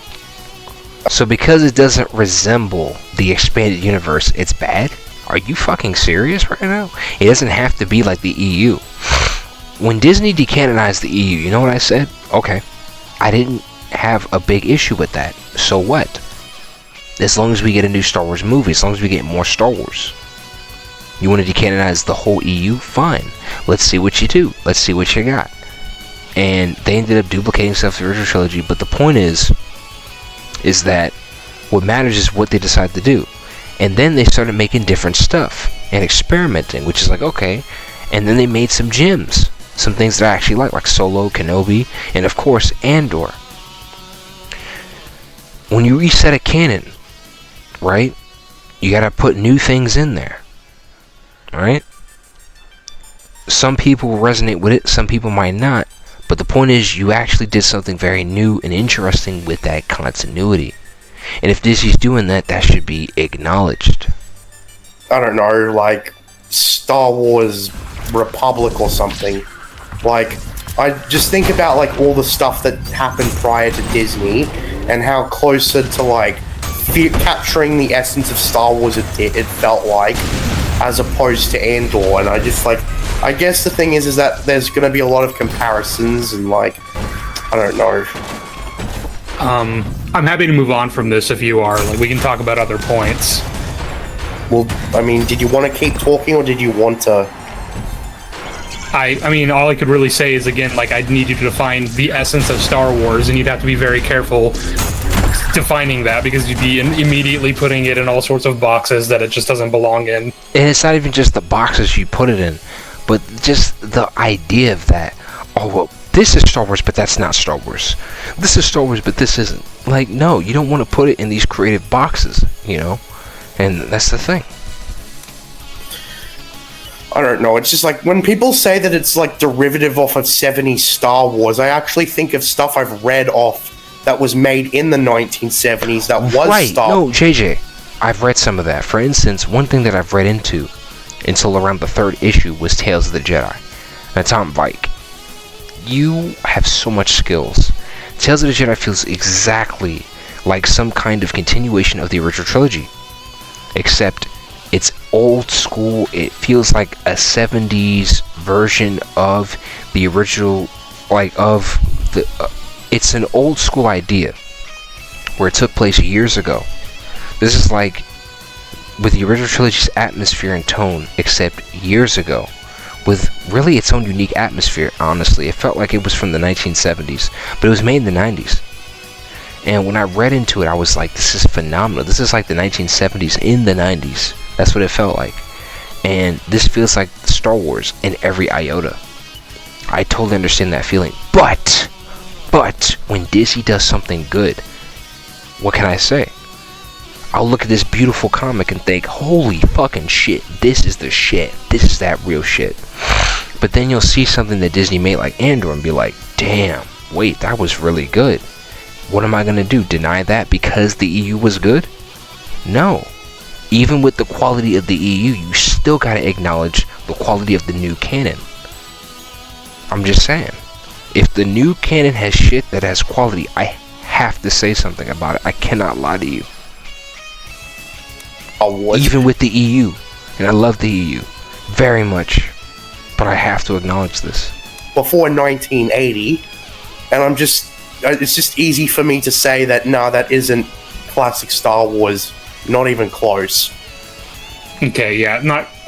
So because it doesn't resemble the expanded universe, it's bad? Are you fucking serious right now? It doesn't have to be like the EU. When Disney decanonized the EU, you know what I said? Okay, I didn't have a big issue with that. So what? As long as we get a new Star Wars movie, as long as we get more Star Wars. You want to decanonize the whole EU? Fine. Let's see what you do. Let's see what you got. And they ended up duplicating stuff to the original trilogy, but the point is that what matters is what they decide to do. And then they started making different stuff and experimenting, which is like, okay. And then they made some gems, some things that I actually like Solo, Kenobi, and of course Andor. When you reset a canon, right, you gotta put new things in there. Alright? Some people will resonate with it, some people might not. But the point is, you actually did something very new and interesting with that continuity. And if Disney's doing that, that should be acknowledged. I don't know, like Star Wars Republic or something. Like, I just think about like all the stuff that happened prior to Disney and how closer to like capturing the essence of Star Wars it felt like, as opposed to Andor. And I just like, I guess the thing is that there's going to be a lot of comparisons and like, I don't know. I'm happy to move on from this if you are. Like, we can talk about other points. Well, I mean, did you want to keep talking or did you want to? I mean, all I could really say is, again, like, I'd need you to define the essence of Star Wars, and you'd have to be very careful defining that, because you'd be immediately putting it in all sorts of boxes that it just doesn't belong in. And it's not even just the boxes you put it in, but just the idea of that. Oh, well, this is Star Wars, but that's not Star Wars. This is Star Wars, but this isn't. Like, no, you don't want to put it in these creative boxes, you know? And that's the thing. I don't know. It's just like when people say that it's like derivative off of 70s Star Wars, I actually think of stuff I've read off that was made in the 1970s that was right. Star No, Wars. JJ, I've read some of that. For instance, one thing that I've read into until around the 3rd issue was Tales of the Jedi. Now, Tom Vike, you have so much skills. Tales of the Jedi feels exactly like some kind of continuation of the original trilogy, except it's old school. It feels like a 70s version of the original, like of the it's an old school idea where it took place years ago. This is like with the original trilogy's atmosphere and tone, except years ago, with really its own unique atmosphere. Honestly, it felt like it was from the 1970s, but it was made in the 90s. And when I read into it, I was like, this is phenomenal. This is like the 1970s in the 90s. That's what it felt like. And this feels like Star Wars in every iota. I totally understand that feeling. But when Disney does something good, what can I say? I'll look at this beautiful comic and think, holy fucking shit, this is the shit. This is that real shit. But then you'll see something that Disney made like Andor and be like, damn, wait, that was really good. What am I going to do? Deny that because the EU was good? No. Even with the quality of the EU, you still got to acknowledge the quality of the new canon. I'm just saying. If the new canon has shit that has quality, I have to say something about it. I cannot lie to you. Even with the EU. And I love the EU very much. But I have to acknowledge this. Before 1980, and it's just easy for me to say that, no, that isn't classic Star Wars. Not even close. Okay, yeah,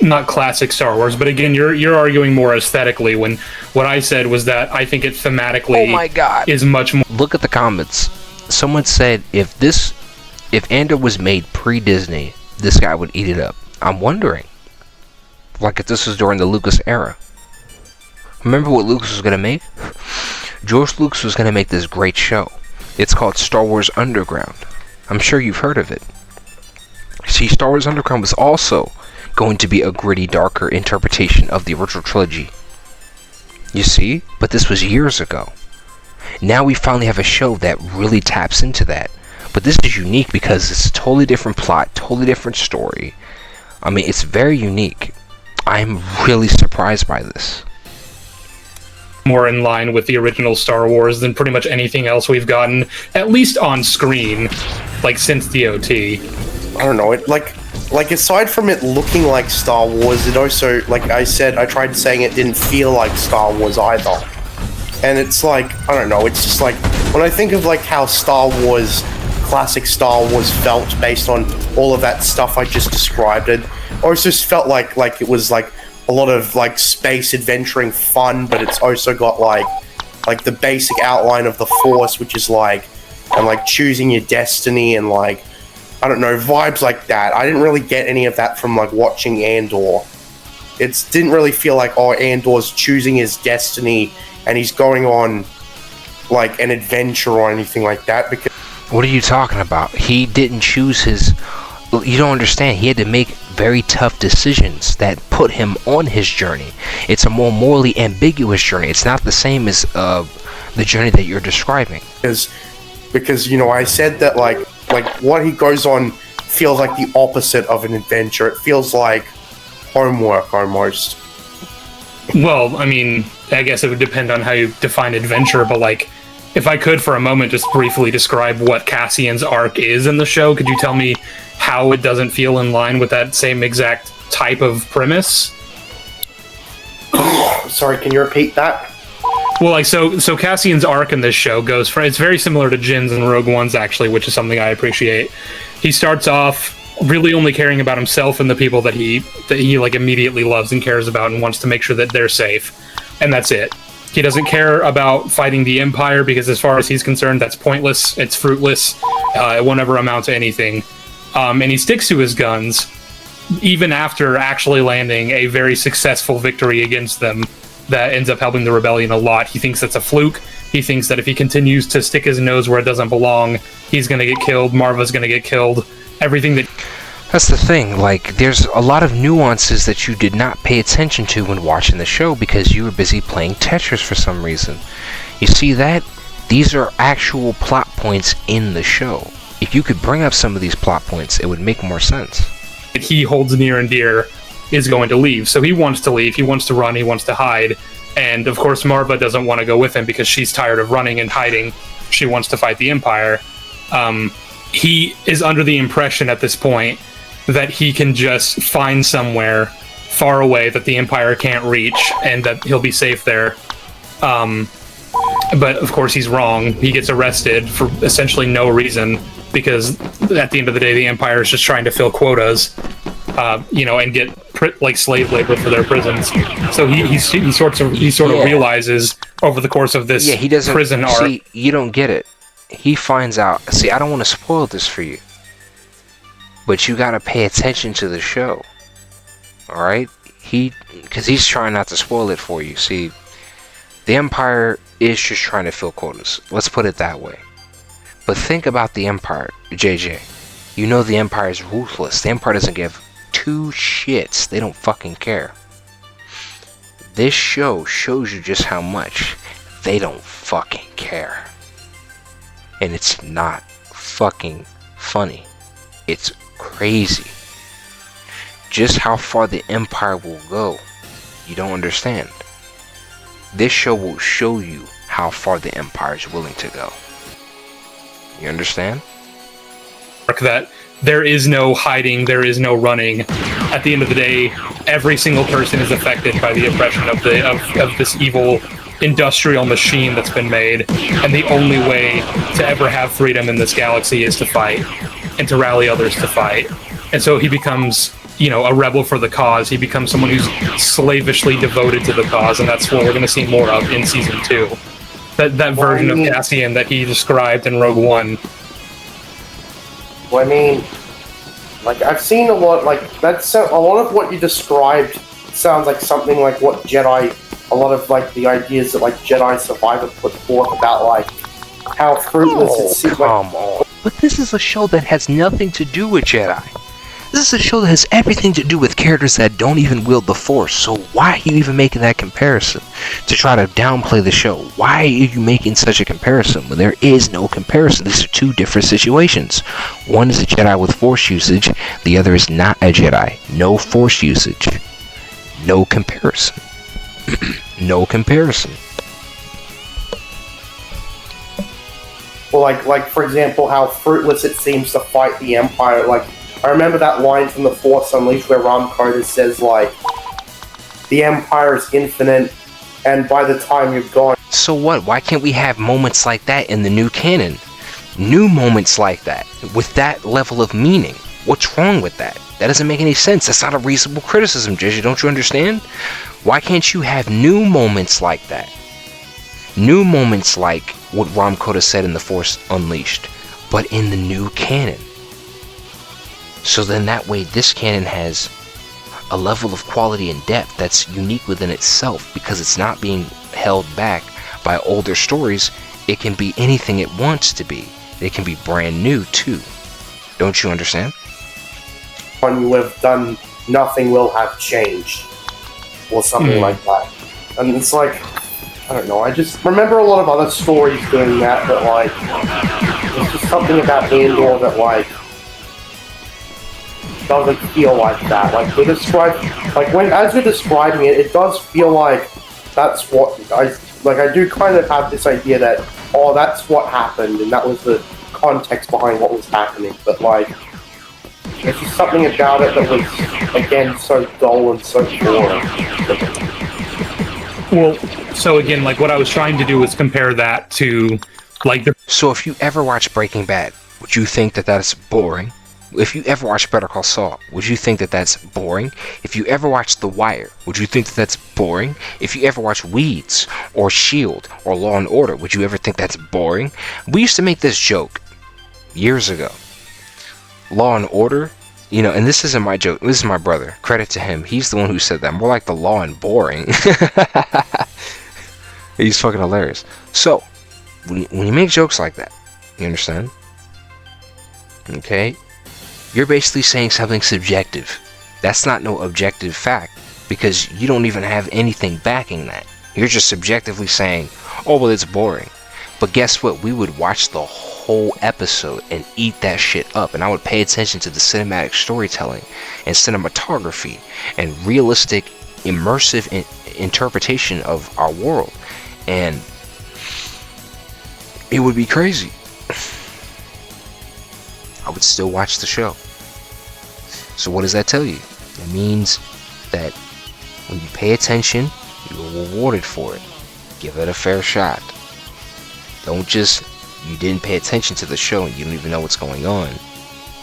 not classic Star Wars, but again, you're arguing more aesthetically when what I said was that I think it thematically oh my God. is much more. Look at the comments. Someone said if Andor was made pre-Disney, this guy would eat it up. I'm wondering. Like if this was during the Lucas era. Remember what Lucas was going to make? George Lucas was going to make this great show. It's called Star Wars Underground. I'm sure you've heard of it. See, Star Wars Underground was also going to be a gritty, darker interpretation of the original trilogy. You see? But this was years ago. Now we finally have a show that really taps into that. But this is unique because it's a totally different plot, totally different story. I mean, it's very unique. I'm really surprised by this. More in line with the original Star Wars than pretty much anything else we've gotten, at least on screen, like since DOT. I don't know, it like aside from it looking like Star Wars, it also, like I said, I tried saying it didn't feel like Star Wars either. And it's like, I don't know, it's just like, when I think of like how classic Star Wars felt based on all of that stuff I just described, it also just felt like it was like a lot of like space adventuring fun, but it's also got like the basic outline of the Force, which is like, and like choosing your destiny and like, I don't know, vibes like that. I didn't really get any of that from like watching Andor. It didn't really feel like, oh, Andor's choosing his destiny and he's going on like an adventure or anything like that. Because what are you talking about? He didn't choose his... You don't understand. He had to make very tough decisions that put him on his journey. It's a more morally ambiguous journey. It's not the same as the journey that you're describing. Because you know, I said that like what he goes on feels like the opposite of an adventure. It feels like homework almost. Well, I mean, I guess it would depend on how you define adventure, but like, if I could for a moment just briefly describe what Cassian's arc is in the show, could you tell me how it doesn't feel in line with that same exact type of premise? Sorry, can you repeat that? Well, like, so Cassian's arc in this show goes from, it's very similar to Jin's and Rogue One's, actually, which is something I appreciate. He starts off really only caring about himself and the people that he like immediately loves and cares about and wants to make sure that they're safe. And that's it. He doesn't care about fighting the Empire because as far as he's concerned, that's pointless, it's fruitless, it won't ever amount to anything. And he sticks to his guns, even after actually landing a very successful victory against them that ends up helping the rebellion a lot. He thinks that's a fluke. He thinks that if he continues to stick his nose where it doesn't belong, he's going to get killed. Marva's going to get killed. Everything that... That's the thing, like, there's a lot of nuances that you did not pay attention to when watching the show because you were busy playing Tetris for some reason. You see that? These are actual plot points in the show. If you could bring up some of these plot points, it would make more sense. he holds near and dear is going to leave. So he wants to leave. He wants to run. He wants to hide. And, of course, Marva doesn't want to go with him because she's tired of running and hiding. She wants to fight the Empire. He is under the impression at this point that he can just find somewhere far away that the Empire can't reach and that he'll be safe there. But, of course, he's wrong. He gets arrested for essentially no reason because, at the end of the day, the Empire is just trying to fill quotas, and get slave labor for their prisons. So he sort of realizes over the course of this prison arc. See, you don't get it. He finds out. See, I don't want to spoil this for you, but you got to pay attention to the show. All right, because he's trying not to spoil it for you. See, the Empire is just trying to fill quotas. Let's put it that way. But think about the Empire, JJ. You know the Empire is ruthless. The Empire doesn't give two shits. They don't fucking care. This show shows you just how much they don't fucking care. And it's not fucking funny. It's crazy. Just how far the Empire will go. You don't understand. This show will show you how far the Empire is willing to go. You understand? That there is no hiding, there is no running. At the end of the day, every single person is affected by the oppression of this evil industrial machine that's been made, and the only way to ever have freedom in this galaxy is to fight and to rally others to fight. And so he becomes, a rebel for the cause. He becomes someone who's slavishly devoted to the cause, and that's what we're going to see more of in season 2. That version of Cassian that he described in Rogue One. Well, I mean, I've seen a lot, a lot of what you described sounds like something like what Jedi, a lot of, the ideas that, Jedi Survivor put forth about, how fruitless it seems. Come on. But this is a show that has nothing to do with Jedi. This is a show that has everything to do with characters that don't even wield the Force. So why are you even making that comparison? To try to downplay the show. Why are you making such a comparison when there is no comparison? These are two different situations. One is a Jedi with Force usage. The other is not a Jedi. No Force usage. No comparison. No comparison. Well, for example, how fruitless it seems to fight the Empire. I remember that line from The Force Unleashed where Ram Koda says, the Empire is infinite, and by the time you're gone... So what? Why can't we have moments like that in the new canon? New moments like that, with that level of meaning. What's wrong with that? That doesn't make any sense. That's not a reasonable criticism, JJ. Don't you understand? Why can't you have new moments like that? New moments like what Ram Koda said in The Force Unleashed, but in the new canon. So then that way this canon has a level of quality and depth that's unique within itself because it's not being held back by older stories. It can be anything it wants to be. It can be brand new too. Don't you understand? When you have done, nothing will have changed. Or something like that. And it's I don't know, I just remember a lot of other stories doing that, but there's just something about Andor that doesn't feel like that. They describe, as you're describing it, it does feel like that's what I do kind of have this idea that, that's what happened, and that was the context behind what was happening, but there's just something about it that was, again, so dull and so boring. Well, so again, what I was trying to do was compare that to, So if you ever watch Breaking Bad, would you think that that's boring? If you ever watch Better Call Saul, would you think that that's boring? If you ever watch The Wire, would you think that that's boring? If you ever watch Weeds, or S.H.I.E.L.D., or Law and Order, would you ever think that's boring? We used to make this joke years ago. Law and Order You know, and this isn't my joke. This is my brother. Credit to him. He's the one who said that. More like the law and boring. He's fucking hilarious. So, when you make jokes like that, you understand? Okay? You're basically saying something subjective. That's not no objective fact, because you don't even have anything backing that. You're just subjectively saying, oh, well, it's boring. But guess what? We would watch the whole episode and eat that shit up. And I would pay attention to the cinematic storytelling and cinematography and realistic, immersive interpretation of our world. And it would be crazy. I would still watch the show. So what does that tell you? It means that when you pay attention, you're rewarded for it. Give it a fair shot. Don't just, you didn't pay attention to the show and you don't even know what's going on.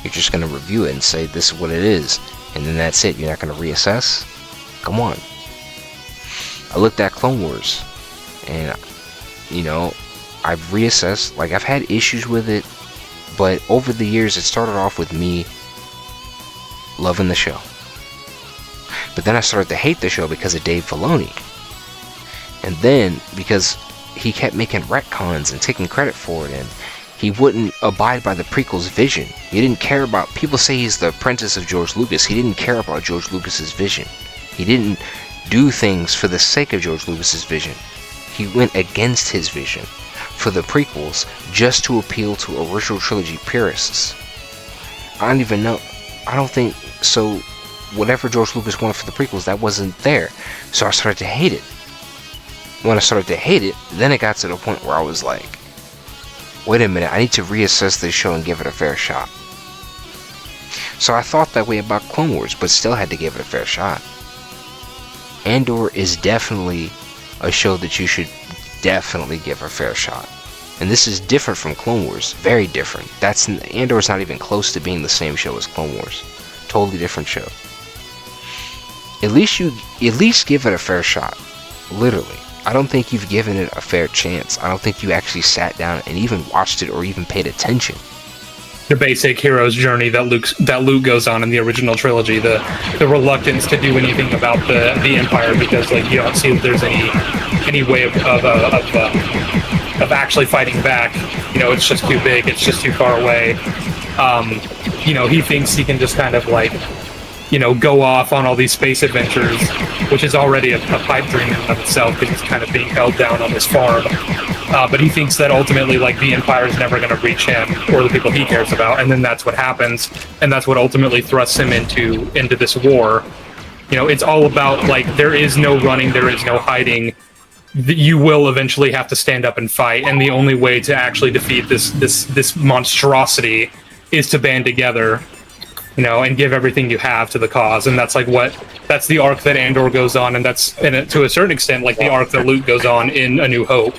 You're just going to review it and say this is what it is. And then that's it. You're not going to reassess? Come on. I looked at Clone Wars. And, you know, I've reassessed. Like, I've had issues with it. But over the years, it started off with me loving the show. But then I started to hate the show because of Dave Filoni. And then, because he kept making retcons and taking credit for it, and he wouldn't abide by the prequel's vision. He didn't care about, people say he's the apprentice of George Lucas. He didn't care about George Lucas's vision. He didn't do things for the sake of George Lucas's vision. He went against his vision for the prequels just to appeal to original trilogy purists. I don't even know. I don't think so. Whatever George Lucas wanted for the prequels, that wasn't there. So I started to hate it. When I started to hate it, then it got to the point where I was like, wait a minute, I need to reassess this show and give it a fair shot. So I thought that way about Clone Wars, but still had to give it a fair shot. Andor is definitely a show that you should definitely give a fair shot. And this is different from Clone Wars. Very different. Andor's not even close to being the same show as Clone Wars. Totally different show. At least give it a fair shot. Literally. I don't think you've given it a fair chance. I don't think you actually sat down and even watched it or even paid attention. The basic hero's journey that Luke goes on in the original trilogy, the reluctance to do anything about the Empire because like you don't see that there's any way of actually fighting back. You know, it's just too big. It's just too far away. You know, he thinks he can just kind of like, you know, go off on all these space adventures, which is already a pipe dream in and of itself because he's kind of being held down on this farm. But he thinks that ultimately, like, the Empire is never going to reach him or the people he cares about, and then that's what happens, and that's what ultimately thrusts him into this war. You know, it's all about, like, there is no running, there is no hiding. You will eventually have to stand up and fight, and the only way to actually defeat this monstrosity is to band together, you know, and give everything you have to the cause. And that's like that's the arc that Andor goes on, and that's, and to a certain extent, like the arc that Luke goes on in A New Hope.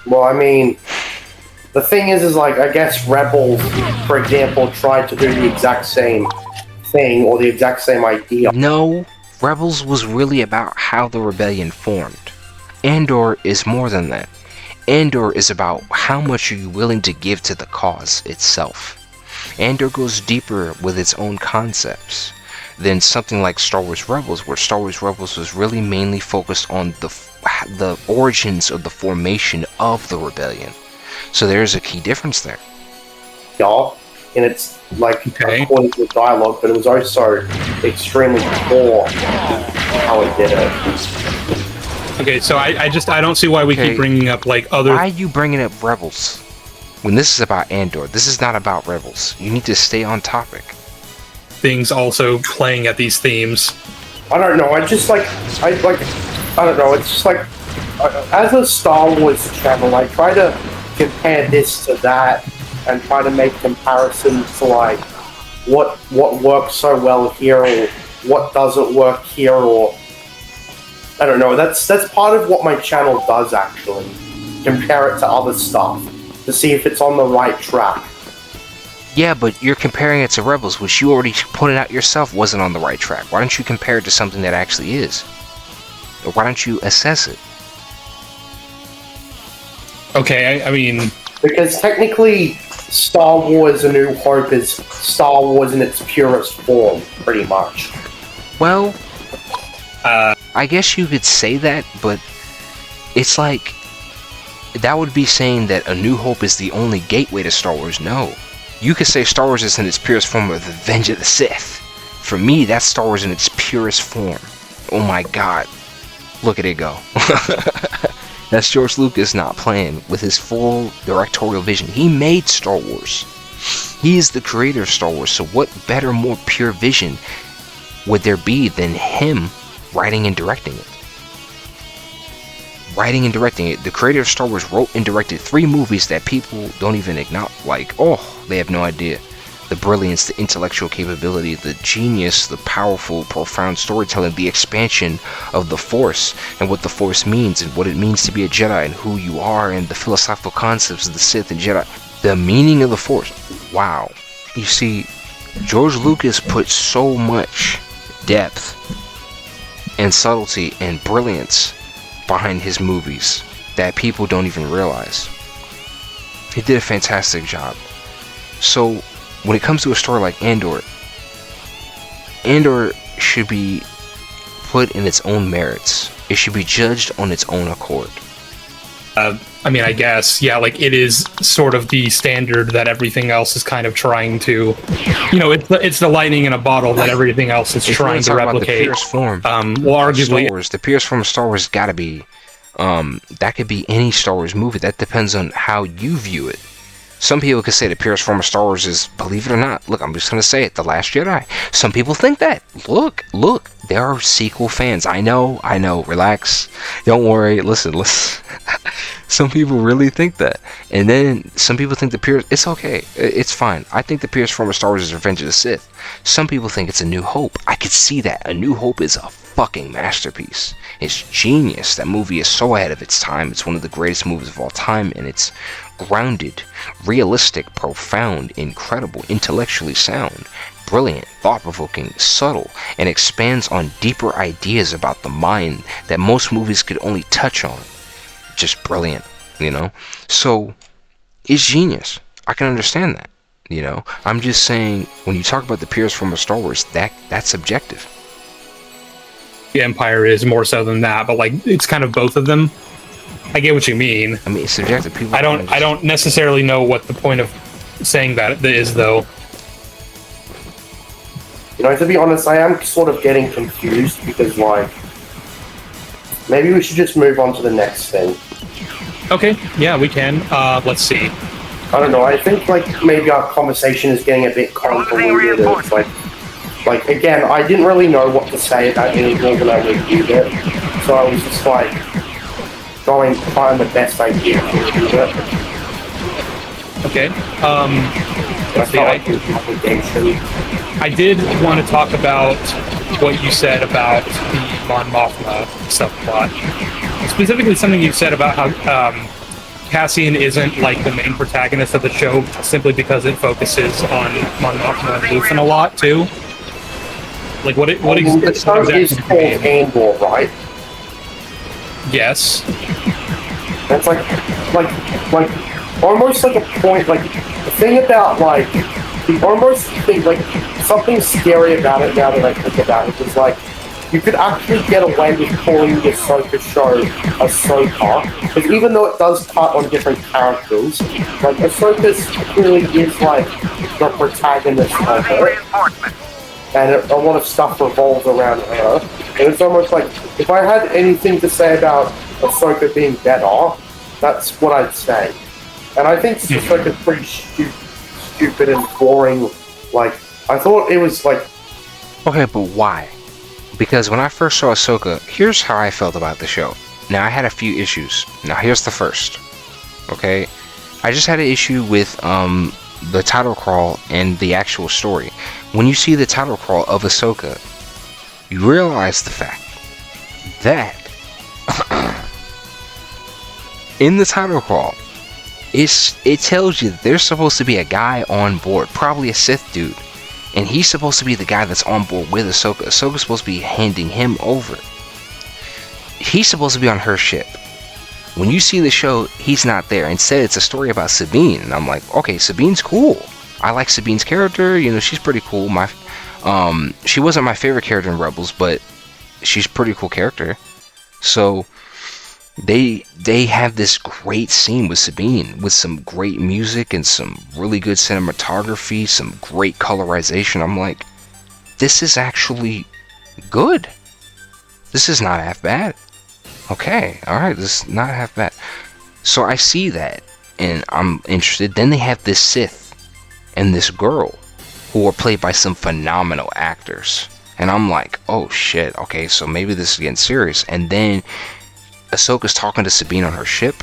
Well, I mean, the thing is like, I guess Rebels, for example, tried to do the exact same thing, or the exact same idea. No, Rebels was really about how the rebellion formed. Andor is more than that. Andor is about how much are you willing to give to the cause itself. Andor goes deeper with its own concepts than something like Star Wars Rebels, where Star Wars Rebels was really mainly focused on the origins of the formation of the rebellion. So there's a key difference there. Yeah, and it's like according to the dialogue, but it was also extremely poor how it did it. Okay, so I don't see why we keep bringing up like other. Why are you bringing up Rebels when this is about Andor? This is not about Rebels. You need to stay on topic. Things also playing at these themes. I don't know. I don't know. It's just like, as a Star Wars channel, I try to compare this to that and try to make comparisons to like what works so well here or what doesn't work here, or I don't know. That's part of what my channel does, actually. Compare it to other stuff to see if it's on the right track. Yeah, but you're comparing it to Rebels, which you already pointed out yourself wasn't on the right track. Why don't you compare it to something that actually is? Or why don't you assess it? Okay, I mean... Because technically, Star Wars: A New Hope is Star Wars in its purest form, pretty much. Well, I guess you could say that, but it's like that would be saying that A New Hope is the only gateway to Star Wars. No. You could say Star Wars is in its purest form of Revenge of the Sith. For me, that's Star Wars in its purest form. Oh my god. Look at it go. That's George Lucas not playing with his full directorial vision. He made Star Wars. He is the creator of Star Wars. So what better, more pure vision would there be than him writing and directing it? Writing and directing it. The creator of Star Wars wrote and directed 3 movies that people don't even acknowledge. Like, oh, they have no idea. The brilliance, the intellectual capability, the genius, the powerful, profound storytelling, the expansion of the Force, and what the Force means, and what it means to be a Jedi, and who you are, and the philosophical concepts of the Sith and Jedi. The meaning of the Force. Wow. You see, George Lucas put so much depth and subtlety and brilliance behind his movies that people don't even realize. He did a fantastic job. So when it comes to a story like Andor should be put in its own merits. It should be judged on its own accord. I mean, I guess, yeah, like it is sort of the standard that everything else is kind of trying to, you know, it's the lightning in a bottle that everything else is trying to replicate. The purest form, well, arguably, Star Wars, the purest form of Star Wars got to be, that could be any Star Wars movie. That depends on how you view it. Some people could say the purest form of Star Wars is, believe it or not, look, I'm just going to say it, The Last Jedi. Some people think that. Look, there are sequel fans. I know, relax. Don't worry, listen. Some people really think that. And then some people think the purest, it's okay, it's fine. I think the purest form of Star Wars is Revenge of the Sith. Some people think it's A New Hope. I could see that. A New Hope is a fucking masterpiece. It's genius. That movie is so ahead of its time. It's one of the greatest movies of all time, and it's grounded, realistic, profound, incredible, intellectually sound, brilliant, thought-provoking, subtle, and expands on deeper ideas about the mind that most movies could only touch on. Just brilliant, you know? So, it's genius. I can understand that, you know? I'm just saying, when you talk about the purest form of Star Wars, that's subjective. The Empire is more so than that, but like, it's kind of both of them. I get what you mean. I mean, it's subjective. People. I don't necessarily know what the point of saying that is, though. You know, to be honest, I am sort of getting confused because, like, maybe we should just move on to the next thing. Okay, yeah, we can. Let's see. I don't know. I think like maybe our conversation is getting a bit convoluted. It's like again, I didn't really know what to say about anything when I reviewed it, so I was just like going to find the best idea to review it. Okay. Let's see. I did want to talk about what you said about the Mon Mothma subplot. Specifically, something you said about how Cassian isn't like the main protagonist of the show simply because it focuses on Mon Mothma and Luthen a lot too. Like what the show is called Andor, right? Yes. That's like almost like a point. Like the thing about like the almost thing like something scary about it now that I think about it is like you could actually get away with calling the Ahsoka show Ahsoka, because even though it does cut on different characters, like Ahsoka clearly is like the protagonist of it, and a lot of stuff revolves around her. And it's almost like if I had anything to say about Ahsoka being better, that's what I'd say. And I think Ahsoka's pretty stupid and boring. Like I thought it was like. Okay, but why? Because when I first saw Ahsoka, here's how I felt about the show. Now, I had a few issues. Now, here's the first. Okay? I just had an issue with the title crawl and the actual story. When you see the title crawl of Ahsoka, you realize the fact that in the title crawl, it tells you that there's supposed to be a guy on board, probably a Sith dude. And he's supposed to be the guy that's on board with Ahsoka. Ahsoka's supposed to be handing him over. He's supposed to be on her ship. When you see the show, he's not there. Instead, it's a story about Sabine, and I'm like, okay, Sabine's cool. I like Sabine's character. You know, she's pretty cool. She wasn't my favorite character in Rebels, but she's a pretty cool character. So they have this great scene with Sabine with some great music and some really good cinematography, some great colorization. I'm like, this is actually good. This is not half bad. Okay, alright, this is not half bad. So I see that, and I'm interested. Then they have this Sith and this girl who are played by some phenomenal actors. And I'm like, oh shit, okay, so maybe this is getting serious. And then Ahsoka's talking to Sabine on her ship.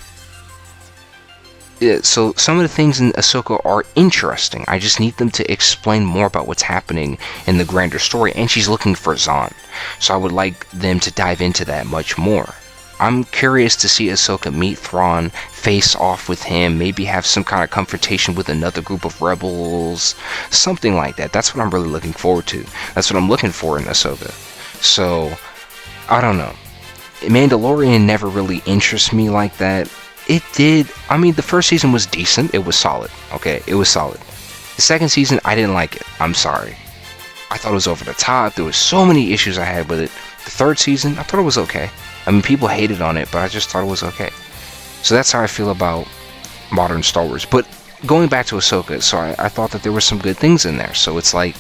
Yeah, so some of the things in Ahsoka are interesting. I just need them to explain more about what's happening in the grander story. And she's looking for Zahn. So I would like them to dive into that much more. I'm curious to see Ahsoka meet Thrawn, face off with him, maybe have some kind of confrontation with another group of rebels, something like that. That's what I'm really looking forward to. That's what I'm looking for in Ahsoka. So, I don't know. Mandalorian never really interests me like that. It did. I mean, the first season was decent. It was solid. Okay, it was solid. The second season, I didn't like it. I'm sorry. I thought it was over the top. There was so many issues I had with it. The third season, I thought it was okay. I mean, people hated on it, but I just thought it was okay. So that's how I feel about modern Star Wars. But going back to Ahsoka, so I thought that there were some good things in there. So it's like,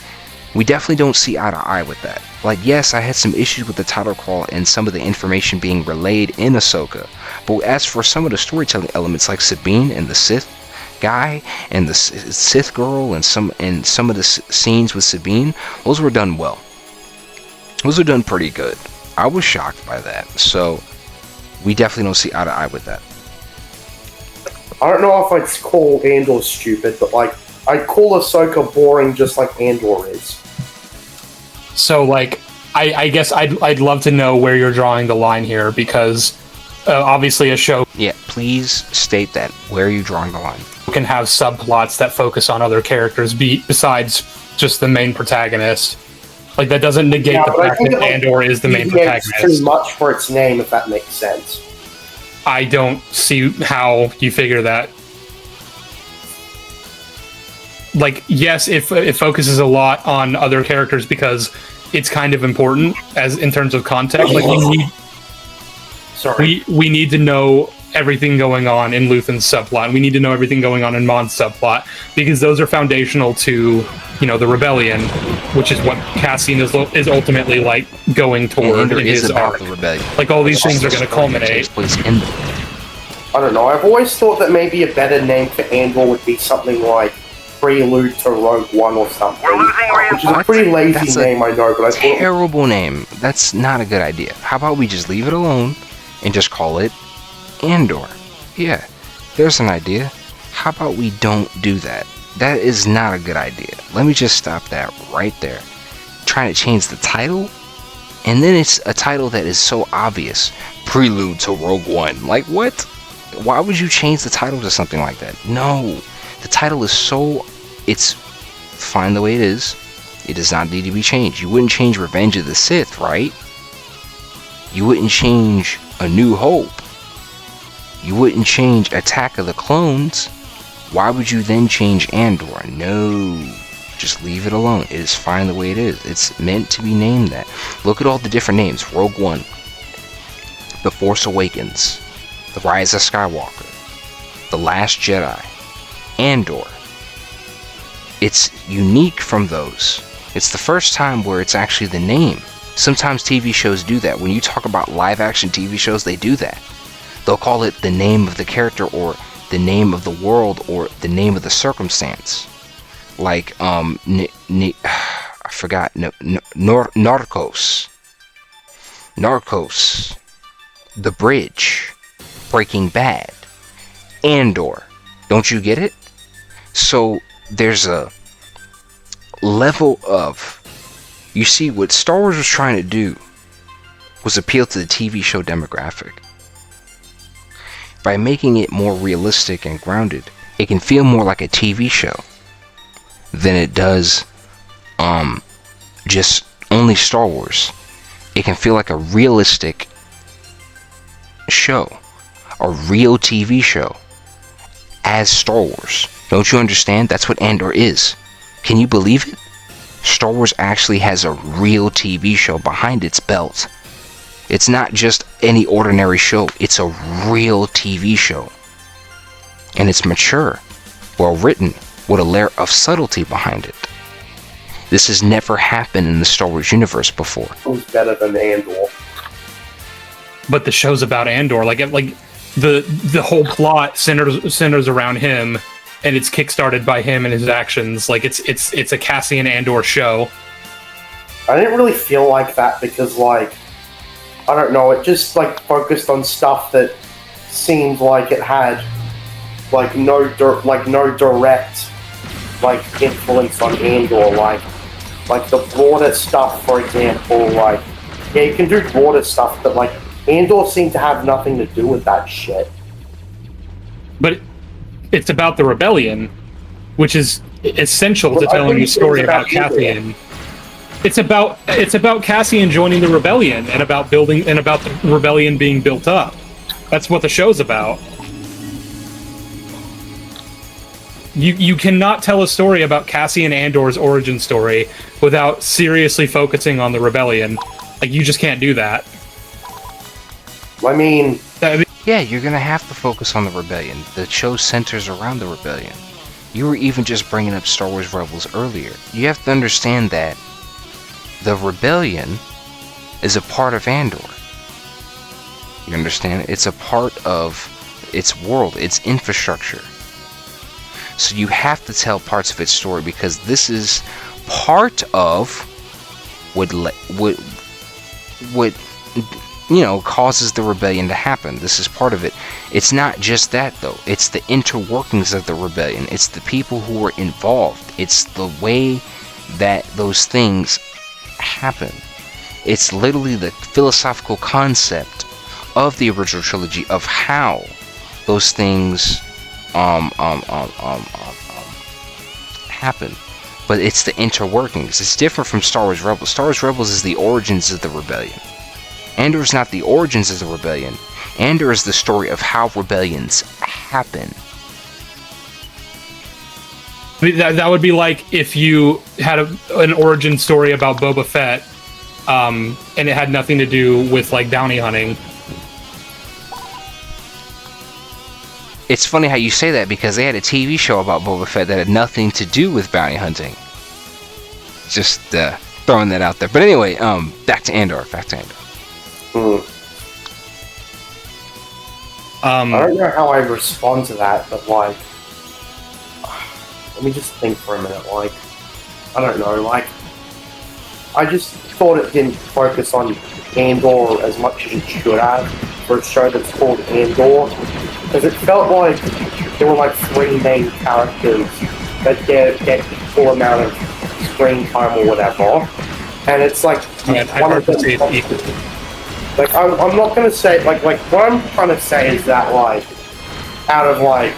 we definitely don't see eye to eye with that. Like, yes, I had some issues with the title crawl and some of the information being relayed in Ahsoka. But as for some of the storytelling elements, like Sabine and the Sith guy and the Sith girl and some of the scenes with Sabine, those were done well. Those are done pretty good. I was shocked by that. So we definitely don't see eye to eye with that. I don't know if I'd call Andor stupid, but like, I'd call Ahsoka boring just like Andor is. So, like, I guess I'd love to know where you're drawing the line here, because obviously a show Yeah, please state that. Where are you drawing the line? can have subplots that focus on other characters besides just the main protagonist. Like, that doesn't negate the but I fact think that Andor is the main deviates protagonist. too much for its name, if that makes sense. I don't see how you figure that. Like, yes, it focuses a lot on other characters because it's kind of important as in terms of context. Like, we need to know everything going on in Luthen's subplot. We need to know everything going on in Mon's subplot, because those are foundational to, you know, the rebellion, which is what Cassian is ultimately like going toward in his arc. The rebellion. Like, all these things are going to culminate. I don't know. I've always thought that maybe a better name for Andor would be something like Prelude to Rogue One or something. We're losing Which is a pretty lazy That's a name, I know, but I thought... Terrible name. That's not a good idea. How about we just leave it alone and just call it Andor? Yeah, there's an idea. How about we don't do that? That is not a good idea. Let me just stop that right there. Trying to change the title, and then it's a title that is so obvious. Prelude to Rogue One. Like, what? Why would you change the title to something like that? No. The title is so... It's fine the way it is. It does not need to be changed. You wouldn't change Revenge of the Sith, right? You wouldn't change A New Hope. You wouldn't change Attack of the Clones. Why would you then change Andor? No. Just leave it alone. It is fine the way it is. It's meant to be named that. Look at all the different names. Rogue One. The Force Awakens. The Rise of Skywalker. The Last Jedi. Andor. It's unique from those. It's the first time where it's actually the name. Sometimes TV shows do that. When you talk about live action TV shows, they do that. They'll call it the name of the character, or the name of the world, or the name of the circumstance. Like, I forgot, Narcos. Narcos. The Bridge. Breaking Bad. Andor. Don't you get it? So there's a level of... You see, what Star Wars was trying to do was appeal to the TV show demographic. By making it more realistic and grounded, it can feel more like a TV show than it does just only Star Wars. It can feel like a realistic show. a real TV show as Star Wars. Don't you understand? That's what Andor is. Can you believe it? Star Wars actually has a real TV show behind its belt. It's not just any ordinary show. It's a real TV show. And it's mature, well written, with a layer of subtlety behind it. This has never happened in the Star Wars universe before. Who's better than Andor? But the show's about Andor. Like the whole plot centers around him, and it's kickstarted by him and his actions. Like it's a Cassian Andor show. I didn't really feel like that because, like, I don't know, it just, like, focused on stuff that seemed like it had, like, no direct, like, influence on Andor. Like the broader stuff, for example, like, yeah, you can do broader stuff, but, like, Andor seemed to have nothing to do with that shit. But it's about the rebellion, which is essential to telling the story about Cassian. It's about Cassian joining the rebellion and about the rebellion being built up. That's what the show's about. You cannot tell a story about Cassian Andor's origin story without seriously focusing on the rebellion. Like, you just can't do that. I mean, Yeah, you're gonna have to focus on the rebellion. The show centers around the rebellion. You were even just bringing up Star Wars Rebels earlier. You have to understand that the rebellion is a part of Andor. You understand? It's a part of its world, its infrastructure. So you have to tell parts of its story because this is part of what causes the rebellion to happen. This is part of it. It's not just that though. It's the interworkings of the rebellion. It's the people who were involved. It's the way that those things happen. It's literally the philosophical concept of the original trilogy of how those things happen. But it's the interworkings. It's different from Star Wars Rebels. Star Wars Rebels is the origins of the rebellion. Andor is not the origins of the rebellion. Andor is the story of how rebellions happen. That would be like if you had an origin story about Boba Fett, and it had nothing to do with, like, bounty hunting. It's funny how you say that because they had a TV show about Boba Fett that had nothing to do with bounty hunting. Just throwing that out there. But anyway, back to Andor. I don't know how I respond to that, but, like, let me just think for a minute. Like, I don't know, like, I just thought it didn't focus on Andor as much as it should have for a show that's called Andor, because it felt like there were, like, three main characters that get equal amount of screen time or whatever, and it's like one of them. Like, I'm not gonna say, like what I'm trying to say is that, like, out of, like,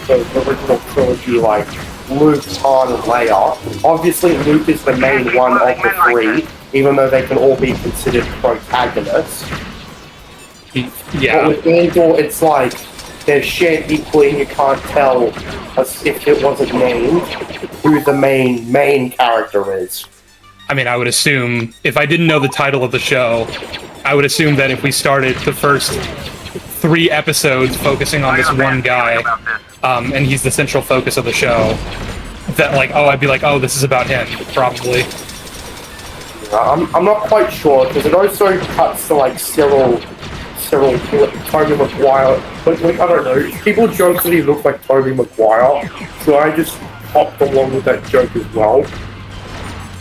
the original trilogy, like, Luke, Han, and Leia, obviously Luke is the main one of the three, even though they can all be considered protagonists. Yeah. But with Andor, it's like, they're shared equally and you can't tell, if it wasn't named, who the main character is. I mean, I would assume, if I didn't know the title of the show, I would assume that if we started the first 3 episodes focusing on this one guy, and he's the central focus of the show, that, like, I'd be like, this is about him, probably. I'm not quite sure, because it also cuts to, like, Cyril, Tobey Maguire, but, like, I don't know, people joke that he looks like Tobey Maguire, so I just hopped along with that joke as well.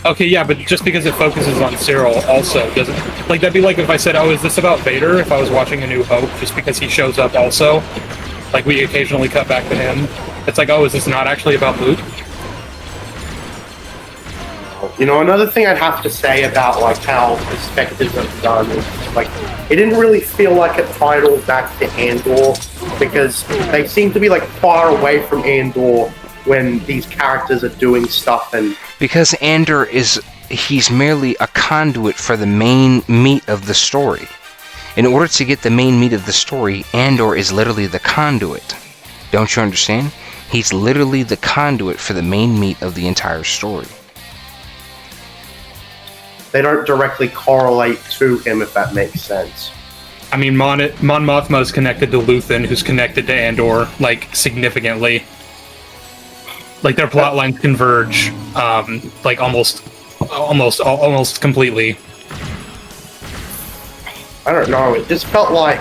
Okay, yeah, but just because it focuses on Cyril also doesn't... Like, that'd be like if I said, is this about Vader, if I was watching A New Hope, just because he shows up also? Like, we occasionally cut back to him. It's like, is this not actually about Luke? You know, another thing I'd have to say about, like, how perspectives are done is, like, it didn't really feel like it tied all back to Andor, because they seem to be, like, far away from Andor when these characters are doing stuff. And because Andor he's merely a conduit for the main meat of the story. In order to get the main meat of the story, Andor is literally the conduit. Don't you understand? He's literally the conduit for the main meat of the entire story. They don't directly correlate to him, if that makes sense. I mean, Mon Mothma is connected to Luthen, who's connected to Andor, like, significantly. Like, their plot lines converge, like, almost completely. I don't know, it just felt like,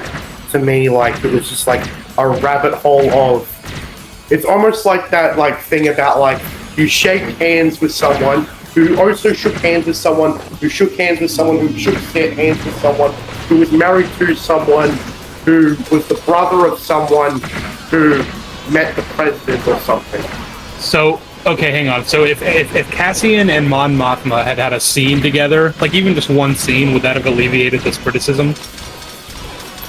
to me, like, it was just, like, a rabbit hole of... It's almost like that, like, thing about, like, you shake hands with someone who also shook hands with someone who shook hands with someone who shook hands with someone who was married to someone who was the brother of someone who met the president or something. So, okay, hang on. So if Cassian and Mon Mothma had had a scene together, like even just one scene, would that have alleviated this criticism?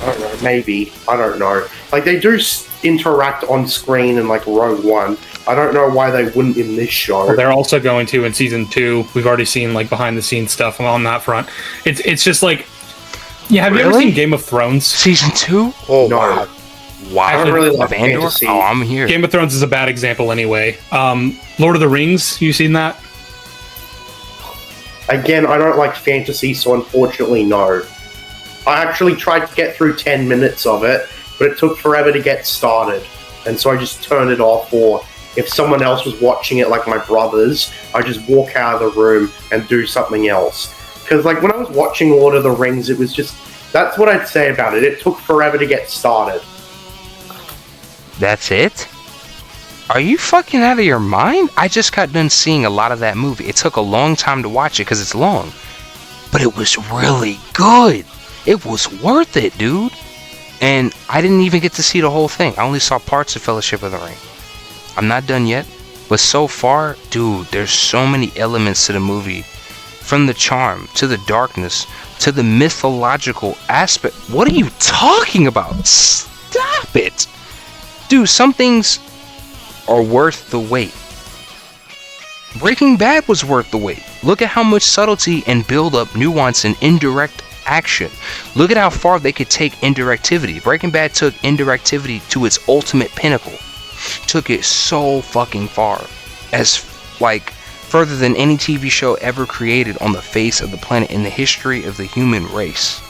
I don't know, maybe. I don't know. Like, they do interact on screen in, like, Rogue One. I don't know why they wouldn't in this show. Well, they're also going to in Season 2. We've already seen, like, behind-the-scenes stuff on that front. It's just, like... Yeah, have you ever seen Game of Thrones? Season 2? Oh, no. Wow. I don't really like Andor? fantasy. Oh, I'm here. Game of Thrones is a bad example anyway. Lord of the Rings, you seen that? Again, I don't like fantasy, so unfortunately, no. I actually tried to get through 10 minutes of it, but it took forever to get started. And so I just turned it off, or if someone else was watching it, like my brothers, I just walk out of the room and do something else. Because, like, when I was watching Lord of the Rings, it was just... That's what I'd say about it. It took forever to get started. That's it? Are you fucking out of your mind? I just got done seeing a lot of that movie. It took a long time to watch it because it's long. But it was really good. It was worth it, dude. And I didn't even get to see the whole thing. I only saw parts of Fellowship of the Ring. I'm not done yet. But so far, dude, there's so many elements to the movie. From the charm, to the darkness, to the mythological aspect. What are you talking about? Stop it! Dude, some things are worth the wait. Breaking Bad was worth the wait. Look at how much subtlety and build-up, nuance, and indirect action. Look at how far they could take indirectivity. Breaking Bad took indirectivity to its ultimate pinnacle. Took it so fucking far. As, like, further than any TV show ever created on the face of the planet in the history of the human race.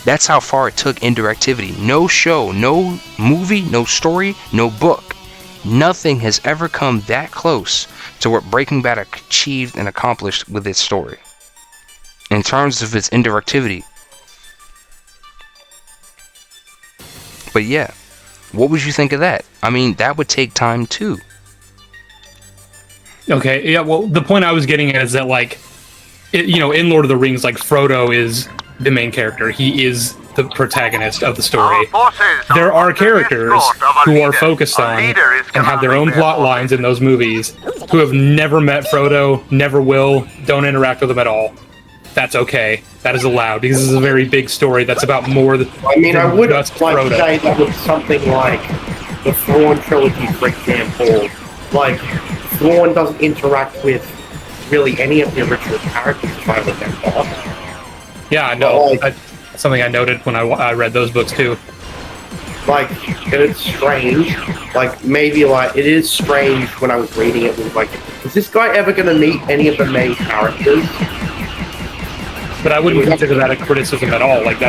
That's how far it took indirectivity. No show, no movie, no story, no book. Nothing has ever come that close to what Breaking Bad achieved and accomplished with its story. In terms of its indirectivity. But yeah, what would you think of that? I mean, that would take time too. Okay, yeah, well, the point I was getting at is that, like, in Lord of the Rings, like, Frodo is the main character. He is the protagonist of the story. There are characters who are focused on and have their own plot lines in those movies who have never met Frodo, never will, don't interact with him at all. That's okay. That is allowed because this is a very big story that's about more than I mean, I would like just to Frodo. say that was something like the Thrawn trilogy, for example. Like, Thrawn doesn't interact with really any of the original characters, if I remember. Yeah, I know. Like, Something I noted when I read those books too. like, and it's strange. Like, maybe, like, it is strange when I was reading it. Was like, is this guy ever going to meet any of the main characters? But I wouldn't consider that a criticism at all. Like,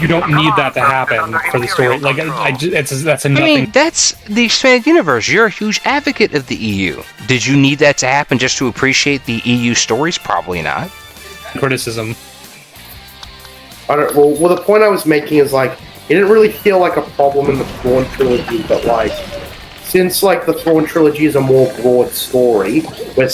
you don't need that to happen for the story. Like, that's a nothing. I mean, that's the expanded universe. You're a huge advocate of the EU. Did you need that to happen just to appreciate the EU stories? Probably not. Criticism. I don't. Well, the point I was making is like, it didn't really feel like a problem in the Thrawn trilogy, but like, since like the Thrawn trilogy is a more broad story, where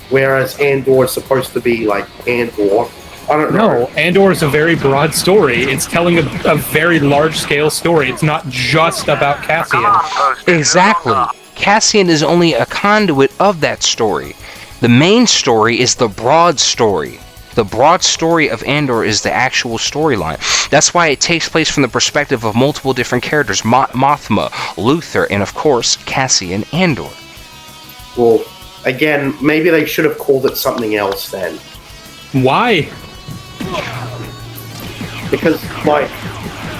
whereas Andor is supposed to be like Andor. I don't know. No, Andor is a very broad story. It's telling a very large-scale story. It's not just about Cassian. Exactly. Cassian is only a conduit of that story. The main story is the broad story. The broad story of Andor is the actual storyline. That's why it takes place from the perspective of multiple different characters. Mothma, Luther, and of course, Cassian Andor. Well, again, maybe they should have called it something else then. Why? because like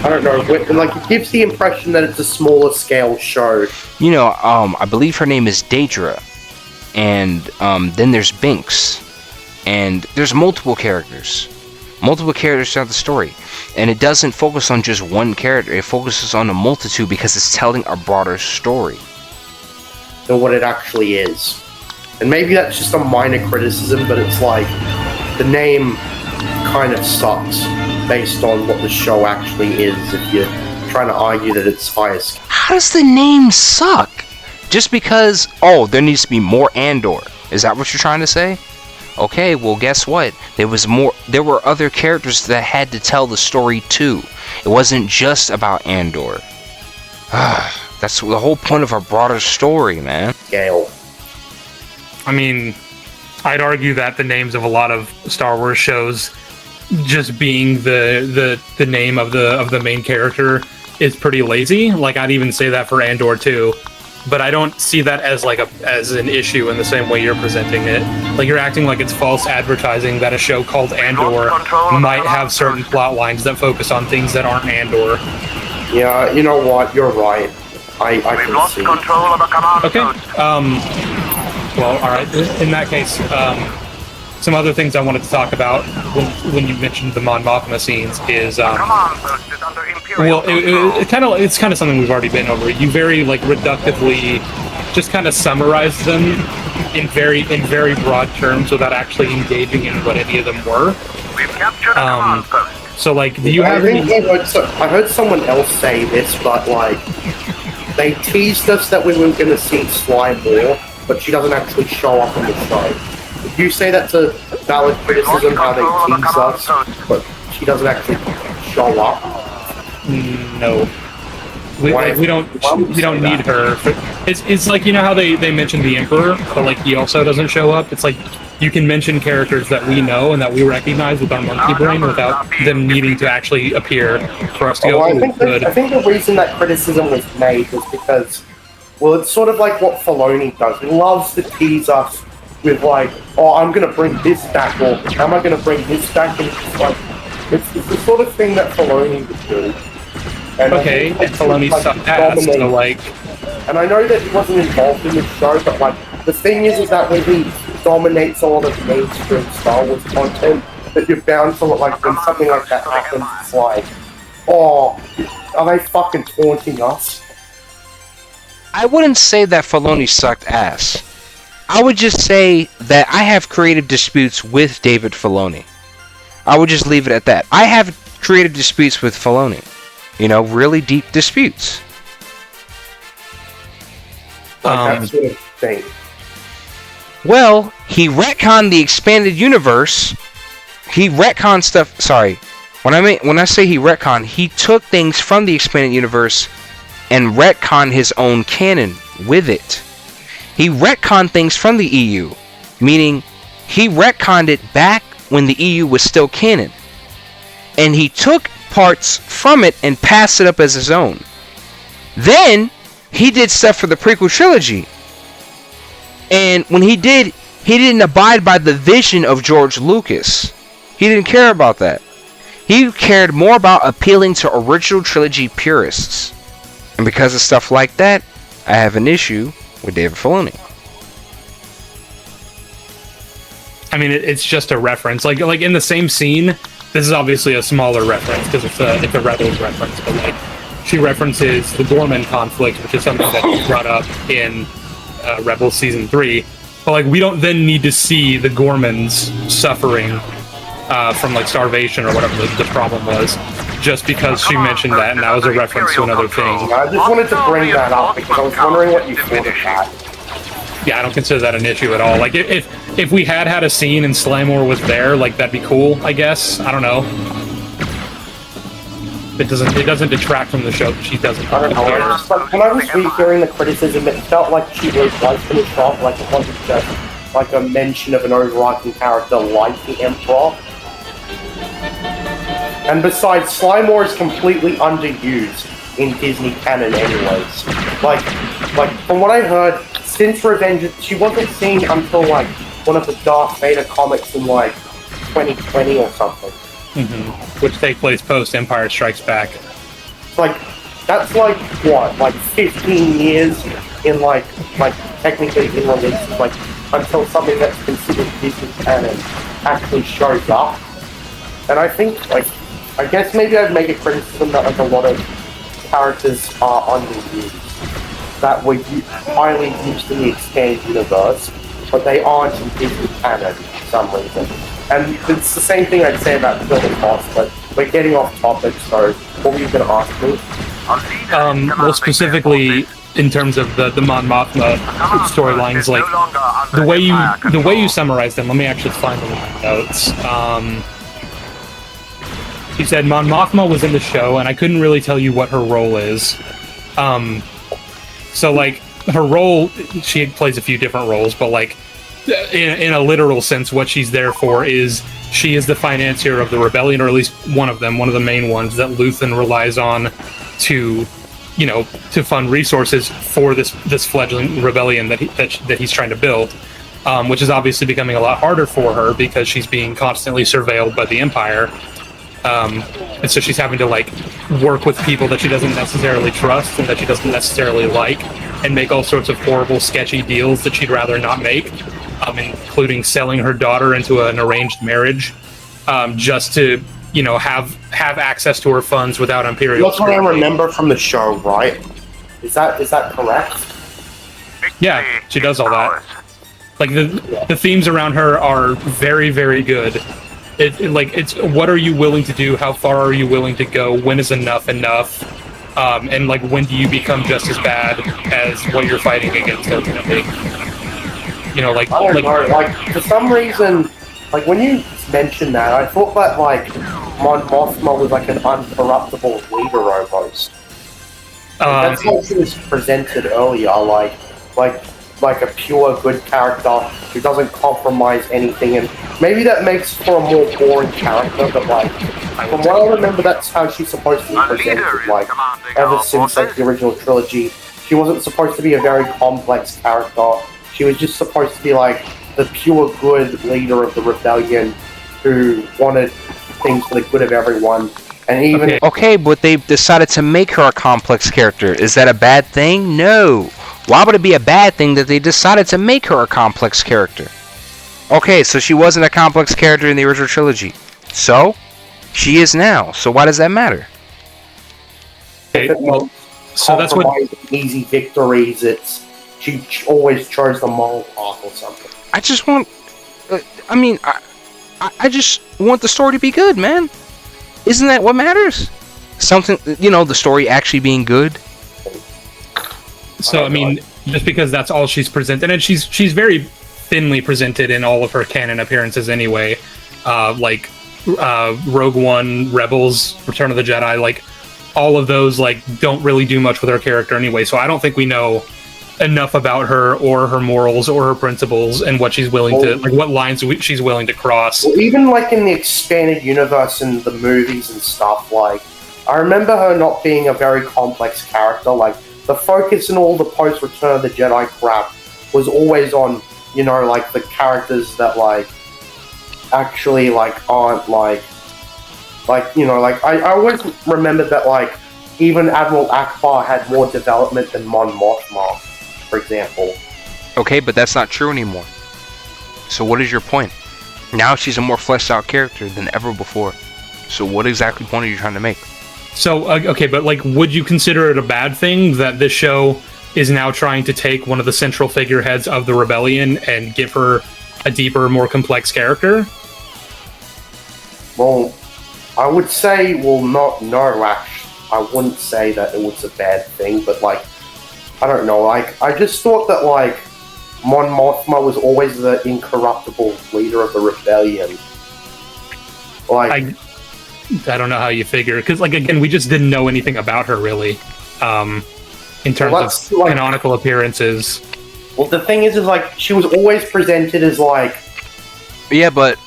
I don't know, like it gives the impression that it's a smaller scale show. You know, I believe her name is Daedra, and then there's Binks, and there's multiple characters throughout the story, and it doesn't focus on just one character. It focuses on a multitude because it's telling a broader story Than what it actually is. And maybe that's just a minor criticism, but it's like the name kind of sucks based on what the show actually is if you're trying to argue that it's highest. How does the name suck? Just because, oh, there needs to be more Andor. Is that what you're trying to say? Okay, well, guess what? There were other characters that had to tell the story too. It wasn't just about Andor. That's the whole point of a broader story, man. Scale. I mean, I'd argue that the names of a lot of Star Wars shows just being the name of the main character is pretty lazy. Like, I'd even say that for Andor too. But I don't see that as as an issue in the same way you're presenting it. Like, you're acting like it's false advertising that a show called Andor might have certain plot lines that focus on things that aren't Andor. Yeah, you know what? You're right. I can Lost see. control of the command Okay. post. Well, all right. In that case, some other things I wanted to talk about when you mentioned the Mon Mothma scenes is Command post is under Imperial well, control. it's kind of something we've already been over. You very reductively just kind of summarized them in very broad terms without actually engaging in what any of them were. We've captured a command post. So, like, do you I have think any? I heard someone else say this, but like they teased us that we were going to see Sly more, but she doesn't actually show up on the show. Would you say that's a valid criticism how they tease us, but she doesn't actually show up? No. We don't need her. It's like, you know how they mentioned the Emperor, but like he also doesn't show up. It's like you can mention characters that we know and that we recognize with our monkey brain without them needing to actually appear for us to go. I think the reason that criticism was made was because, well, it's sort of like what Filoni does. He loves to tease us with like, oh, I'm going to bring this back, or am I going to bring this back? And it's like, it's the sort of thing that Filoni would do. And Okay, and Filoni sucked ass, so like... And I know that he wasn't involved in the show, but like, the thing is that when he dominates a lot of mainstream Star Wars content, that you're bound to, like, when something like that happens, it's like, oh, are they fucking taunting us? I wouldn't say that Filoni sucked ass. I would just say that I have creative disputes with David Filoni. I would just leave it at that. I have creative disputes with Filoni. You know, really deep disputes. Like that sort of thing. Well, he retconned the expanded universe. He retconned stuff. Sorry, when I say he retconned, he took things from the expanded universe and retconned his own canon with it. He retconned things from the EU, meaning he retconned it back when the EU was still canon, and he took parts from it and passed it up as his own. Then he did stuff for the prequel trilogy, and when he did, he didn't abide by the vision of George Lucas. He didn't care about that. He cared more about appealing to original trilogy purists, and because of stuff like that, I have an issue with David Filoni. I mean, it's just a reference. Like in the same scene, this is obviously a smaller reference because it's a Rebels reference, but like she references the Gorman conflict, which is something that was brought up in Rebels Season 3. But like we don't then need to see the Gormans suffering from like starvation or whatever the problem was, just because she mentioned that, and that was a reference to another thing. I just wanted to bring that up because I was wondering what you thought of that. Yeah, I don't consider that an issue at all. Like if we had a scene and Slamore was there, like that'd be cool, I guess. I don't know. It doesn't detract from the show that she doesn't. I don't know. Like, when I was rehearing the criticism, it felt like she was right from the top. Like it wasn't just like a mention of an overarching character like the Emperor. And besides, Slimore is completely underused in Disney canon anyways. Like from what I heard, since Revenge, she wasn't seen until like one of the Darth Vader comics in like 2020 or something. Which take place post Empire Strikes Back. It's like, that's like, what, like 15 years in like technically in release, like, until something that's considered Disney canon actually shows up. And I think, like, I guess maybe I'd make a criticism that like a lot of characters are underused, that were highly used in the expanded universe, but they aren't in Disney canon for some reason. And it's the same thing I'd say about Phil and Boss, but we're getting off topic, so what were you going to ask me? Well, specifically in terms of the Mon Mothma storylines, like the way you summarize them. Let me actually find them in my notes. She said Mon Mothma was in the show, and I couldn't really tell you what her role is. So like her role, she plays a few different roles, but like in a literal sense, what she's there for is she is the financier of the rebellion, or at least one of them, one of the main ones that Luthen relies on to, you know, to fund resources for this fledgling rebellion that he's trying to build, which is obviously becoming a lot harder for her because she's being constantly surveilled by the Empire. And so she's having to like work with people that she doesn't necessarily trust and that she doesn't necessarily like, and make all sorts of horrible, sketchy deals that she'd rather not make, including selling her daughter into an arranged marriage, just to, you know, have access to her funds without Imperial. That's what I remember from the show, right? Is that correct? Yeah, she does all that. Like the themes around her are very, very good. It's what are you willing to do? How far are you willing to go? When is enough? And like when do you become just as bad as what you're fighting against ultimately? You know, like I don't know. Like for some reason, like when you mentioned that, I thought that like Mon Mothma was like an uncorruptible leader almost. That's how she was presented earlier, like a pure good character who doesn't compromise anything, and maybe that makes for a more boring character, but like from what I remember, that's how she's supposed to be presented, like ever since like the original trilogy. She wasn't supposed to be a very complex character. She was just supposed to be like the pure good leader of the rebellion who wanted things for the good of everyone. And even okay, but they decided to make her a complex character. Is that a bad thing? No. Why would it be a bad thing that they decided to make her a complex character? Okay, so she wasn't a complex character in the original trilogy. So? She is now. So why does that matter? Okay, well, so that's what... easy victories, it's... She always chose the moral path or something. I just want... I just want the story to be good, man. Isn't that what matters? Something, you know, the story actually being good. So I mean, just because that's all she's presented, and she's very thinly presented in all of her canon appearances anyway, like Rogue One, Rebels, Return of the Jedi, like all of those like don't really do much with her character anyway. So I don't think we know enough about her or her morals or her principles and what she's willing to, like what lines she's willing to cross. Well, even like in the expanded universe and the movies and stuff, like I remember her not being a very complex character. Like the focus in all the post Return of the Jedi crap was always on, you know, like the characters that like actually like aren't like you know, like I always remembered that like even Admiral Akbar had more development than Mon Mothma, for example. Okay, but that's not true anymore. So what is your point? Now she's a more fleshed out character than ever before. So what exactly point are you trying to make? So, okay, but like, would you consider it a bad thing that this show is now trying to take one of the central figureheads of the rebellion and give her a deeper, more complex character? Well, I would say, actually, I wouldn't say that it was a bad thing, but like, I don't know, like, I just thought that like, Mon Mothma was always the incorruptible leader of the rebellion. Like, I don't know how you figure, because like again, we just didn't know anything about her really, in terms of like, canonical appearances. Well, the thing is like she was always presented as like. Yeah, but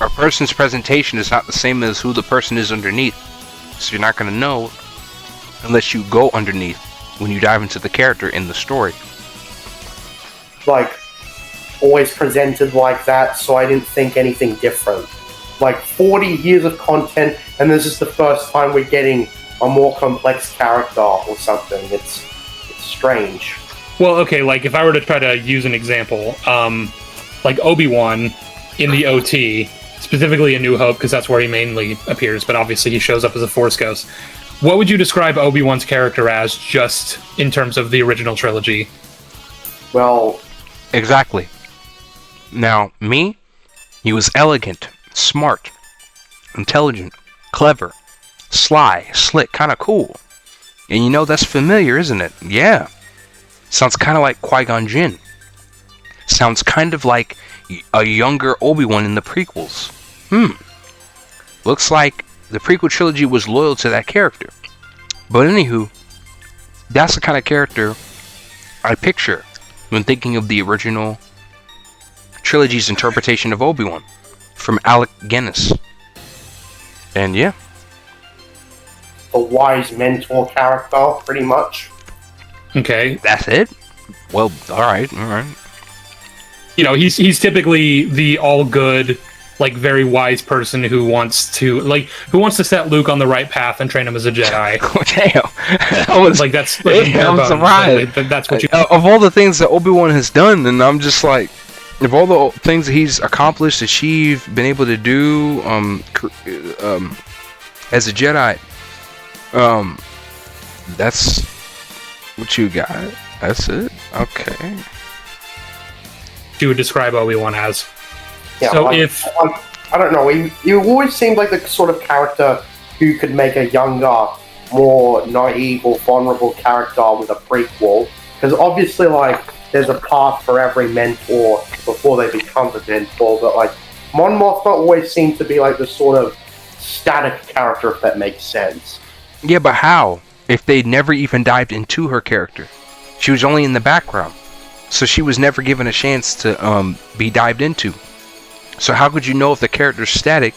a person's presentation is not the same as who the person is underneath, so you're not gonna know unless you go underneath when you dive into the character in the story. Like, always presented like that, so I didn't think anything different. like 40 years of content, and this is the first time we're getting a more complex character or something. It's strange. Well, okay, like if I were to try to use an example, like Obi-Wan in the OT, specifically A New Hope, because that's where he mainly appears, but obviously he shows up as a Force Ghost. What would you describe Obi-Wan's character as, just in terms of the original trilogy? Well, Exactly. Now, me, he was elegant, smart, intelligent, clever, sly, slick, kind of cool. And you know, that's familiar, isn't it? Yeah. Sounds kind of like Qui-Gon Jinn. Sounds kind of like a younger Obi-Wan in the prequels. Looks like the prequel trilogy was loyal to that character. But anywho, that's the kind of character I picture when thinking of the original trilogy's interpretation of Obi-Wan from Alec Guinness. And yeah. a wise mentor character, pretty much. Okay. That's it? Well, alright. You know, he's typically the all-good, like, very wise person who wants to set Luke on the right path and train him as a Jedi. Damn. I was Like, that's... I'm surprised. That's what you... Of all the things that Obi-Wan has done, and I'm just like, of all the things that he's accomplished, achieved, been able to do, as a Jedi, that's what you got. That's it. Okay. You would describe Obi-Wan as. Yeah, So like, if... I don't know, you always seemed like the sort of character who could make a younger, more naive or vulnerable character with a prequel. Because obviously, like, there's a path for every mentor before they become the mentor, but, like, Mon Mothma always seemed to be, like, the sort of static character, if that makes sense. Yeah, but how? If they never even dived into her character. She was only in the background. So she was never given a chance to be dived into. So how could you know if the character's static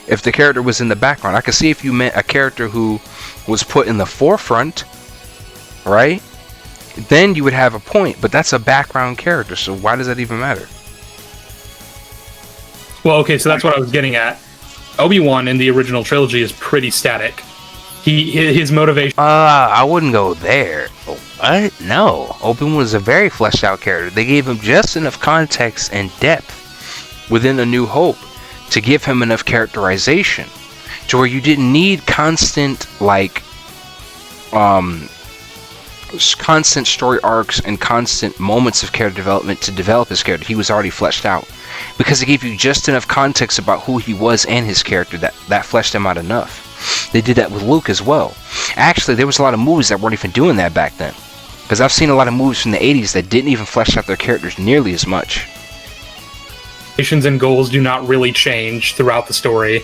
if the character was in the background? I could see if you meant a character who was put in the forefront, right? Then you would have a point, but that's a background character, so why does that even matter? Well, okay, so that's what I was getting at. Obi-Wan in the original trilogy is pretty static. His motivation... I wouldn't go there. What? No. Obi-Wan was a very fleshed out character. They gave him just enough context and depth within A New Hope to give him enough characterization to where you didn't need constant, like, constant story arcs and constant moments of character development to develop his character. He was already fleshed out because it gave you just enough context about who he was and his character that fleshed him out enough. They did that with Luke as well. Actually, there was a lot of movies that weren't even doing that back then, because I've seen a lot of movies from the 80s that didn't even flesh out their characters nearly as much. And goals do not really change throughout the story.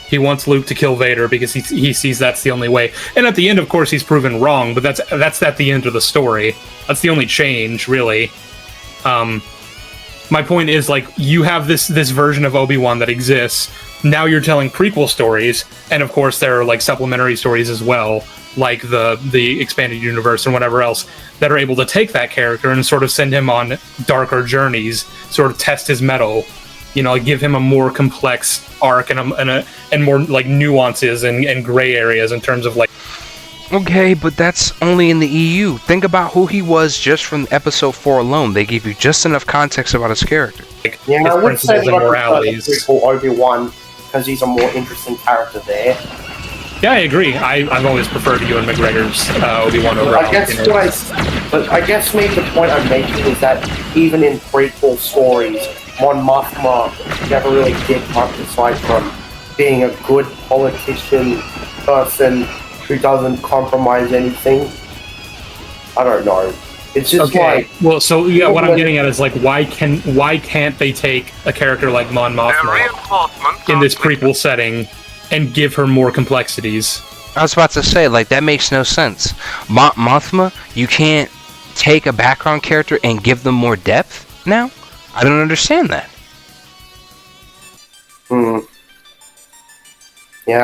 He wants Luke to kill Vader because he sees that's the only way. And at the end, of course, he's proven wrong, but that's at the end of the story. That's the only change, really. My point is, like, you have this version of Obi-Wan that exists. Now you're telling prequel stories, and of course there are, like, supplementary stories as well, like the expanded universe and whatever else, that are able to take that character and sort of send him on darker journeys, sort of test his mettle, you know, give him a more complex arc and more, like, nuances and gray areas in terms of, like... Okay, but that's only in the EU. Think about who he was just from episode 4 alone. They gave you just enough context about his character. Yeah, his I would say principles and that I moralities. prefer the prequel Obi-Wan because he's a more interesting character there. Yeah, I agree. I've always preferred Ewan McGregor's Obi-Wan over But I guess maybe the point I'm making is that even in prequel stories, Mon Mothma never really did much aside from being a good politician person who doesn't compromise anything. I don't know. It's just okay. like... Well, so yeah, what I'm getting at is, like, why can't they take a character like Mon Mothma in this prequel setting and give her more complexities? I was about to say, like, that makes no sense. Mothma, you can't take a background character and give them more depth now? I don't understand that. Yeah,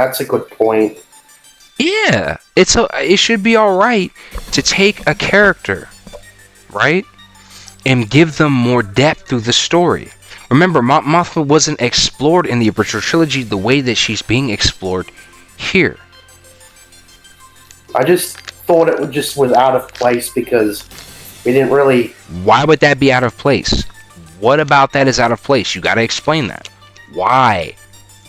that's a good point. Yeah, it should be alright to take a character, right, and give them more depth through the story. Remember, Mothma wasn't explored in the original trilogy the way that she's being explored here. I just thought it was out of place because we didn't really... Why would that be out of place? What about that is out of place? You gotta explain that. Why?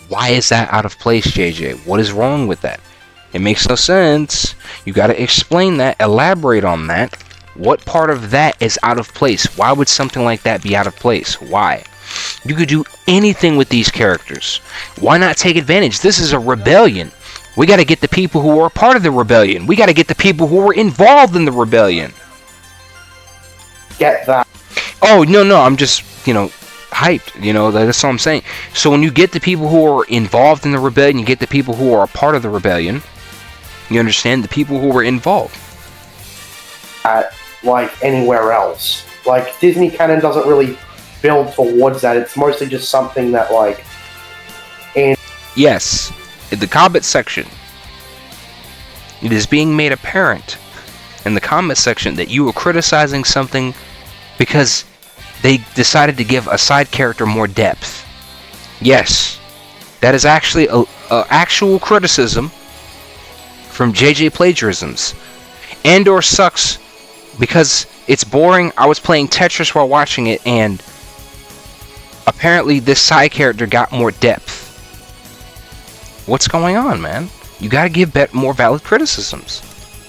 Why is that out of place, JJ? What is wrong with that? It makes no sense. You gotta explain that, elaborate on that. What part of that is out of place? Why would something like that be out of place? Why? You could do anything with these characters. Why not take advantage? This is a rebellion. We got to get the people who are part of the rebellion. We got to get the people who were involved in the rebellion. Get that. Oh, no, I'm just, hyped. That's all I'm saying. So when you get the people who are involved in the rebellion, you get the people who are a part of the rebellion. You understand? The people who were involved. Like anywhere else. Like, Disney canon doesn't really build towards that. It's mostly just something that, like... Yes, in the comment section, it is being made apparent in the comment section that you were criticizing something because they decided to give a side character more depth. Yes, that is actually a actual criticism from JJ Plagiarisms. Andor sucks because it's boring. I was playing Tetris while watching it, and apparently this side character got more depth. What's going on, man? You gotta give more valid criticisms.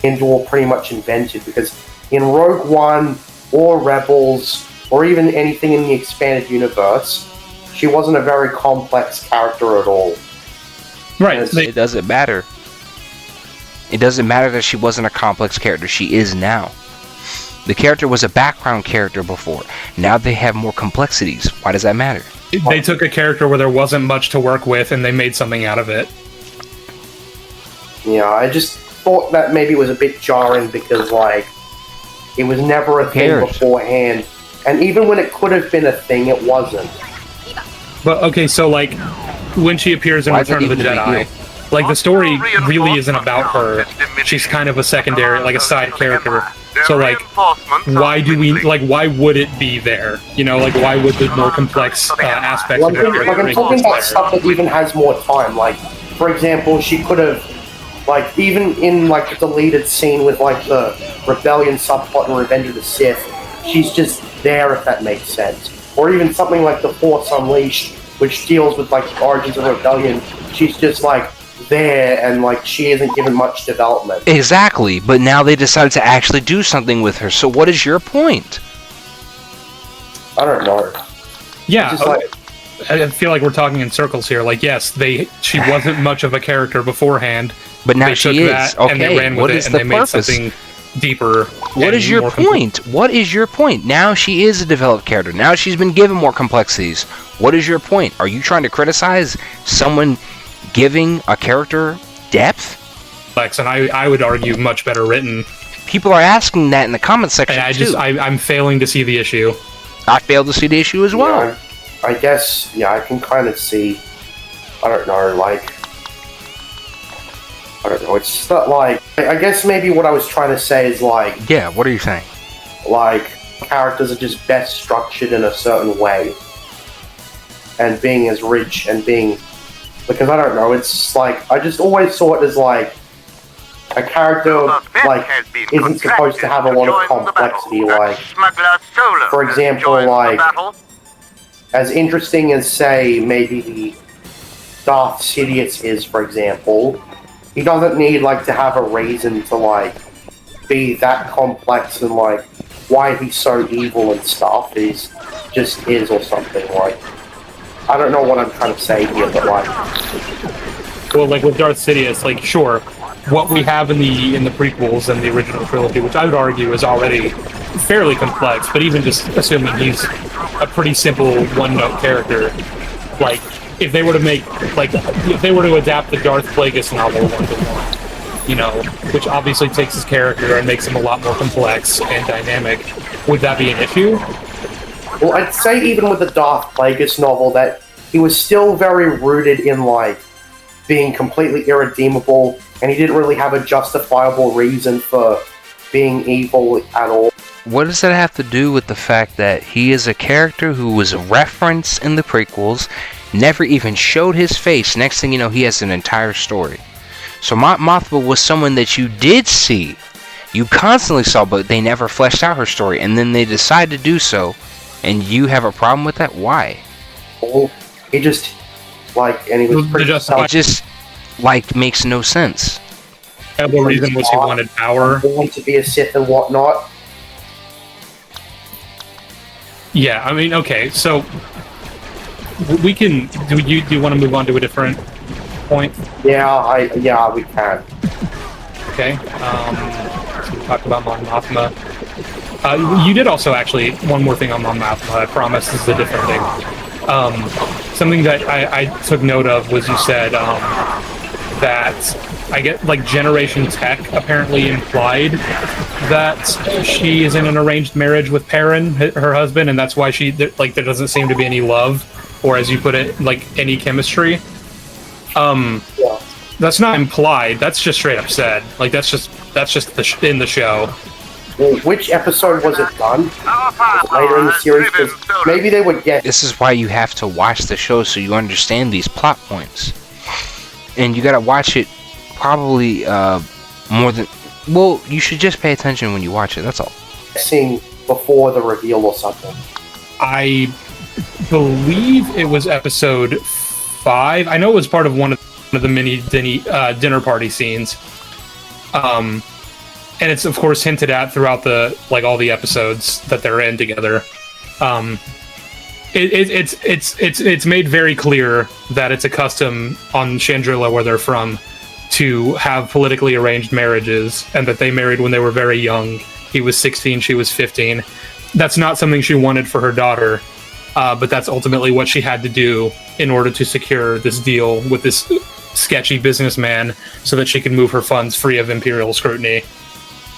Andor pretty much invented, because in Rogue One or Rebels or even anything in the expanded universe, she wasn't a very complex character at all. Right. It doesn't matter. It doesn't matter that she wasn't a complex character. She is now. The character was a background character before. Now they have more complexities. Why does that matter? They took a character where there wasn't much to work with and they made something out of it. Yeah, I just thought that maybe it was a bit jarring because, like, it was never a thing beforehand. And even when it could have been a thing, it wasn't. But, okay, so, like, when she appears in Return of the Jedi, like, the story really isn't about her. She's kind of a secondary, like, a side character. So, like, why do we, like, why would it be there? Like, why would the more complex aspects of her character I'm talking about stuff that even has more time. Like, for example, she could have, like, even in, like, the deleted scene with, like, the Rebellion subplot in Revenge of the Sith, she's just there, if that makes sense. Or even something like The Force Unleashed, which deals with, like, the origins of Rebellion. She's just, like, there, and, like, she isn't given much development. Exactly, but now they decided to actually do something with her, so what is your point? I don't know. Yeah, like, I feel like we're talking in circles here. Like, yes, she wasn't much of a character beforehand, but now they she took is. That okay, and they ran with what it, is and the they purpose? made something deeper. What is your point? What is your point? Now she is a developed character. Now she's been given more complexities. What is your point? Are you trying to criticize someone giving a character depth? And I would argue much better written. People are asking that in the comment section too. I'm failing to see the issue. I fail to see the issue as well. Yeah, I guess, yeah, I can kind of see, I don't know, like, I don't know, it's just not like, I guess maybe what I was trying to say is like... Yeah, what are you saying? Like, characters are just best structured in a certain way. And being as rich and being... Because I don't know, it's like, I just always saw it as like, a character, like, isn't supposed to have a lot of complexity, like, for example, like, as interesting as, say, maybe the Darth Sidious is, for example, he doesn't need, like, to have a reason to, like, be that complex and, like, why he's so evil and stuff. He's just is or something, like, I don't know what I'm trying to say here, but, like... Well, like, with Darth Sidious, like, sure, what we have in the prequels and the original trilogy, which I would argue is already fairly complex, but even just assuming he's a pretty simple one-note character, like, if they were to adapt the Darth Plagueis novel one-to-one, which obviously takes his character and makes him a lot more complex and dynamic, would that be an issue? Well, I'd say even with the Darth Plagueis novel that he was still very rooted in, like, being completely irredeemable, and he didn't really have a justifiable reason for being evil at all. What does that have to do with the fact that he is a character who was referenced in the prequels, never even showed his face? Next thing you know, he has an entire story. So Mon Mothma was someone that you did see, you constantly saw, but they never fleshed out her story, and then they decide to do so, and you have a problem with that? Why? Oh, he just and he was pretty. It just makes no sense. The reason was he wanted power. Born to be a Sith and whatnot. Yeah, I mean, okay, so we can. Do you want to move on to a different point? Yeah, we can. Okay. So we talked about Mon Mothma. You did also actually one more thing on Mon Mothma. I promise this is a different thing. Something that I took note of was you said that I get Generation Tech apparently implied that she is in an arranged marriage with Perrin, her husband, and that's why there doesn't seem to be any love, or as you put it, any chemistry. Yeah. That's not implied. That's just straight up said. That's just in the show. Well, which episode was it done? Later in the series, 'cause maybe they would get. This is why you have to watch the show so you understand these plot points, and you gotta watch it probably more than. Well, you should just pay attention when you watch it. That's all. Seeing before the reveal or something. I believe it was episode 5. I know it was part of one of the mini dinner party scenes. And it's of course hinted at throughout the all the episodes that they're in together. It's made very clear that it's a custom on Chandrila, where they're from, to have politically arranged marriages, and that they married when they were very young. He was 16, she was 15. That's not something she wanted for her daughter, but that's ultimately what she had to do in order to secure this deal with this sketchy businessman, so that she can move her funds free of Imperial scrutiny.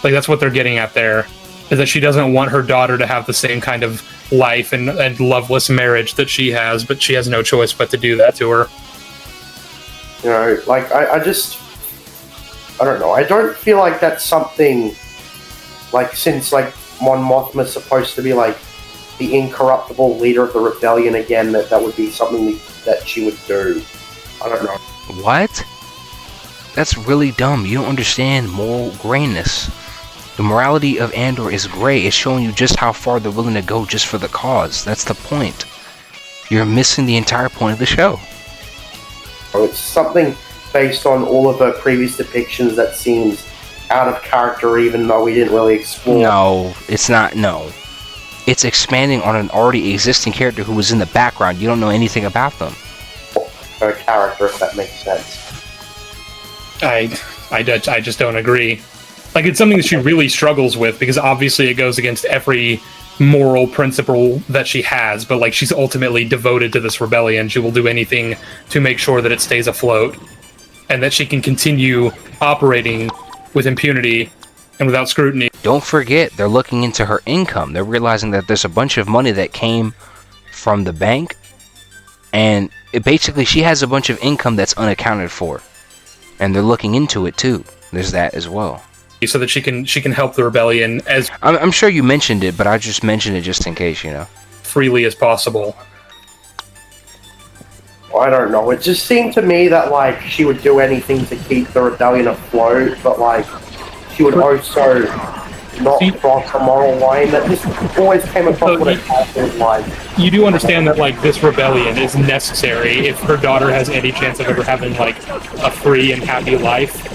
That's what they're getting at there, is that she doesn't want her daughter to have the same kind of life and loveless marriage that she has, but she has no choice but to do that to her. You know, I don't know. I don't feel like that's something, since, Mon Mothma's supposed to be, the incorruptible leader of the rebellion again, that would be something that she would do. I don't know. What? That's really dumb. You don't understand moral grayness. The morality of Andor is gray. It's showing you just how far they're willing to go just for the cause. That's the point. You're missing the entire point of the show. It's something based on all of her previous depictions that seems out of character, even though we didn't really explore. No, it's not. No. It's expanding on an already existing character who was in the background. You don't know anything about them. Her character, if that makes sense. I just don't agree. It's something that she really struggles with, because obviously it goes against every moral principle that she has, but she's ultimately devoted to this rebellion. She will do anything to make sure that it stays afloat, and that she can continue operating with impunity and without scrutiny. Don't forget, they're looking into her income. They're realizing that there's a bunch of money that came from the bank, and basically she has a bunch of income that's unaccounted for, and they're looking into it too. There's that as well, so that she can help the rebellion as I'm sure you mentioned it, but I just mentioned it just in case, freely as possible. I don't know. It just seemed to me that she would do anything to keep the rebellion afloat, but she would also not cross a moral line. That just always came across what it as You do understand that this rebellion is necessary if her daughter has any chance of ever having a free and happy life,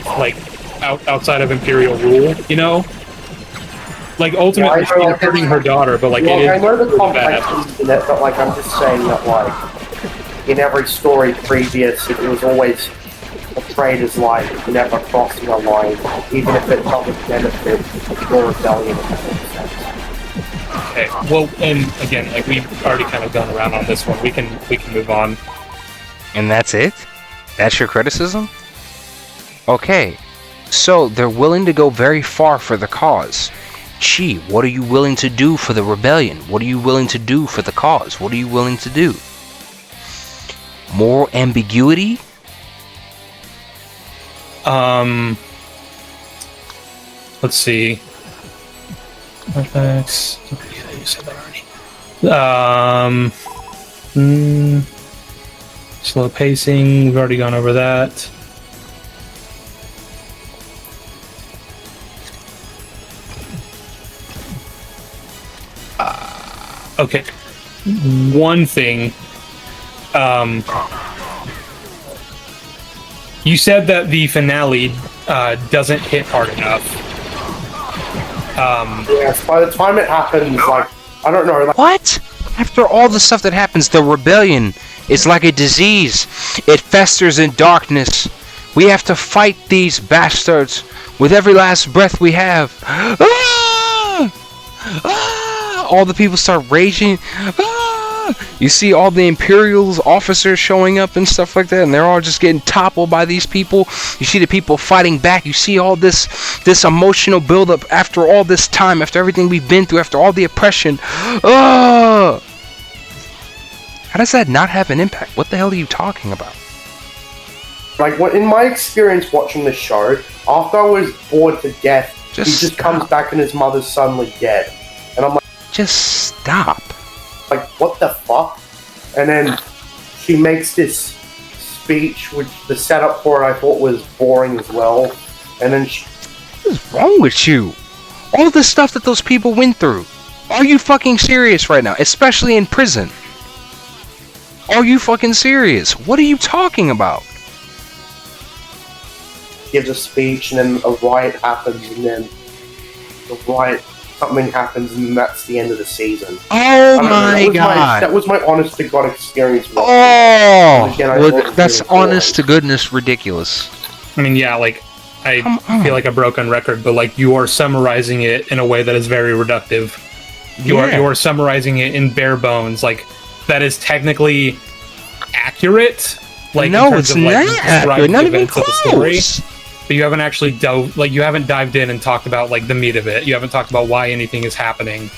outside of Imperial rule, ultimately she's hurting her daughter, but it is I know the really bad. complexities in it, but I'm just saying that in every story previous, it was always portrayed as never crossing a line, even if it doesn't benefit the rebellion. Okay, well, and again, we've already kind of gone around on this one. We can move on. And that's it? That's your criticism? Okay, so they're willing to go very far for the cause. Chi, what are you willing to do for the rebellion? What are you willing to do for the cause? What are you willing to do? Moral ambiguity? Let's see. Effects. Okay, you said that already. Slow pacing. We've already gone over that. Okay. One thing. You said that the finale doesn't hit hard enough. Yes, by the time it happens, like, I don't know, like, What? After all the stuff that happens, the rebellion is like a disease. It festers in darkness. We have to fight these bastards with every last breath we have. Ah! Ah! All the people start raging. Ah! You see all the Imperials officers showing up and stuff like that, and they're all just getting toppled by these people. You see the people fighting back. You see all this emotional buildup after all this time, after everything we've been through, after all the oppression. Ah! How does that not have an impact? What the hell are you talking about? like in my experience watching the show, after I was bored to death, he just comes back and his mother's suddenly dead. And I'm like, just stop. Like, what the fuck? And then she makes this speech, which the setup for it I thought was boring as well. And then she... What is wrong with you? All the stuff that those people went through. Are you fucking serious right now? Especially in prison. Are you fucking serious? What are you talking about? gives a speech, and then a riot happens, and then something happens, and that's the end of the season. Oh my god! That was my honest to god experience. Oh, again, well, that's honest to goodness ridiculous. I mean, yeah, like, I feel like a broken record, but like you are summarizing it in a way that is very reductive. You are summarizing it in bare bones. Like, that is technically accurate. Like, no, in terms it's of, like, not accurate. Not even close. Of the story. But you haven't actually you haven't dived in and talked about like the meat of it. You haven't talked about why anything is happening.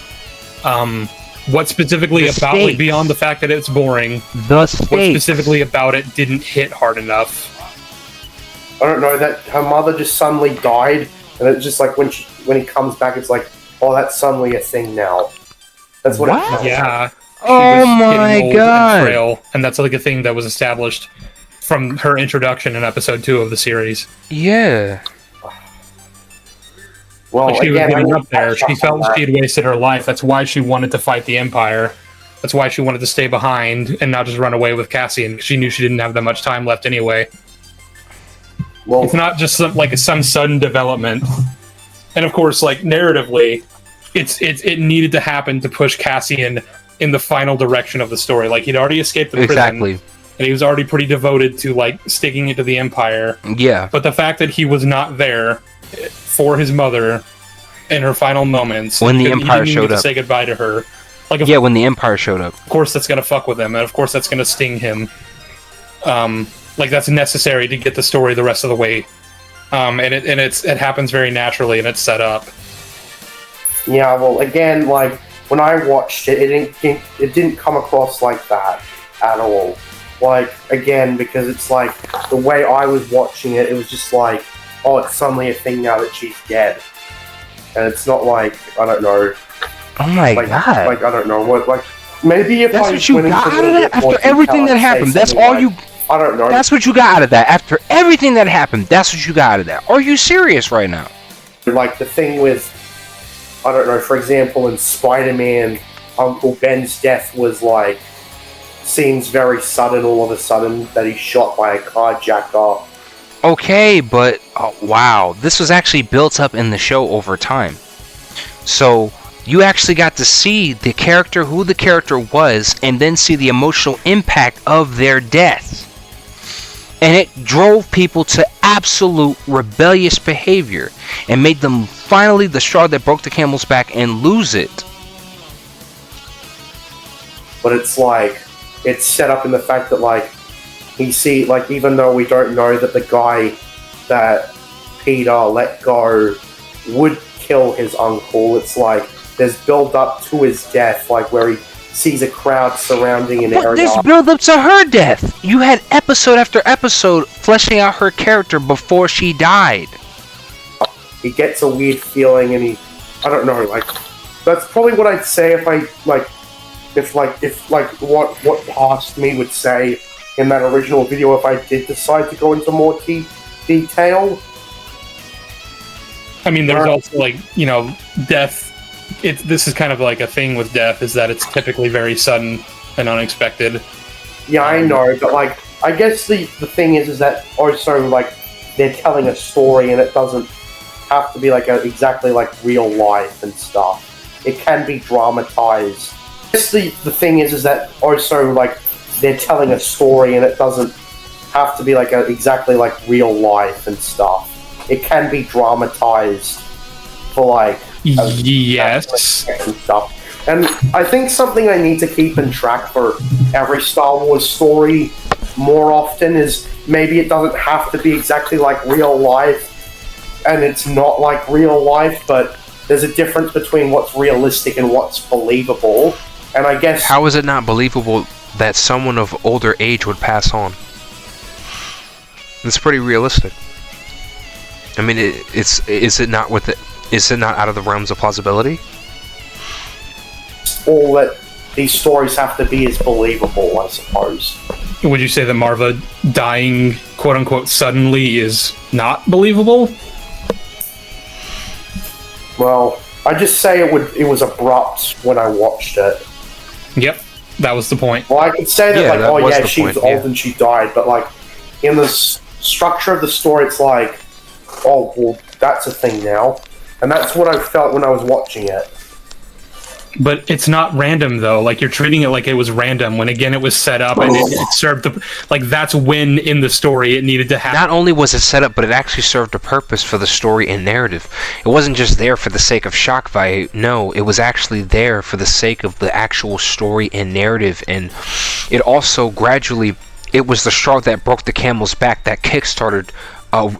What specifically about like beyond the fact that it's boring? What specifically about it didn't hit hard enough? I don't know, that her mother just suddenly died, and it's just like when he comes back, it's like, oh, that's suddenly a thing now. That's what? It Yeah. Oh my god! And that's like a thing that was established from her introduction in episode 2 of the series. Yeah. Well, like she was getting up there. She felt she had wasted her life. That's why she wanted to fight the Empire. That's why she wanted to stay behind and not just run away with Cassian. She knew she didn't have that much time left anyway. Well, it's not just some sudden development. And of course, like narratively, it needed to happen to push Cassian in the final direction of the story. Like, he'd already escaped the prison. And he was already pretty devoted to, like, sticking into the Empire. Yeah. But the fact that he was not there for his mother in her final moments... When the Empire showed up. To say goodbye to her. Like, when the Empire showed up. Of course that's gonna fuck with him, and of course that's gonna sting him. Like, that's necessary to get the story the rest of the way. And it happens very naturally, and it's set up. Yeah, well, again, like, when I watched it, it didn't come across like that at all. Like, again, because it's like, the way I was watching it, it was just like, oh, it's suddenly a thing now that she's dead. And it's not like, I don't know. Oh my god. Like, I don't know, what, like, maybe if that's what you got out of that? After everything that happened, that's all you... I don't know. That's what you got out of that. After everything that happened, that's what you got out of that. Are you serious right now? Like, the thing with, I don't know, for example, in Spider-Man, Uncle Ben's death was like, seems very sudden all of a sudden that he's shot by a carjacker. Okay, but wow, this was actually built up in the show over time. So you actually got to see the character, who the character was, and then see the emotional impact of their death. And it drove people to absolute rebellious behavior and made them finally the straw that broke the camel's back and lose it. But it's like, it's set up in the fact that, like, even though we don't know that the guy that Peter let go would kill his uncle, it's like, there's build up to his death, like, where he sees a crowd surrounding an area. There's build up to her death. You had episode after episode fleshing out her character before she died. He gets a weird feeling, and I don't know, like, That's probably what I'd say if I what past me would say in that original video if I did decide to go into more detail. I mean, there's also death. This is kind of like a thing with death, is that it's typically very sudden and unexpected. Yeah, I know, but I guess the thing is that also they're telling a story and it doesn't have to be exactly like real life and stuff. It can be dramatized. I guess the thing is that also they're telling a story and it doesn't have to be exactly like real life and stuff. It can be dramatized for yes and stuff. And I think something I need to keep in track for every Star Wars story more often is maybe it doesn't have to be exactly like real life, and it's not like real life, but there's a difference between what's realistic and what's believable. And I guess... How is it not believable that someone of older age would pass on? It's pretty realistic. I mean, is it not out of the realms of plausibility? All that these stories have to be is believable, I suppose. Would you say that Marva dying, quote-unquote, suddenly is not believable? Well, I just say it was abrupt when I watched it. Yep, that was the point. Well, I could say that, she was old and she died, but, in the structure of the story, it's oh, well, that's a thing now. And that's what I felt when I was watching it. But it's not random, though. You're treating it like it was random, when again it was set up and it served the... that's when in the story it needed to happen. Not only was it set up, but it actually served a purpose for the story and narrative. It wasn't just there for the sake of shock value. No, it was actually there for the sake of the actual story and narrative. And it also gradually... It was the straw that broke the camel's back that kickstarted a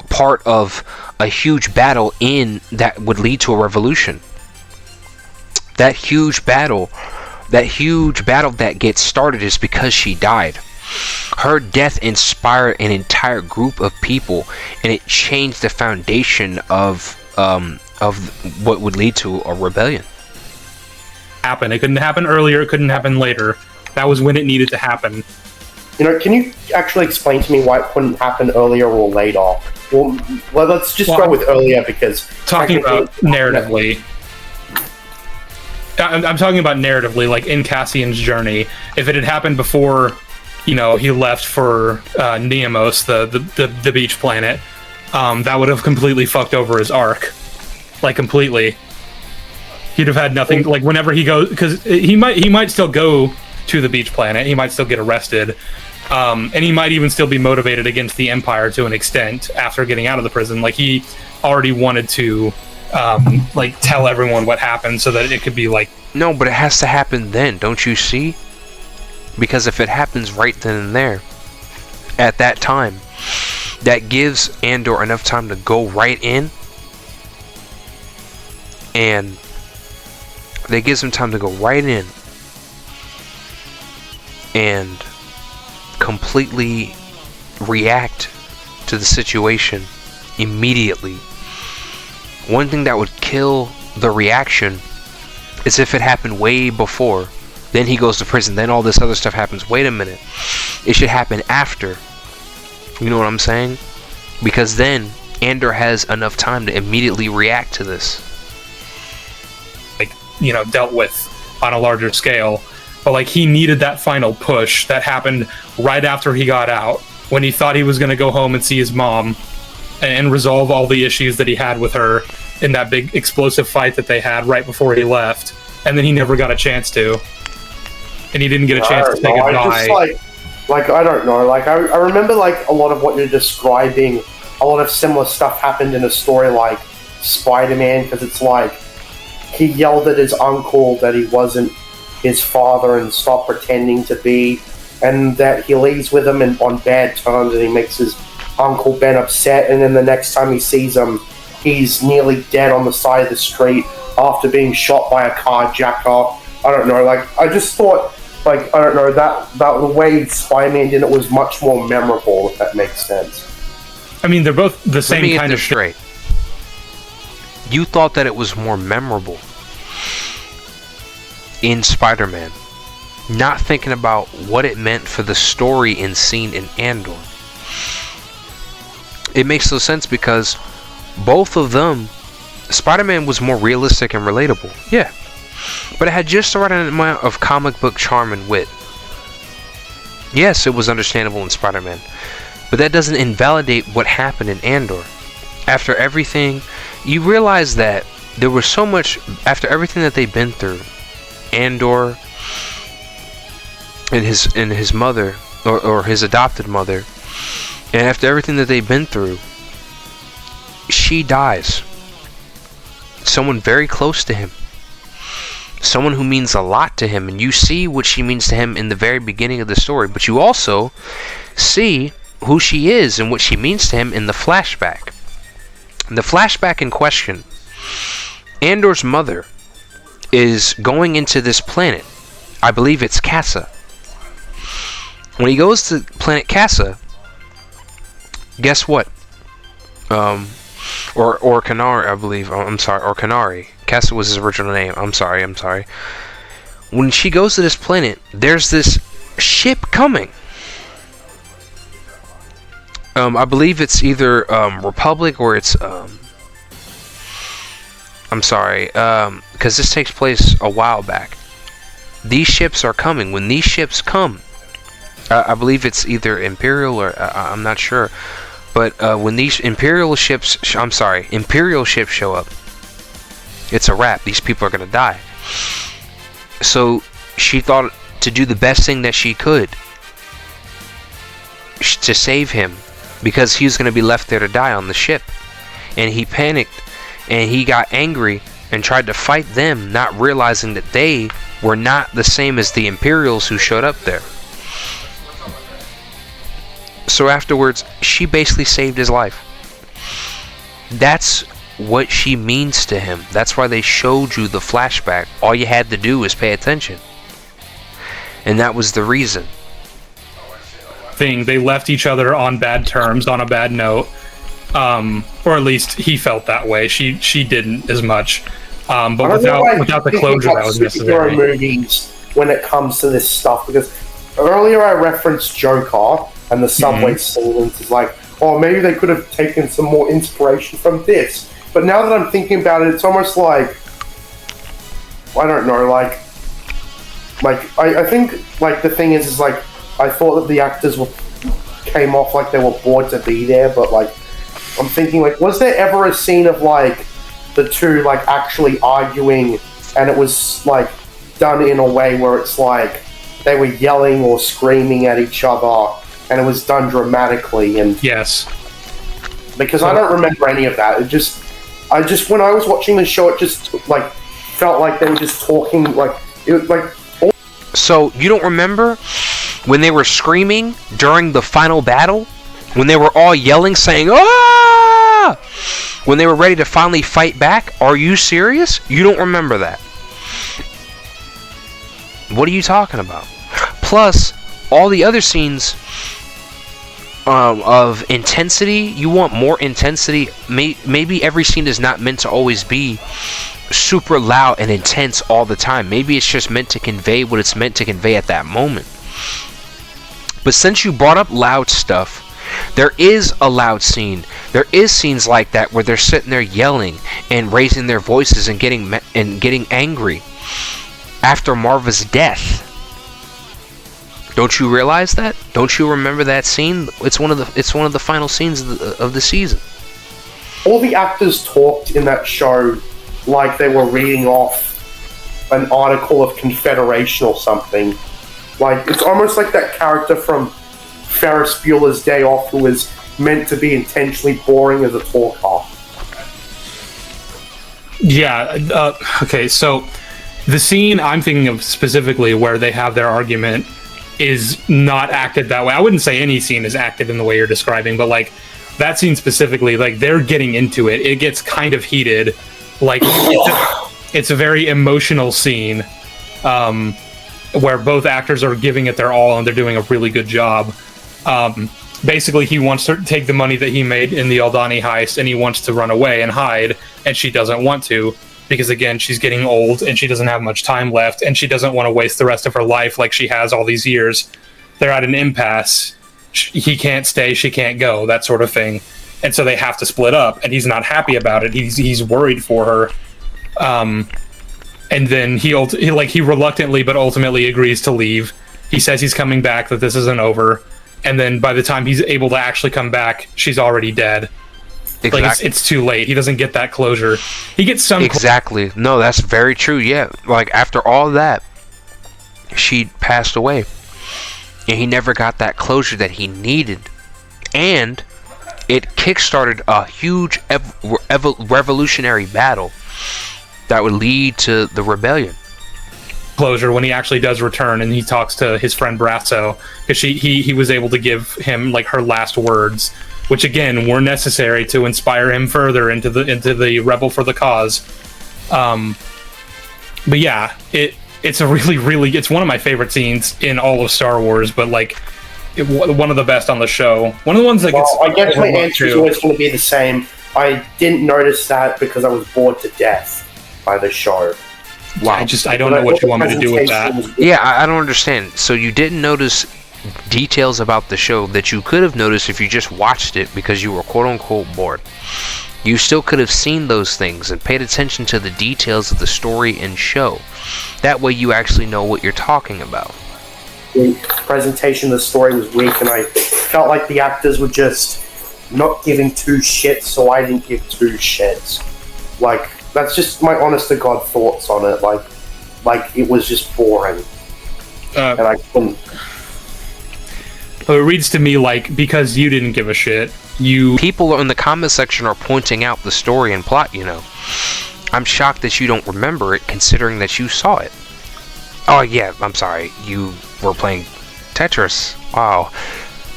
part of a huge battle that would lead to a revolution. That huge battle that gets started is because she died. Her death inspired an entire group of people, and it changed the foundation of what would lead to a rebellion. It couldn't happen earlier, it couldn't happen later. That was when it needed to happen. Can you actually explain to me why it couldn't happen earlier or later? Well, let's just go with earlier, because... Talking about narratively... I'm talking about narratively, in Cassian's journey. If it had happened before, he left for Neamos, the beach planet, that would have completely fucked over his arc. Completely. He'd have had nothing. Whenever he goes, because he might still go to the beach planet. He might still get arrested, and he might even still be motivated against the Empire to an extent after getting out of the prison. He already wanted to. Tell everyone what happened so that it could be No, but it has to happen then, don't you see? Because if it happens right then and there, at that time, that gives Andor enough time to go right in, and that gives him time to go right in and completely react to the situation immediately. One thing that would kill the reaction is if it happened way before. Then he goes to prison, then all this other stuff happens. Wait a minute. It should happen after. You know what I'm saying? Because then Andor has enough time to immediately react to this. Dealt with on a larger scale. But he needed that final push that happened right after he got out, when he thought he was going to go home and see his mom and resolve all the issues that he had with her in that big explosive fight that they had right before he left, and then he never got a chance to, and he didn't get a chance to say goodbye. I don't know. I remember a lot of what you're describing. A lot of similar stuff happened in a story like Spider-Man, because it's he yelled at his uncle that he wasn't his father and stopped pretending to be, and that he leaves with him on bad terms, and he makes his Uncle Ben upset, and then the next time he sees him, he's nearly dead on the side of the street after being shot by a carjacker. I don't know, I just thought, I don't know, that the way Spider-Man did it was much more memorable, if that makes sense. I mean, they're both the same kind of straight. You thought that it was more memorable. in Spider-Man, not thinking about what it meant for the story and scene in Andor. It makes no sense because both of them, Spider-Man was more realistic and relatable, yeah, but it had just the right amount of comic book charm and wit. Yes, it was understandable in Spider-Man, but that doesn't invalidate what happened in Andor. After everything, you realize that there was so much, after everything that they've been through, Andor and his mother, or his adopted mother, and after everything that they've been through, she dies. Someone very close to him. Someone who means a lot to him, and you see what she means to him in the very beginning of the story, but you also see who she is and what she means to him in the flashback. The flashback in question, Andor's mother is going into this planet. I believe it's Casa. When he goes to planet Casa, guess what? Or Canary, I believe. I'm sorry, or Canary. Casa was his original name. I'm sorry. When she goes to this planet, there's this ship coming. I believe it's either Republic or it's I'm sorry, because this takes place a while back. These ships are coming. When these ships come, I believe it's either Imperial or I'm not sure. But when these Imperial ships show up, it's a wrap. These people are gonna die. So she thought to do the best thing that she could to save him, because he was gonna be left there to die on the ship. And he panicked, and he got angry and tried to fight them, not realizing that they were not the same as the Imperials who showed up there. So afterwards, she basically saved his life. That's what she means to him. That's why they showed you the flashback. All you had to do was pay attention. And that was the reason. They left each other on bad terms, on a bad note. Or at least he felt that way. She didn't as much. But without the closure that was necessary. Movies when it comes to this stuff, because earlier I referenced Joker and the subway scene, and it's like, oh, maybe they could have taken some more inspiration from this. But now that I'm thinking about it, it's almost like, I don't know, like I think like the thing is like, I thought that the actors came off like they were bored to be there, but like I'm thinking like, was there ever a scene of like the two like actually arguing, and it was like done in a way where it's like they were yelling or screaming at each other, and it was done dramatically? And yes, because I don't remember any of that. I just when I was watching the show, it just like felt like they were just talking like it was like. So you don't remember when they were screaming during the final battle? When they were all yelling, saying, "Ah!" When they were ready to finally fight back? Are you serious? You don't remember that? What are you talking about? Plus, all the other scenes of intensity, you want more intensity. Maybe every scene is not meant to always be super loud and intense all the time. Maybe it's just meant to convey what it's meant to convey at that moment. But since you brought up loud stuff, there is a loud scene. There is scenes like that where they're sitting there yelling and raising their voices and getting angry after Marva's death. Don't you realize that? Don't you remember that scene? It's one of the final scenes of the season. All the actors talked in that show like they were reading off an article of Confederation or something. Like, it's almost like that character from Ferris Bueller's Day Off who was meant to be intentionally boring as a talker. Yeah, okay, so the scene I'm thinking of specifically where they have their argument is not acted that way. I wouldn't say any scene is acted in the way you're describing, but like that scene specifically, like they're getting into it. It gets kind of heated. Like it's a very emotional scene where both actors are giving it their all and they're doing a really good job. Basically, he wants to take the money that he made in the Aldani heist and he wants to run away and hide, and she doesn't want to. because again, she's getting old and she doesn't have much time left, and she doesn't want to waste the rest of her life like she has all these years. They're at an impasse. He can't stay, she can't go, that sort of thing. And so they have to split up, and he's not happy about it. He's worried for her. And then he reluctantly but ultimately agrees to leave. He says he's coming back, that this isn't over. And then by the time he's able to actually come back, she's already dead. Exactly. Like it's too late. He doesn't get that closure. He gets some exactly. No, that's very true. Yeah, like after all that, she passed away, and he never got that closure that he needed, and it kickstarted a huge revolutionary battle that would lead to the rebellion. Closure when he actually does return, and he talks to his friend Brasso, because he was able to give him like her last words, which again were necessary to inspire him further into the rebel for the cause. But yeah, it's a really it's one of my favorite scenes in all of Star Wars, but like one of the best on the show. One of the ones that gets. I guess my answer is always going to be the same. I didn't notice that because I was bored to death by the show. Wow. I don't know what you want me to do with that. Yeah, I don't understand. So you didn't notice details about the show that you could have noticed if you just watched it because you were quote-unquote bored. You still could have seen those things and paid attention to the details of the story and show. That way you actually know what you're talking about. The presentation of the story was weak, and I felt like the actors were just not giving two shits, so I didn't give two shits. Like, that's just my honest-to-God thoughts on it. Like it was just boring. And I couldn't... It reads to me like, because you didn't give a shit, People in the comment section are pointing out the story and plot, you know. I'm shocked that you don't remember it, considering that you saw it. Oh, yeah, I'm sorry. You were playing Tetris. Wow.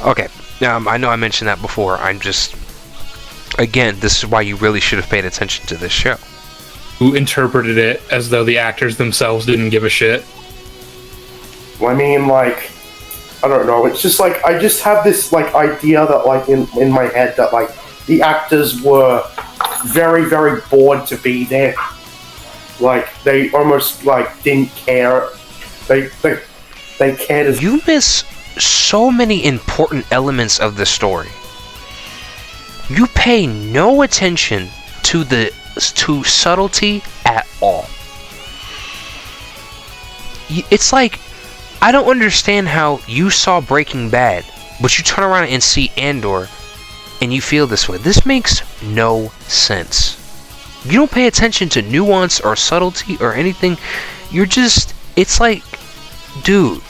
Okay. I know I mentioned that before. I'm just... Again, this is why you really should have paid attention to this show. Who interpreted it as though the actors themselves didn't give a shit. Well, I mean, like... I don't know, it's just like, I just have this, like, idea that, like, in my head that, like, the actors were very, very bored to be there. Like, they almost, like, didn't care. They cared as... You miss so many important elements of the story. You pay no attention to subtlety at all. It's like... I don't understand how you saw Breaking Bad, but you turn around and see Andor, and you feel this way. This makes no sense. You don't pay attention to nuance or subtlety or anything. You're just... It's like... Dude.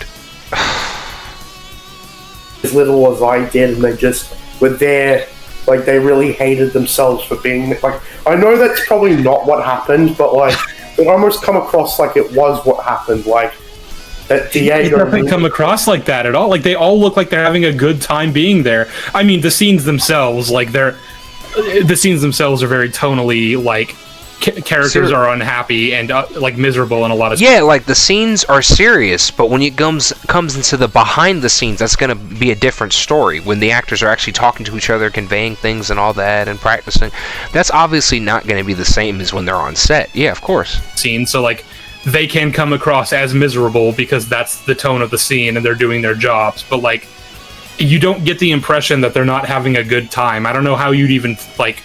As little as I did, and they just were there... Like, they really hated themselves for being... Like, I know that's probably not what happened, but, like, it almost come across like it was what happened, like... It doesn't come across like that at all. Like, they all look like they're having a good time being there. I mean, the scenes themselves, like, the scenes themselves are very tonally, like, characters are unhappy and, like, miserable in a lot of... Yeah, like, the scenes are serious, but when it comes into the behind the scenes, that's going to be a different story. When the actors are actually talking to each other, conveying things and all that, and practicing, that's obviously not going to be the same as when they're on set. Yeah, of course. Scene, so, like... They can come across as miserable because that's the tone of the scene and they're doing their jobs, but like you don't get the impression that they're not having a good time. I don't know how you'd even like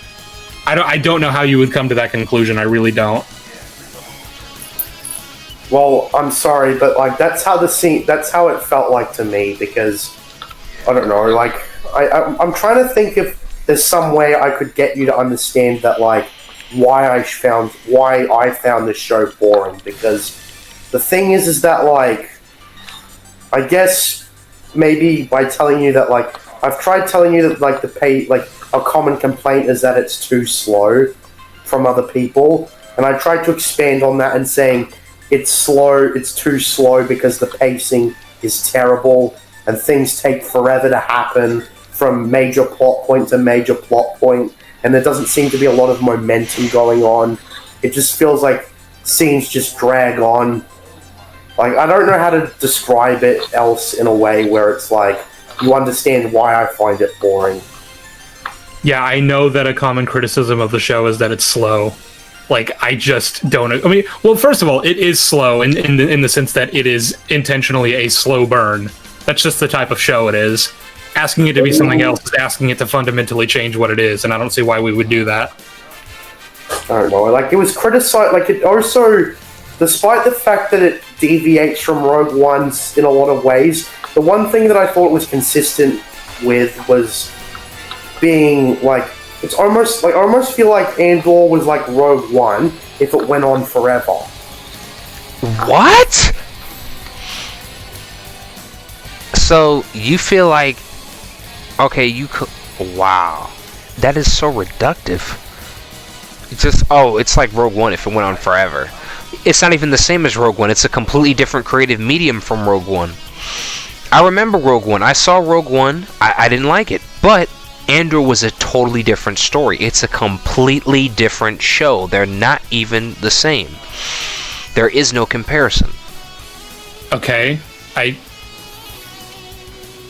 I don't know how you would come to that conclusion. I really don't. Well, I'm sorry, but like that's how it felt like to me, because I don't know, like I'm trying to think if there's some way I could get you to understand that, like why I found this show boring, because the thing is that, like, I guess maybe by telling you that, like, I've tried telling you that, like, a common complaint is that it's too slow from other people, and I tried to expand on that and saying it's too slow because the pacing is terrible and things take forever to happen from major plot point to major plot point. And there doesn't seem to be a lot of momentum going on. It just feels like scenes just drag on. Like, I don't know how to describe it else in a way where it's like, you understand why I find it boring. Yeah, I know that a common criticism of the show is that it's slow. Like, I just don't. I mean, well, first of all, it is slow in the sense that it is intentionally a slow burn. That's just the type of show it is. Asking it to be something else is asking it to fundamentally change what it is, and I don't see why we would do that. I don't know. Like, it was criticized. Like, it also, despite the fact that it deviates from Rogue One in a lot of ways, the one thing that I thought was consistent with was being like, it's almost like, I almost feel like Andor was like Rogue One if it went on forever. What? So you feel like, okay, you could, wow, that is so reductive. It's just, it's like Rogue One if it went on forever. It's not even the same as Rogue One. It's a completely different creative medium from Rogue One. I remember Rogue One. I saw Rogue One. I didn't like it, but Andor was a totally different story. It's a completely different show. They're not even the same. There is no comparison. Okay,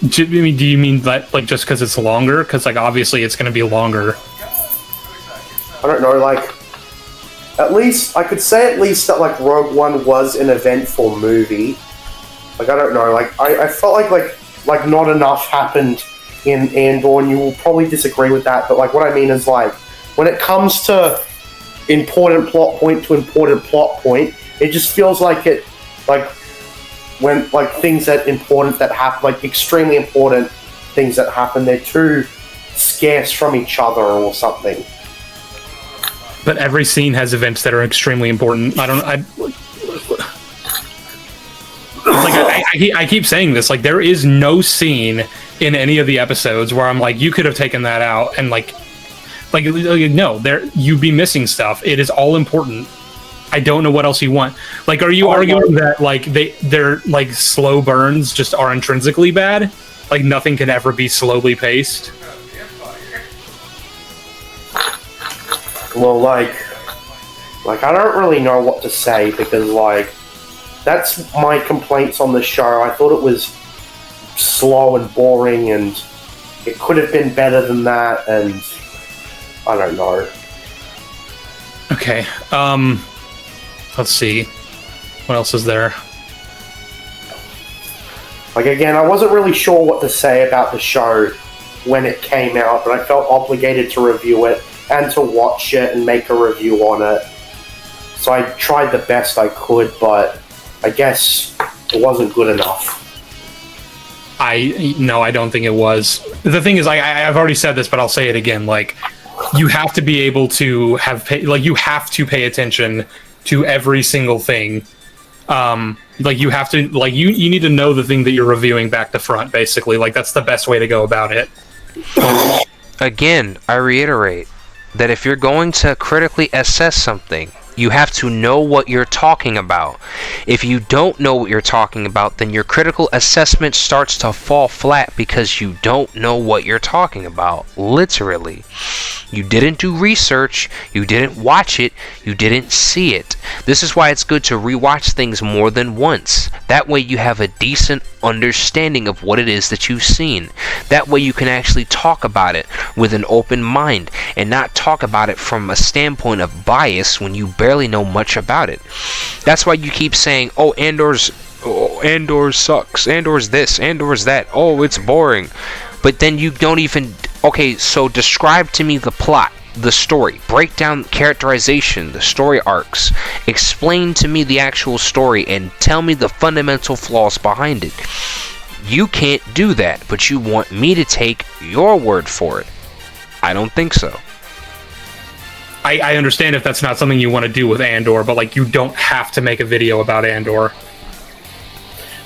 do you mean that, like, just because it's longer? Because, like, obviously it's going to be longer. I don't know, like, at least, I could say at least that, like, Rogue One was an eventful movie. Like, I don't know, like, I felt like not enough happened in Andor, and you will probably disagree with that, but, like, what I mean is, like, when it comes to important plot point to important plot point, it just feels like it, like, when, like, things that important that happen, like, extremely important things that happen, they're too scarce from each other or something. But every scene has events that are extremely important. I keep saying this, like, there is no scene in any of the episodes where I'm like, you could have taken that out, and like no, you'd be missing stuff. It is all important. I don't know what else you want. Like, are you arguing that, like, they're like slow burns just are intrinsically bad? Like, nothing can ever be slowly paced? Well, like I don't really know what to say, because, like, that's my complaints on the show. I thought it was slow and boring, and it could have been better than that, and I don't know. Okay, let's see. What else is there? Like, again, I wasn't really sure what to say about the show when it came out, but I felt obligated to review it and to watch it and make a review on it. So I tried the best I could, but I guess it wasn't good enough. No, I don't think it was. The thing is, I've already said this, but I'll say it again. Like, you have to be able to you have to pay attention to every single thing. Like, you have to, like, you need to know the thing that you're reviewing back to front, basically. Like, that's the best way to go about it. Again, I reiterate that if you're going to critically assess something, you have to know what you're talking about. If you don't know what you're talking about, then your critical assessment starts to fall flat because you don't know what you're talking about. Literally. You didn't do research, you didn't watch it, you didn't see it. This is why it's good to rewatch things more than once. That way you have a decent understanding of what it is that you've seen. That way you can actually talk about it with an open mind and not talk about it from a standpoint of bias when you barely know much about it. That's why you keep saying, Andor sucks, Andor's this, Andor's that, it's boring. But then you don't even... Okay, so describe to me the plot, the story. Break down characterization, the story arcs. Explain to me the actual story and tell me the fundamental flaws behind it. You can't do that, but you want me to take your word for it. I don't think so. I understand if that's not something you want to do with Andor, but, like, you don't have to make a video about Andor.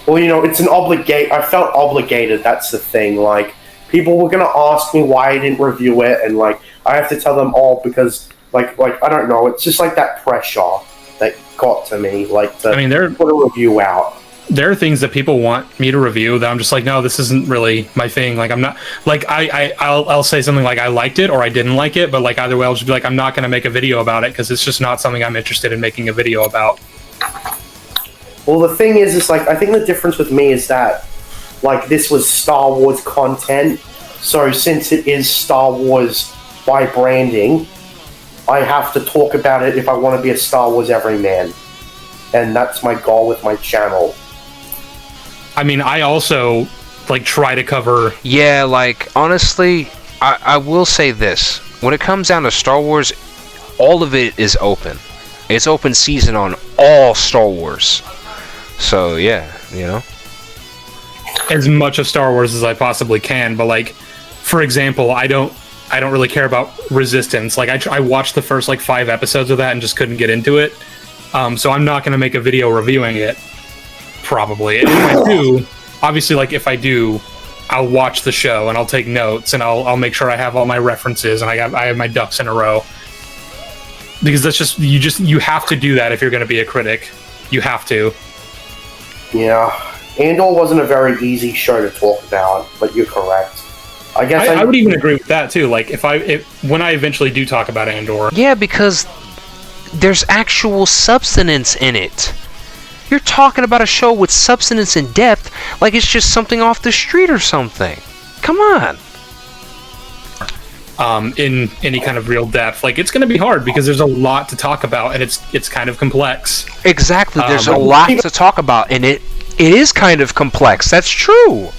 Well, you know, it's an I felt obligated, that's the thing. Like, people were going to ask me why I didn't review it, and, like, I have to tell them all because, like I don't know, it's just, like, that pressure that got to me, like, to put a review out. There are things that people want me to review that I'm just like, no, this isn't really my thing. Like, I'm not, like, I'll say something like I liked it or I didn't like it, but, like, either way, I'll just be like, I'm not going to make a video about it because it's just not something I'm interested in making a video about. Well, the thing is, like, I think the difference with me is that, like, this was Star Wars content, so since it is Star Wars by branding, I have to talk about it if I want to be a Star Wars everyman. And that's my goal with my channel. I mean, I also, like, try to cover... Yeah, like, honestly, I will say this. When it comes down to Star Wars, all of it is open. It's open season on all Star Wars. So, yeah, you know? As much of Star Wars as I possibly can, but, like, for example, I don't really care about Resistance. Like, I watched the first, like, 5 episodes of that and just couldn't get into it. So I'm not going to make a video reviewing it, probably. And if I do, obviously, like, if I do, I'll watch the show and I'll take notes and I'll make sure I have all my references and I have my ducks in a row. Because that's you have to do that if you're going to be a critic. You have to. Yeah. Andor wasn't a very easy show to talk about, but you're correct. I guess I would even agree with that too. Like when I eventually do talk about Andor. Yeah, because there's actual substance in it. You're talking about a show with substance and depth like it's just something off the street or something. Come on. In any kind of real depth, like, it's going to be hard because there's a lot to talk about and it's kind of complex. Exactly, there's a lot to talk about and it is kind of complex. That's true.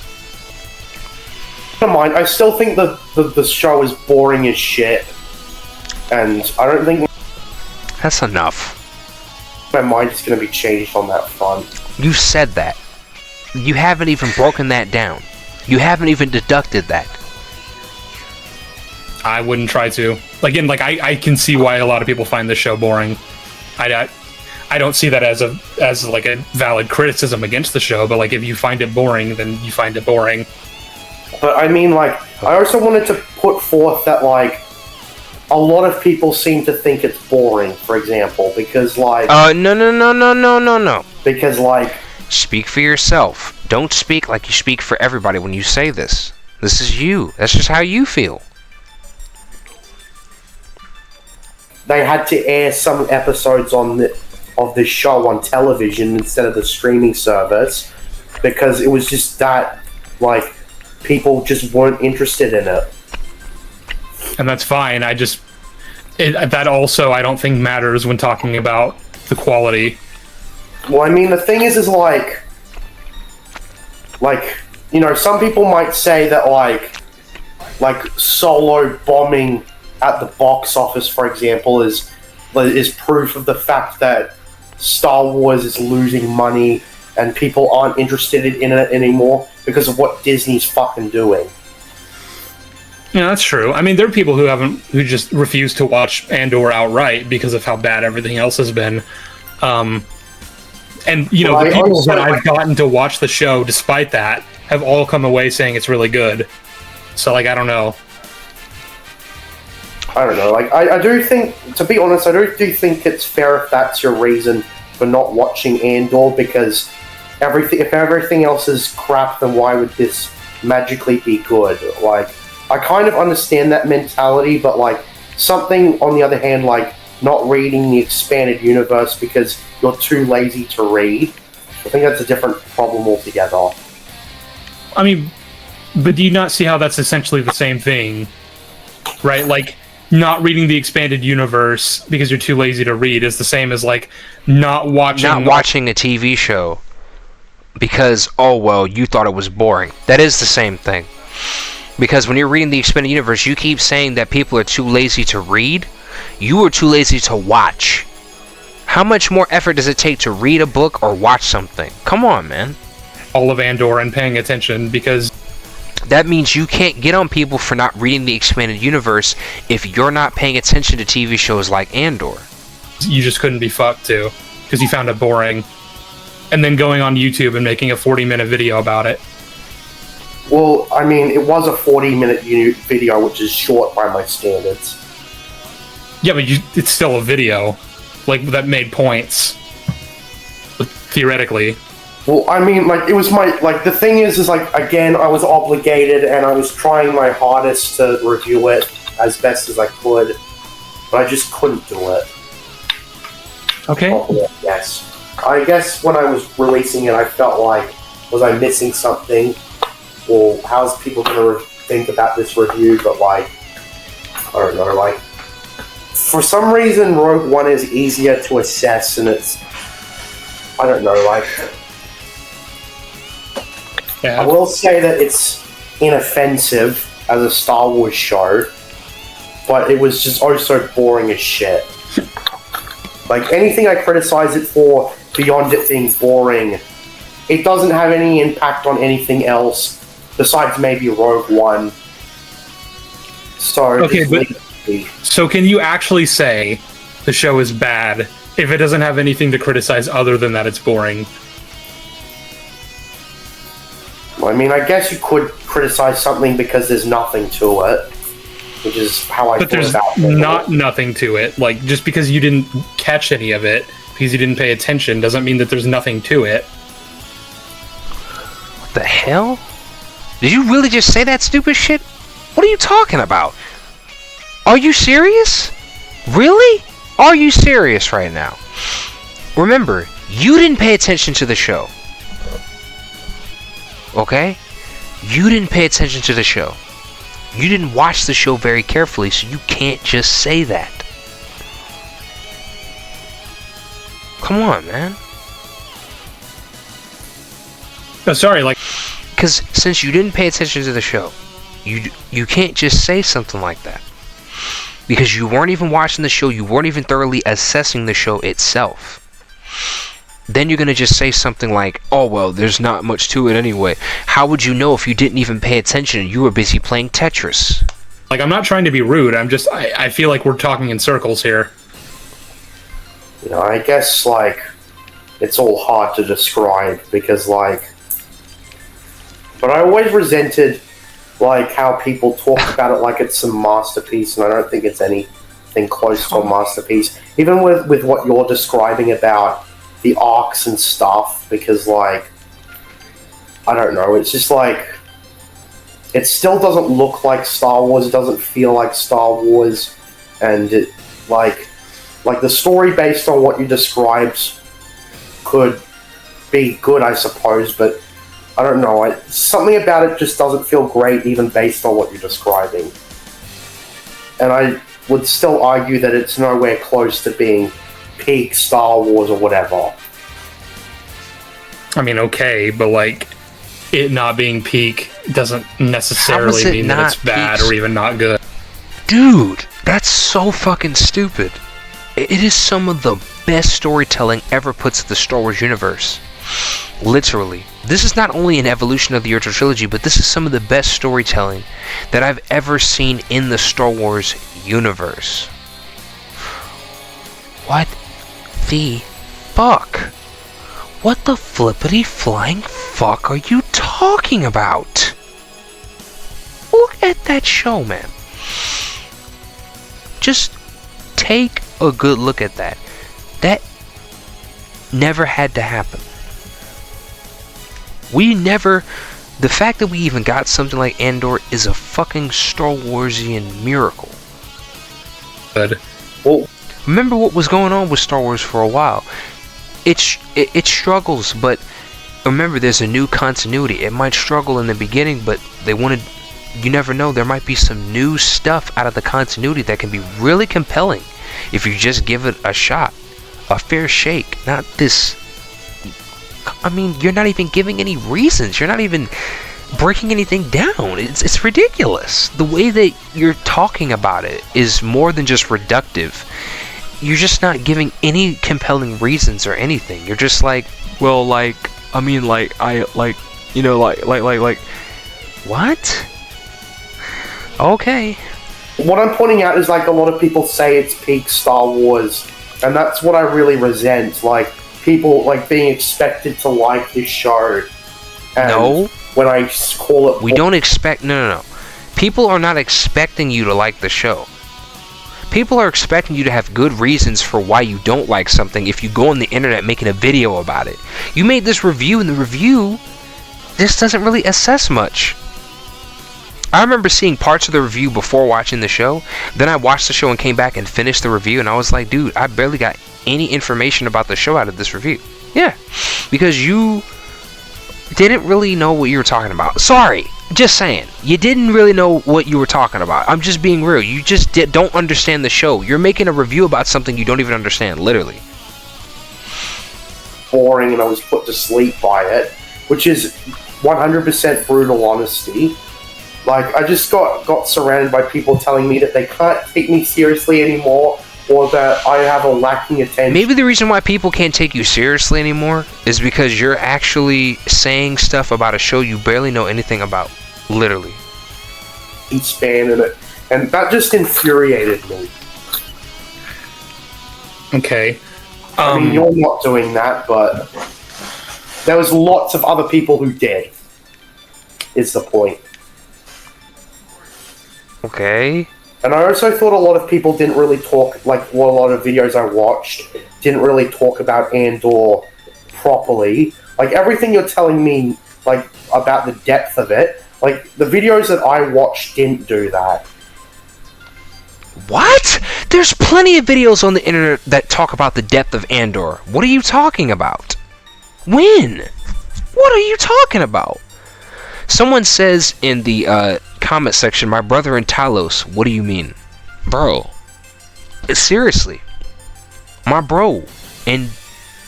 Never mind, I still think the show is boring as shit. And I don't think That's enough. my mind is going to be changed on that front. You said that. You haven't even broken that down. You haven't even deducted that. I wouldn't try to. Again, like, I can see why a lot of people find this show boring. I don't see that as like a valid criticism against the show, but, like, if you find it boring, then you find it boring. But I mean, like, I also wanted to put forth that, like, a lot of people seem to think it's boring, for example, because, like... No. Because, like... Speak for yourself. Don't speak like you speak for everybody when you say this. This is you. That's just how you feel. They had to air some episodes of the show on television instead of the streaming service because it was just that, like, people just weren't interested in it. And that's fine. That also, I don't think, matters when talking about the quality. Well, I mean, the thing is like, you know, some people might say that, like Solo bombing at the box office, for example, is proof of the fact that Star Wars is losing money and people aren't interested in it anymore because of what Disney's fucking doing. Yeah, that's true. I mean, there are people who just refuse to watch Andor outright because of how bad everything else has been. And, you know, the people that I've gotten to watch the show despite that have all come away saying it's really good. So, like, I don't know. I don't know. Like, I do think, to be honest, I do think it's fair if that's your reason for not watching Andor, because if everything else is crap, then why would this magically be good? Like, I kind of understand that mentality, but, like, something, on the other hand, like, not reading the expanded universe because you're too lazy to read, I think that's a different problem altogether. I mean, but do you not see how that's essentially the same thing? Right? Like, not reading the expanded universe because you're too lazy to read is the same as, like, not watching a TV show because, oh, well, you thought it was boring. That is the same thing. Because when you're reading the expanded universe, you keep saying that people are too lazy to read. You are too lazy to watch. How much more effort does it take to read a book or watch something? Come on, man. All of Andor and paying attention, because that means you can't get on people for not reading the expanded universe if you're not paying attention to TV shows like Andor. You just couldn't be fucked to, because you found it boring. And then going on YouTube and making a 40-minute video about it. Well, I mean, it was a 40-minute video, which is short by my standards. Yeah, but it's still a video, like, that made points, theoretically. Well, I mean, like, it was the thing is, like, again, I was obligated, and I was trying my hardest to review it as best as I could, but I just couldn't do it. Okay. Yes. I guess when I was releasing it, I felt like, was I missing something? Well, how's people going to think about this review? But, like, I don't know, like, for some reason, Rogue One is easier to assess, and it's, I don't know, like, Yeah. I will say that it's inoffensive as a Star Wars show, but it was just also boring as shit. Like, anything I criticize it for, beyond it being boring, it doesn't have any impact on anything else besides maybe Rogue One. So, Okay, so can you actually say the show is bad if it doesn't have anything to criticize other than that it's boring? I mean, I guess you could criticize something because there's nothing to it, which is how I But feel there's about it. nothing to it. Like, just because you didn't catch any of it, because you didn't pay attention, doesn't mean that there's nothing to it. What the hell? Did you really just say that stupid shit? What are you talking about? Are you serious? Really? Are you serious right now? Remember, you didn't pay attention to the show. Okay? You didn't pay attention to the show. You didn't watch the show very carefully, so you can't just say that. Come on, man. Oh, sorry, like... Because since you didn't pay attention to the show, you can't just say something like that. Because you weren't even watching the show, you weren't even thoroughly assessing the show itself. Then you're going to just say something like, oh, well, there's not much to it anyway. How would you know if you didn't even pay attention and you were busy playing Tetris? Like, I'm not trying to be rude, I feel like we're talking in circles here. You know, I guess, like, it's all hard to describe because, like... But I always resented, like, how people talk about it like it's some masterpiece, and I don't think it's anything close to a masterpiece. Even with what you're describing about the arcs and stuff, because, like, I don't know, it's just like, it still doesn't look like Star Wars, it doesn't feel like Star Wars, and it, like the story based on what you described could be good, I suppose, but I don't know, something about it just doesn't feel great even based on what you're describing. And I would still argue that it's nowhere close to being peak Star Wars or whatever. I mean, okay, but, like, it not being peak doesn't necessarily mean that it's bad or even not good. Dude, that's so fucking stupid. It is some of the best storytelling ever put to the Star Wars universe. Literally. This is not only an evolution of the original trilogy, but this is some of the best storytelling that I've ever seen in the Star Wars universe. What the fuck? What the flippity flying fuck are you talking about? Look at that show, man. Just take a good look at that. That never had to happen. The fact that we even got something like Andor is a fucking Star Warsian miracle. Good. Well, remember what was going on with Star Wars for a while. It struggles, but remember, there's a new continuity. It might struggle in the beginning, but you never know, there might be some new stuff out of the continuity that can be really compelling if you just give it a shot, a fair shake. Not this, I mean, you're not even giving any reasons, you're not even breaking anything down. It's ridiculous. The way that you're talking about it is more than just reductive. You're just not giving any compelling reasons or anything. You're just like, well, like, I mean, like, I, like, you know, like, what? Okay. what I'm pointing out is, like, a lot of people say it's peak Star Wars, and that's what I really resent. Like, people, like, being expected to like this show. And No. when I call it... We don't expect... No. People are not expecting you to like the show. People are expecting you to have good reasons for why you don't like something if you go on the internet making a video about it. You made this review, and the review just doesn't really assess much. I remember seeing parts of the review before watching the show. Then I watched the show and came back and finished the review, and I was like, dude, I barely got any information about the show out of this review. Yeah, because you didn't really know what you were talking about. Sorry, Just saying, you didn't really know what you were talking about. I'm just being real. You just don't understand the show. You're making a review about something you don't even understand, literally. Boring, and I was put to sleep by it, which is 100% brutal honesty. Like, I just got surrounded by people telling me that they can't take me seriously anymore, or that I have a lacking attention. Maybe the reason why people can't take you seriously anymore is because you're actually saying stuff about a show you barely know anything about. Literally. Span in it, and that just infuriated me. Okay. I mean, you're not doing that, but there was lots of other people who did, is the point. Okay. And I also thought a lot of people didn't really talk, like, well, a lot of videos I watched didn't really talk about Andor properly. Like, everything you're telling me, like, about the depth of it, like, the videos that I watched didn't do that. What? There's plenty of videos on the internet that talk about the depth of Andor. What are you talking about? When? What are you talking about? Someone says in the comment section, my brother in Talos. What do you mean? Bro. Seriously. My bro in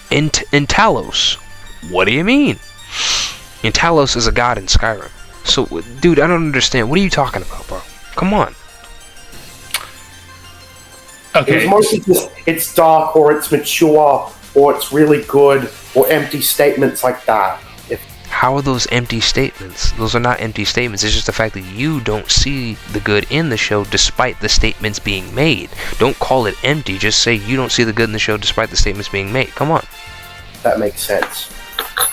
Talos. What do you mean? And Talos is a god in Skyrim. So, dude, I don't understand. What are you talking about, bro? Come on. Okay. It's mostly just, it's dark, or it's mature, or it's really good, or empty statements like that. How are those empty statements? Those are not empty statements. It's just the fact that you don't see the good in the show despite the statements being made. Don't call it empty. Just say you don't see the good in the show despite the statements being made. Come on. That makes sense.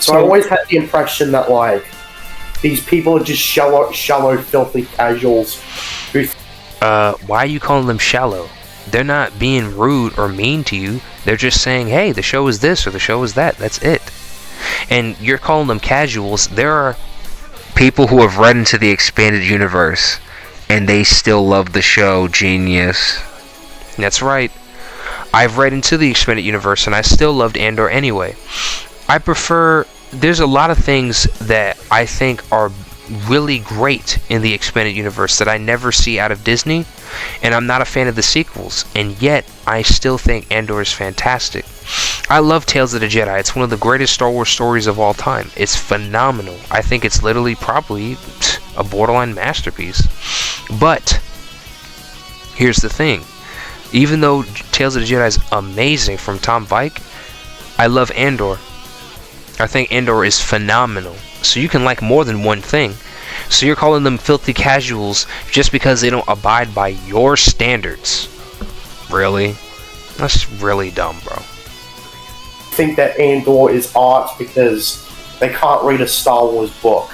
So I always had the impression that, like, these people are just shallow, filthy casuals who... Why are you calling them shallow? They're not being rude or mean to you. They're just saying, hey, the show is this or the show is that. That's it. And you're calling them casuals. There are people who have read into the expanded universe and they still love the show. Genius. That's right. I've read into the expanded universe and I still loved Andor anyway. I prefer... There's a lot of things that I think are really great in the expanded universe that I never see out of Disney, and I'm not a fan of the sequels, and yet I still think Andor is fantastic. I love Tales of the Jedi. It's one of the greatest Star Wars stories of all time. It's phenomenal. I think it's literally probably a borderline masterpiece. But here's the thing. Even though Tales of the Jedi is amazing from Tom Vike, I love Andor. I think Andor is phenomenal. So you can like more than one thing. So you're calling them filthy casuals just because they don't abide by your standards. Really? That's really dumb, bro. I think that Andor is art because they can't read a Star Wars book,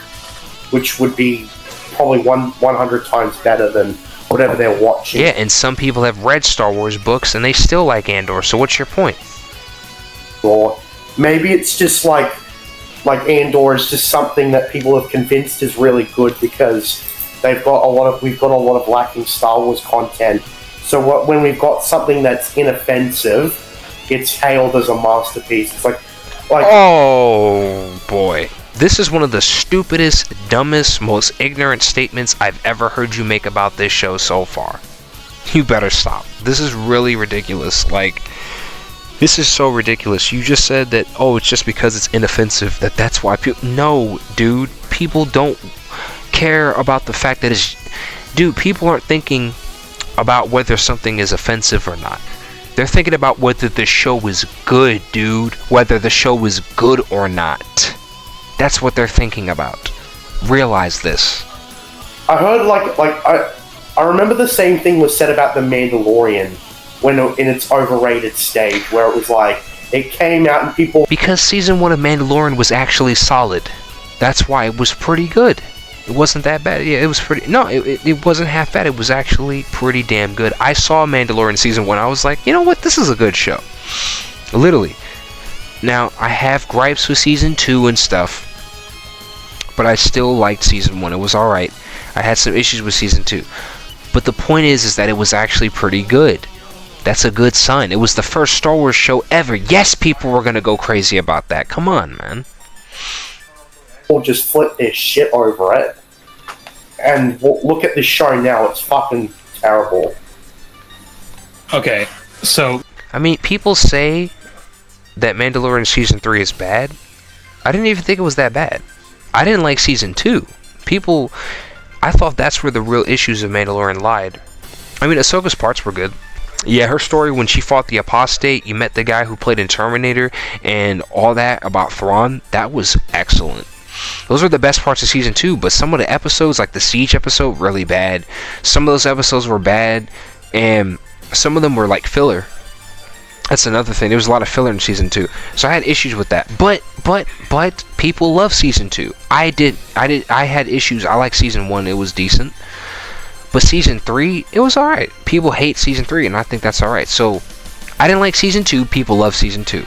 which would be probably 100 times better than whatever they're watching. Yeah, and some people have read Star Wars books and they still like Andor, so what's your point? Or maybe it's just like Andor is just something that people have convinced is really good because we've got a lot of lacking Star Wars content. So when we've got something that's inoffensive, it's hailed as a masterpiece. It's like oh boy. This is one of the stupidest, dumbest, most ignorant statements I've ever heard you make about this show so far. You better stop. This is really ridiculous. Like, this is so ridiculous. You just said that, oh, it's just because it's inoffensive that's why people... No, dude. People don't care about the fact that it's... Dude, people aren't thinking about whether something is offensive or not. They're thinking about whether the show is good, dude. Whether the show is good or not. That's what they're thinking about. Realize this. I heard I remember the same thing was said about The Mandalorian when in its overrated stage, where it was like it came out and people... Because season 1 of Mandalorian was actually solid. That's why it was pretty good. It wasn't that bad. Yeah, it was pretty... No, it wasn't half bad. It was actually pretty damn good. I saw Mandalorian season 1. I was like, you know what? This is a good show. Literally. Now, I have gripes with season 2 and stuff, but I still liked season 1. It was alright. I had some issues with season 2. But the point is that it was actually pretty good. That's a good sign. It was the first Star Wars show ever. Yes, people were gonna go crazy about that. Come on, man. People just flip their shit over it. and look at this show now. It's fucking terrible. Okay, so I mean, people say that Mandalorian season 3 is bad. I didn't even think it was that bad. I didn't like season 2. I thought that's where the real issues of Mandalorian lied. I mean, Ahsoka's parts were good. Yeah, her story when she fought the apostate, you met the guy who played in Terminator, and all that about Thrawn, that was excellent. Those are the best parts of season 2, but some of the episodes, like the Siege episode, really bad. Some of those episodes were bad, and some of them were like filler. That's another thing. There was a lot of filler in season 2, so I had issues with that. But people love season 2. I had issues. I like season 1. It was decent. But season 3, it was alright. People hate season 3, and I think that's alright. So, I didn't like season 2. People love season 2.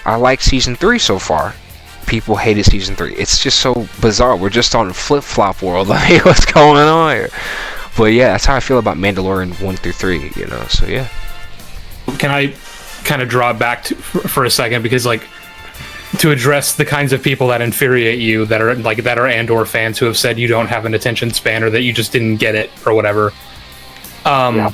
I like season 3 so far. People hated season 3. It's just so bizarre. We're just on a flip-flop world. Like, what's going on here? But yeah, that's how I feel about Mandalorian 1 through 3, you know, so yeah. can I kind of draw back for a second, because like to address the kinds of people that infuriate you, that are Andor fans who have said you don't have an attention span or that you just didn't get it or whatever. I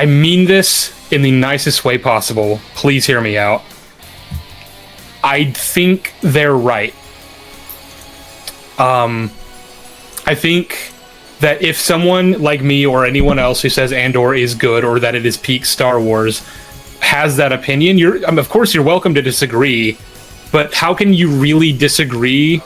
mean this in the nicest way possible. Please hear me out. I think they're right. I think that if someone like me or anyone else who says Andor is good or that it is peak Star Wars has that opinion, of course you're welcome to disagree, but how can you really disagree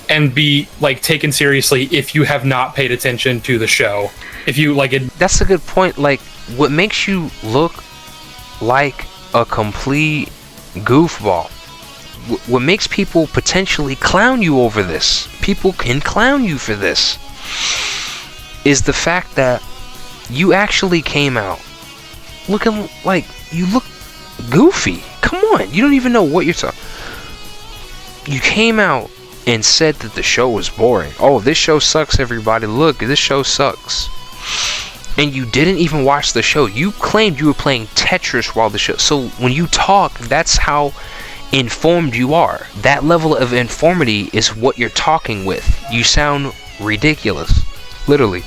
and be like taken seriously if you have not paid attention to the show? If you like it, that's a good point. Like, what makes you look like a complete goofball? What makes people potentially clown you over this? People can clown you for this. Is the fact that you actually came out looking like you look goofy. Come on, you don't even know what you're talking. You came out and said that the show was boring. Oh, this show sucks, everybody. Look, this show sucks. And you didn't even watch the show. You claimed you were playing Tetris while the show. So when you talk, that's how informed you are. That level of informity is what you're talking with. You sound ridiculous, literally,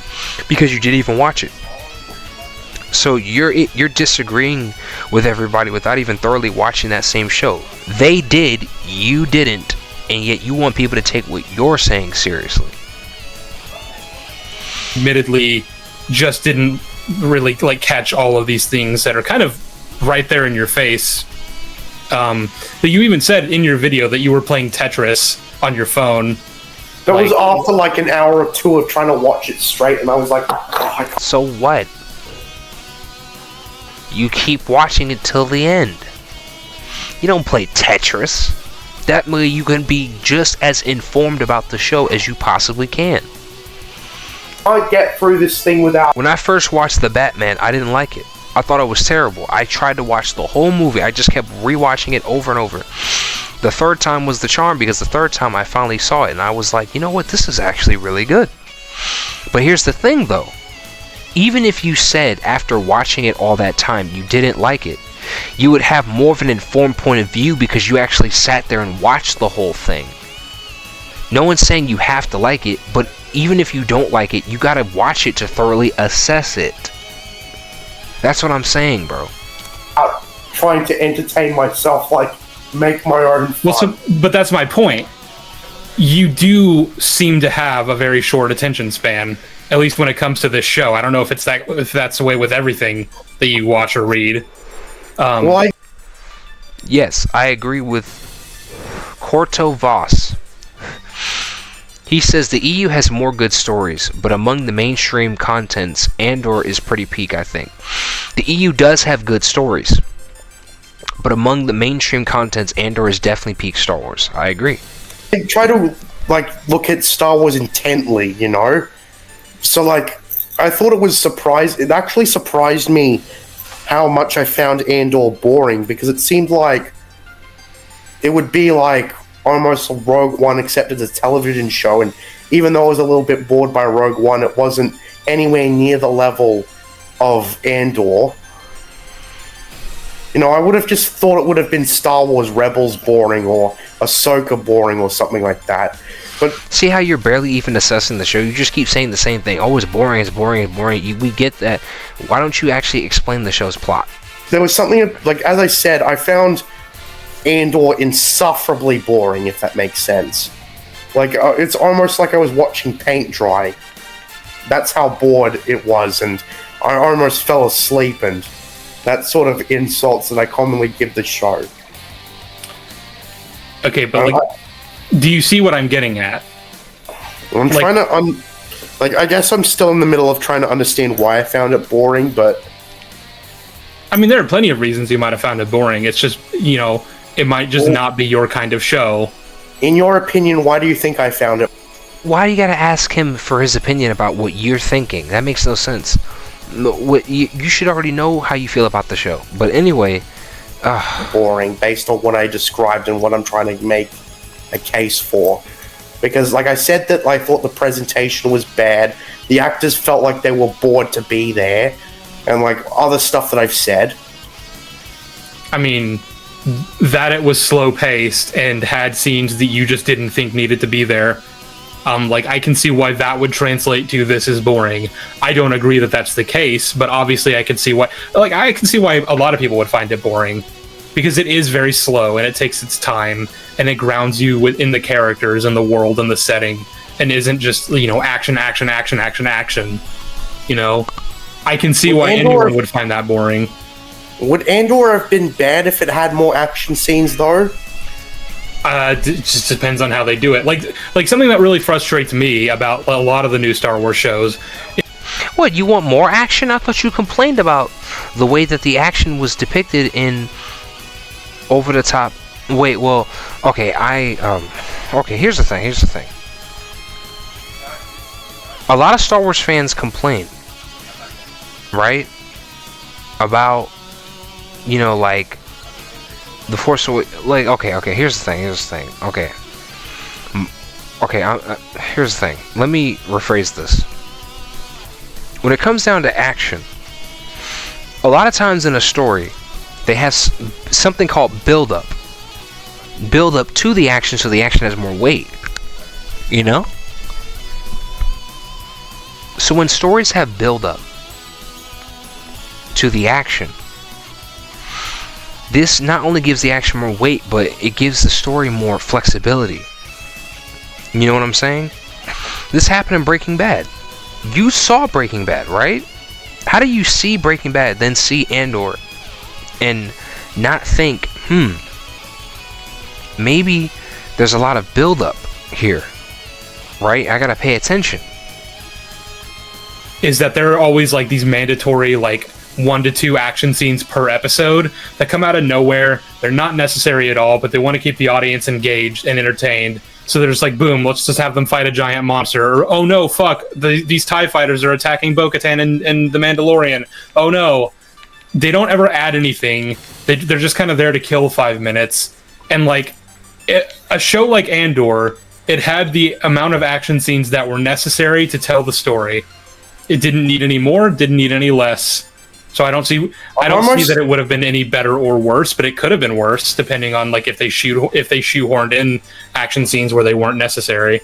because you didn't even watch it. So you're disagreeing with everybody without even thoroughly watching that same show. They did, you didn't, and yet you want people to take what you're saying seriously. admittedly, just didn't really like catch all of these things that are kind of right there in your face. That you even said in your video that you were playing Tetris on your phone. That was after like an hour or two of trying to watch it straight, and I was like, oh, I can't. So what? You keep watching it till the end. You don't play Tetris. That way you can be just as informed about the show as you possibly can. I get through this thing without... When I first watched The Batman, I didn't like it. I thought it was terrible. I tried to watch the whole movie. I just kept rewatching it over and over. The third time was the charm, because the third time I finally saw it and I was like, you know what, this is actually really good. But here's the thing though. Even if you said after watching it all that time you didn't like it, you would have more of an informed point of view because you actually sat there and watched the whole thing. No one's saying you have to like it, but even if you don't like it, you gotta watch it to thoroughly assess it. That's what I'm saying, bro. Trying to entertain myself, like, make my own fun. Well, but that's my point. You do seem to have a very short attention span, at least when it comes to this show. I don't know if that's the way with everything that you watch or read. Yes, I agree with Corto Voss. He says the EU has more good stories, but among the mainstream contents, Andor is pretty peak, I think. The EU does have good stories, but among the mainstream contents, Andor is definitely peak Star Wars. I agree. I try to, like, look at Star Wars intently, you know? So, like, I thought it actually surprised me how much I found Andor boring, because it seemed like it would be like almost Rogue One except it's a television show, and even though I was a little bit bored by Rogue One, it wasn't anywhere near the level of Andor. You know, I would have just thought it would have been Star Wars Rebels boring, or Ahsoka boring, or something like that. But See how you're barely even assessing the show? You just keep saying the same thing. Oh, it's boring, it's boring, it's boring. We get that. Why don't you actually explain the show's plot? there was something, like, as I said, I found Andor insufferably boring, if that makes sense. Like, it's almost like I was watching paint dry. That's how bored it was, and I almost fell asleep, and that sort of insults that I commonly give the show. Okay, but like, do you see what I'm getting at? I'm trying to, I guess I'm still in the middle of trying to understand why I found it boring, but... I mean, there are plenty of reasons you might have found it boring. It's just, it might just not be your kind of show. In your opinion, why do you think I found it? Why do you gotta ask him for his opinion about what you're thinking? That makes no sense. You should already know how you feel about the show. But anyway... boring, based on what I described and what I'm trying to make a case for. Because, like I said, that I thought the presentation was bad, the actors felt like they were bored to be there, and like other stuff that I've said. I mean, that it was slow paced and had scenes that you just didn't think needed to be there. I can see why that would translate to this is boring. I don't agree that that's the case, but obviously I can see why. I can see why a lot of people would find it boring, because it is very slow and it takes its time and it grounds you within the characters and the world and the setting, and isn't just action. I can see why anyone would find that boring. Would Andor have been bad if it had more action scenes, though? It just depends on how they do it. Like something that really frustrates me about a lot of the new Star Wars shows. What, you want more action? I thought you complained about the way that the action was depicted in over the top. Wait, well, okay, okay, here's the thing. A lot of Star Wars fans complain, right? About, like, The Force Awakens, okay, here's the thing, okay. Here's the thing. Let me rephrase this. When it comes down to action, a lot of times in a story, they have something called build-up. Build-up to the action so the action has more weight. So when stories have build-up to the action, this not only gives the action more weight, but it gives the story more flexibility. You know what I'm saying? This happened in Breaking Bad. You saw Breaking Bad, right? How do you see Breaking Bad, then see Andor, and not think, maybe there's a lot of build-up here, right? I gotta pay attention. Is that there are always like these mandatory 1 to 2 action scenes per episode that come out of nowhere. They're not necessary at all, but they want to keep the audience engaged and entertained. So they're just like, boom, let's just have them fight a giant monster. Or, oh no, fuck, these TIE fighters are attacking Bo-Katan and the Mandalorian. Oh no. They don't ever add anything. They're just kind of there to kill 5 minutes. And a show like Andor, it had the amount of action scenes that were necessary to tell the story. It didn't need any more, didn't need any less. So I don't see that it would have been any better or worse, but it could have been worse depending on if they shoehorned in action scenes where they weren't necessary.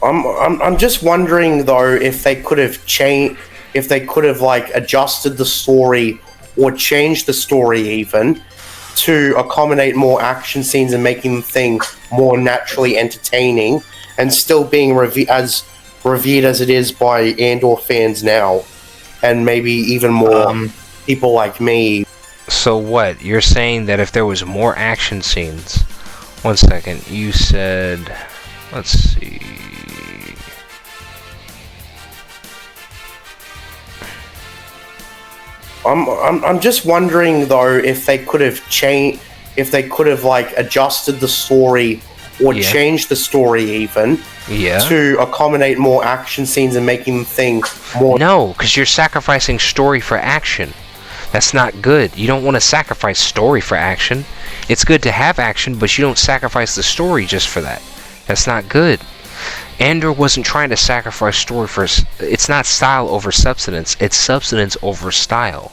I'm just wondering though if they could have adjusted the story or changed the story even to accommodate more action scenes and making the thing more naturally entertaining and still being as revered as it is by Andor fans now, and maybe even more people like me. So what? You're saying that if there was more action scenes... One second. You said... Let's see... I'm just wondering though if they could have adjusted the story or changed the story even to accommodate more action scenes and making the thing more... No, because you're sacrificing story for action. That's not good. You don't want to sacrifice story for action. It's good to have action, but you don't sacrifice the story just for that. That's not good. Andor wasn't trying to sacrifice story for... It's not style over substance. It's substance over style.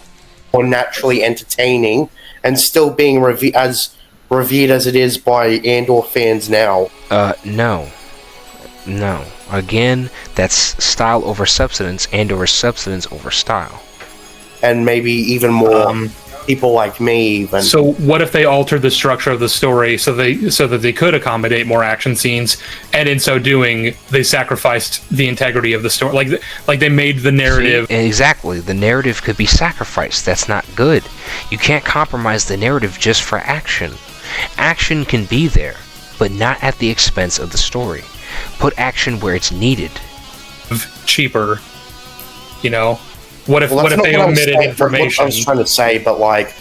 More naturally entertaining and still being as revered as it is by Andor fans now. No. Again, that's style over substance, and/or substance over style. And maybe even more people like me even. So what if they altered the structure of the story so that they could accommodate more action scenes, and in so doing they sacrificed the integrity of the story, like they made the narrative. See, exactly, the narrative could be sacrificed. That's not good. You can't compromise the narrative just for action. Action can be there, but not at the expense of the story. Put action where it's needed. Cheaper, you know. What if Well, they omitted information? What I was trying to say, but like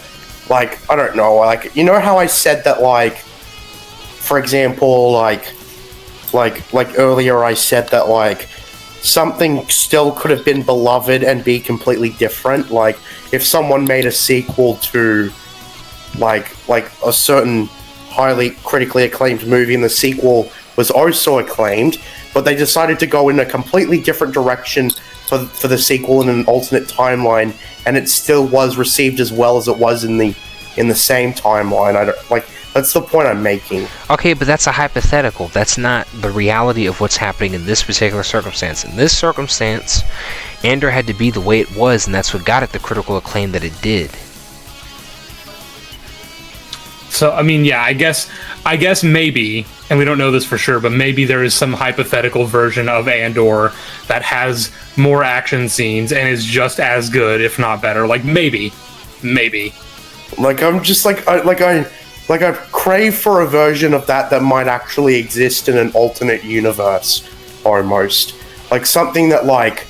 I don't know, like, you know how I said that, like, for example, like earlier I said that, like, something still could have been beloved and be completely different. Like, if someone made a sequel to like a certain highly critically acclaimed movie, and the sequel was also acclaimed, but they decided to go in a completely different direction for the sequel in an alternate timeline, and it still was received as well as it was in the same timeline. That's the point I'm making. Okay, but that's a hypothetical. That's not the reality of what's happening in this particular circumstance. In this circumstance, Andor had to be the way it was, and that's what got it the critical acclaim that it did. So, I mean, yeah, I guess maybe, and we don't know this for sure, but maybe there is some hypothetical version of Andor that has more action scenes and is just as good, if not better. Like, maybe. Like, I'm just I crave for a version of that might actually exist in an alternate universe, almost. Like, something that, like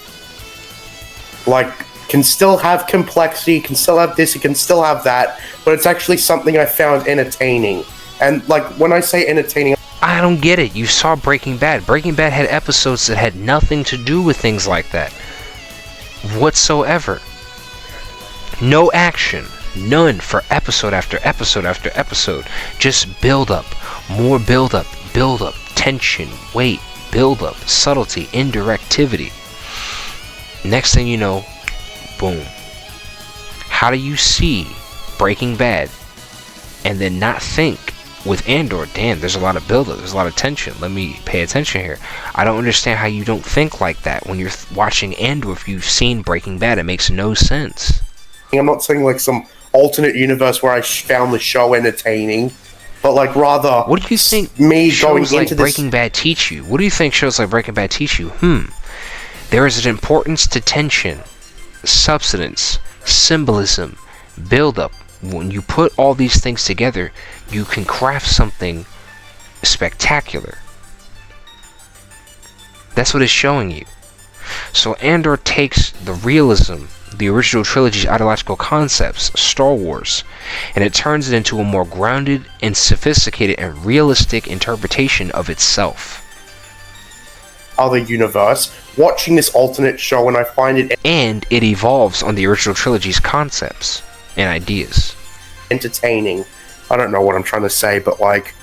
can still have complexity, can still have this, it can still have that, but it's actually something I found entertaining. And, like, when I say entertaining, I don't get it. You saw Breaking Bad. Breaking Bad had episodes that had nothing to do with things like that whatsoever. No action. None for episode after episode after episode. Just build up. More build up. Build up. Tension. Weight. Build up. Subtlety. Indirectivity. Next thing you know, boom. How do you see Breaking Bad and then not think with Andor, damn, there's a lot of build-up, there's a lot of tension, let me pay attention here? I don't understand how you don't think like that when you're watching Andor. If you've seen Breaking Bad, it makes no sense. I'm not saying like some alternate universe where I found the show entertaining, but like rather, what do you think me shows going like into Breaking Bad teach you? What do you think shows like Breaking Bad teach you? There is an importance to tension, substance, symbolism, build-up. When you put all these things together, you can craft something spectacular. That's what it's showing you. So Andor takes the realism, the original trilogy's ideological concepts, Star Wars, and it turns it into a more grounded and sophisticated and realistic interpretation of itself. Other universe, watching this alternate show, and I find it And it evolves on the original trilogy's concepts and ideas. entertaining. I don't know what I'm trying to say, but like,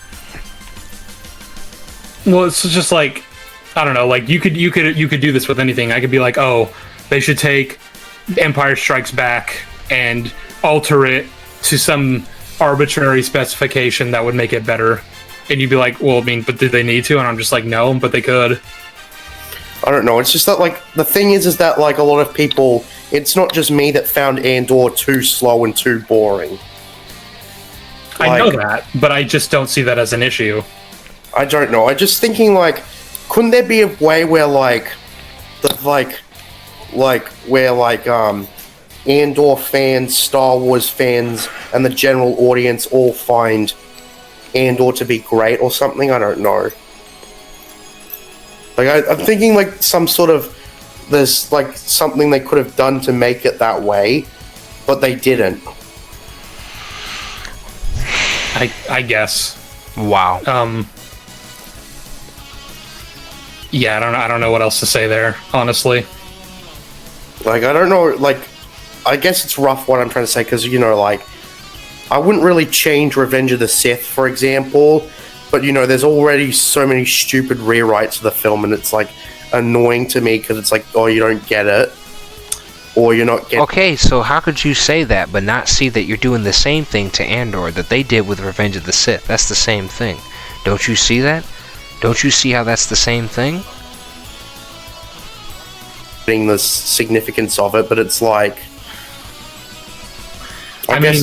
Well, it's just like, I don't know, like you could do this with anything. I could be like, oh, they should take Empire Strikes Back and alter it to some arbitrary specification that would make it better. And you'd be like, well, I mean, but did they need to? And I'm just like, no, but they could. I don't know. It's just that, like, the thing is that, like, a lot of people, it's not just me that found Andor too slow and too boring. I know that, but I just don't see that as an issue. I don't know. I'm just thinking, like, couldn't there be a way where, like, Andor fans, Star Wars fans, and the general audience all find Andor to be great or something? I don't know. Like, I'm thinking, like, some sort of, there's, like, something they could have done to make it that way, but they didn't. I guess. Wow. Yeah, I don't know what else to say there, honestly. Like, I don't know, like, I guess it's rough what I'm trying to say, because, you know, like, I wouldn't really change Revenge of the Sith, for example, but, you know, there's already so many stupid rewrites of the film, and it's, like, annoying to me, because it's like, oh, you don't get it. or you're not getting. Okay, so how could you say that but not see that you're doing the same thing to Andor that they did with Revenge of the Sith? That's the same thing. Don't you see that? Don't you see how that's the same thing? The significance of it, but it's like, I mean, guess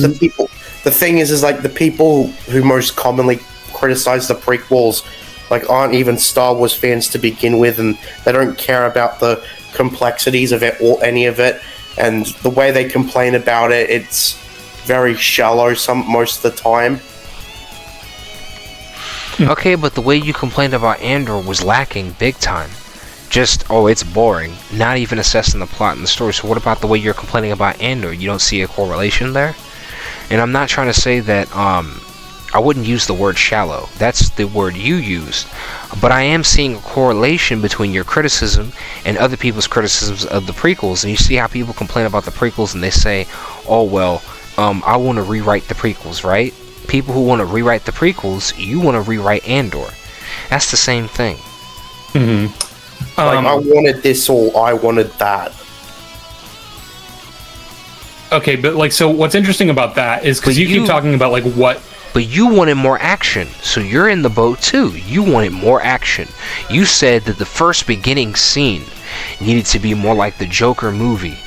the thing is like the people who most commonly criticize the prequels like aren't even Star Wars fans to begin with, and they don't care about the complexities of it or any of it, and the way they complain about it, it's very shallow most of the time. Okay, but the way you complained about Andor was lacking big time. Just, oh, it's boring. Not even assessing the plot and the story. So what about the way you're complaining about Andor? You don't see a correlation there? And I'm not trying to say that, I wouldn't use the word shallow. That's the word you used. But I am seeing a correlation between your criticism and other people's criticisms of the prequels. And you see how people complain about the prequels and they say, oh, well, I want to rewrite the prequels, right? People who want to rewrite the prequels, you want to rewrite Andor. That's the same thing. Mm-hmm. Like, I wanted this or I wanted that. Okay, but like, so what's interesting about that is because you keep talking about like what. But you wanted more action, so you're in the boat too. You wanted more action. You said that the first beginning scene needed to be more like the Joker movie.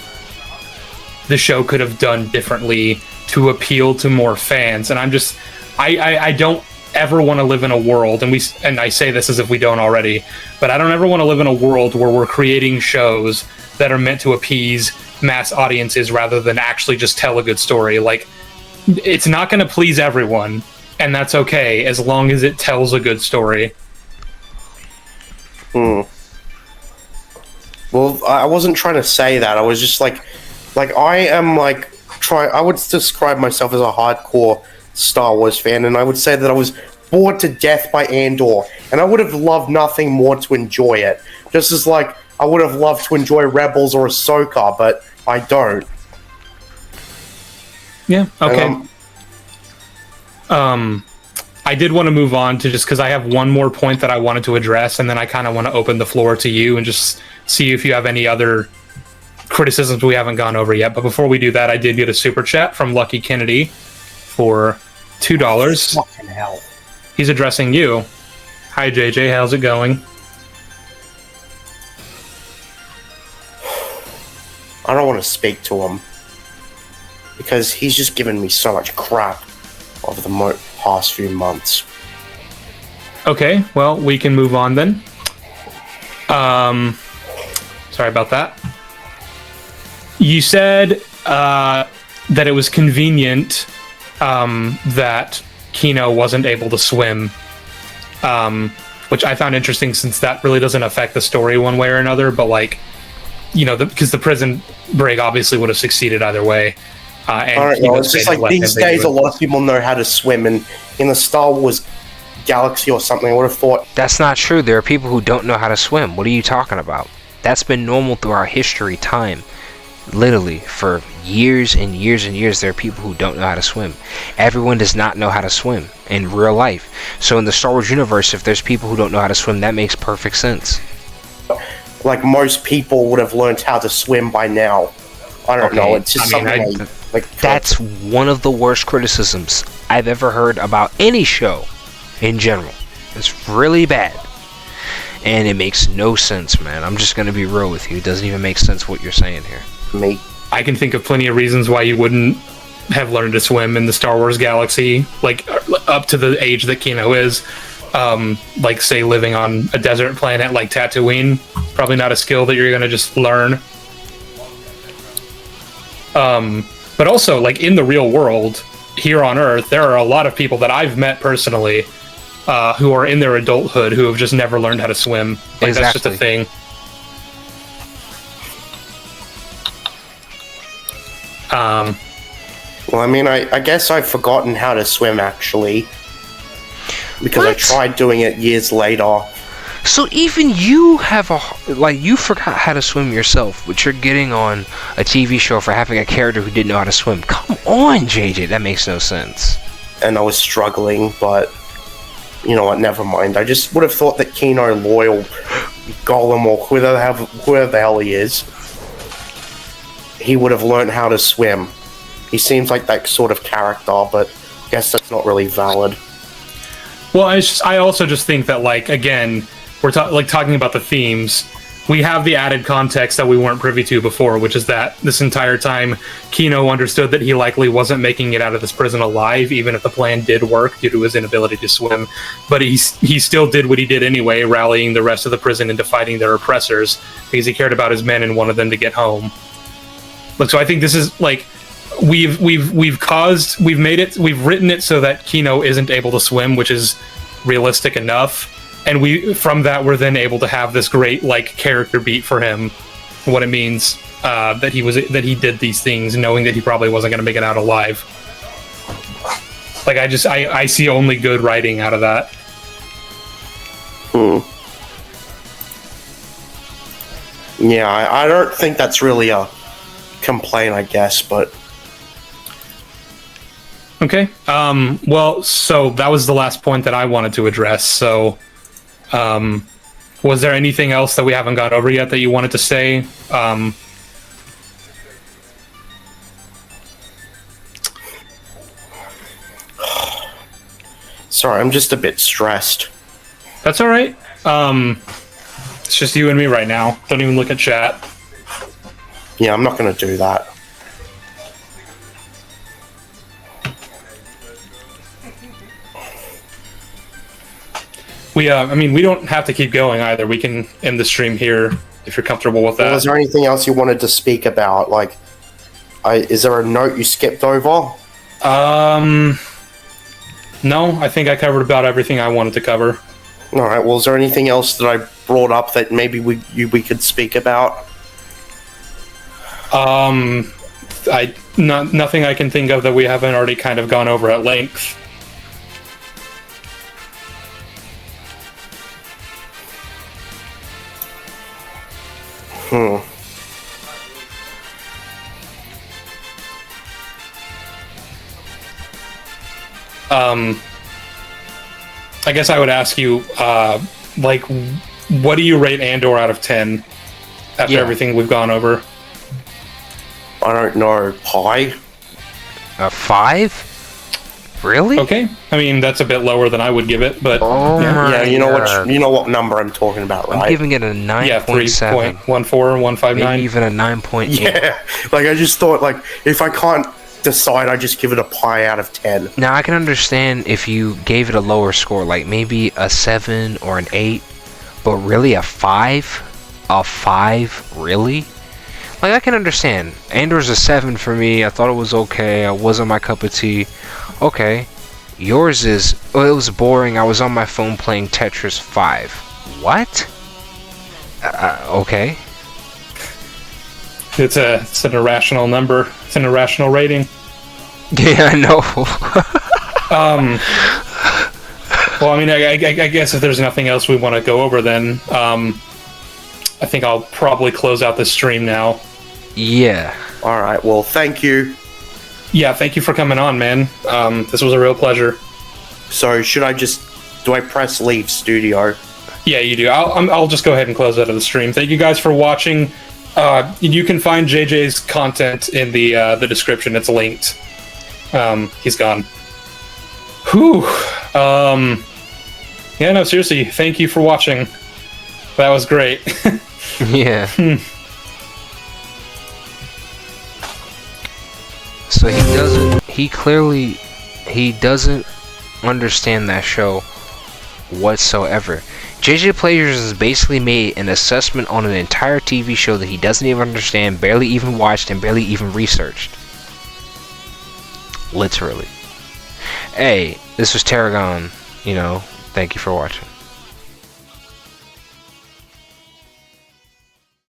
The show could have done differently to appeal to more fans, and I don't ever want to live in a world, and I say this as if we don't already, but I don't ever want to live in a world where we're creating shows that are meant to appease mass audiences rather than actually just tell a good story. Like, it's not going to please everyone, and that's okay as long as it tells a good story. Well, I wasn't trying to say that. I was just like I am like I would describe myself as a hardcore Star Wars fan, and I would say that I was bored to death by Andor, and I would have loved nothing more to enjoy it. Just as like I would have loved to enjoy Rebels or Ahsoka, but I don't. Yeah. Okay. I did want to move on to just because I have one more point that I wanted to address, and then I kind of want to open the floor to you and just see if you have any other criticisms we haven't gone over yet. But before we do that, I did get a super chat from Lucky Kennedy for $2. Fucking hell. He's addressing you. Hi, JJ. How's it going? I don't want to speak to him because he's just given me so much crap over the past few months. Okay, well, we can move on then. Sorry about that. You said that it was convenient that Kino wasn't able to swim, which I found interesting since that really doesn't affect the story one way or another, but like, you know, because the prison break obviously would have succeeded either way. And I don't know, it's just like these days a lot of people know how to swim, and in the Star Wars galaxy or something, I would have thought... That's not true. There are people who don't know how to swim. What are you talking about? That's been normal through our history, time. Literally, for years and years and years, there are people who don't know how to swim. Everyone does not know how to swim in real life. So in the Star Wars universe, if there's people who don't know how to swim, that makes perfect sense. Like, most people would have learned how to swim by now. I don't know, it's just that's one of the worst criticisms I've ever heard about any show in general. It's really bad. And it makes no sense, man. I'm just going to be real with you. It doesn't even make sense what you're saying here. Me. I can think of plenty of reasons why you wouldn't have learned to swim in the Star Wars galaxy, like up to the age that Kino is. Like, say, living on a desert planet like Tatooine. Probably not a skill that you're going to just learn. But also, like, in the real world, here on Earth, there are a lot of people that I've met personally who are in their adulthood who have just never learned how to swim. Like, exactly. That's just a thing. Well, I mean, I guess I've forgotten how to swim, actually. Because What? I tried doing it years later. So even you have you forgot how to swim yourself, but you're getting on a TV show for having a character who didn't know how to swim. Come on, JJ, that makes no sense. And I was struggling, but you know what, never mind. I just would have thought that Kino Loyal, Golem, or whoever the hell he is, he would have learned how to swim. He seems like that sort of character, but I guess that's not really valid. Well, I also just think that, like, again, we're talking about the themes. We have the added context that we weren't privy to before, which is that this entire time, Kino understood that he likely wasn't making it out of this prison alive, even if the plan did work due to his inability to swim. But he still did what he did anyway, rallying the rest of the prison into fighting their oppressors, because he cared about his men and wanted them to get home. Look, so I think this is, like, we've written it so that Kino isn't able to swim, which is realistic enough. And we're then able to have this great, like, character beat for him, what it means that he did these things, knowing that he probably wasn't going to make it out alive. Like, I see only good writing out of that. Yeah, I don't think that's really a complaint, I guess, but... Okay. Well, so that was the last point that I wanted to address, so... was there anything else that we haven't got over yet that you wanted to say? Sorry, I'm just a bit stressed. That's all right. It's just you and me right now. Don't even look at chat. Yeah, I'm not going to do that. We don't have to keep going either. We can end the stream here if you're comfortable with that. Well, is there anything else you wanted to speak about? Like, is there a note you skipped over? No, I think I covered about everything I wanted to cover. All right. Well, is there anything else that I brought up that maybe we could speak about? Nothing I can think of that we haven't already kind of gone over at length. I guess I would ask you, like, what do you rate Andor out of 10 after everything we've gone over? I don't know. Pi? A 5? Really? Okay. I mean, that's a bit lower than I would give it, but Yeah, you know what number I'm talking about, right? I'm giving it a 9.7. yeah, 3.14, 159. Maybe even a 9.8. Yeah, like I just thought, like, if I can't decide, I just give it a Pi out of 10. Now, I can understand if you gave it a lower score, like maybe a 7 or an 8, but really a 5? A 5? Really? Like, I can understand. Andor's a 7 for me. I thought it was okay. It wasn't my cup of tea. Okay. Yours is... well, it was boring. I was on my phone playing Tetris 5. What? Okay. It's an irrational number. It's an irrational rating. Yeah, I know. Well, I mean, I guess if there's nothing else we want to go over, then I think I'll probably close out this stream now. Yeah. All right. Well, thank you. Yeah, thank you for coming on, man. This was a real pleasure. So, do I press leave studio? Yeah, you do. I'll just go ahead and close out of the stream. Thank you guys for watching. You can find JJ's content in the description. It's linked. He's gone. Whew. Yeah, no, seriously, thank you for watching. That was great. Yeah. So he doesn't understand that show whatsoever. JJ Plagiarisms basically made an assessment on an entire TV show that he doesn't even understand, barely even watched, and barely even researched. Literally. Hey, this was Tarragon, thank you for watching.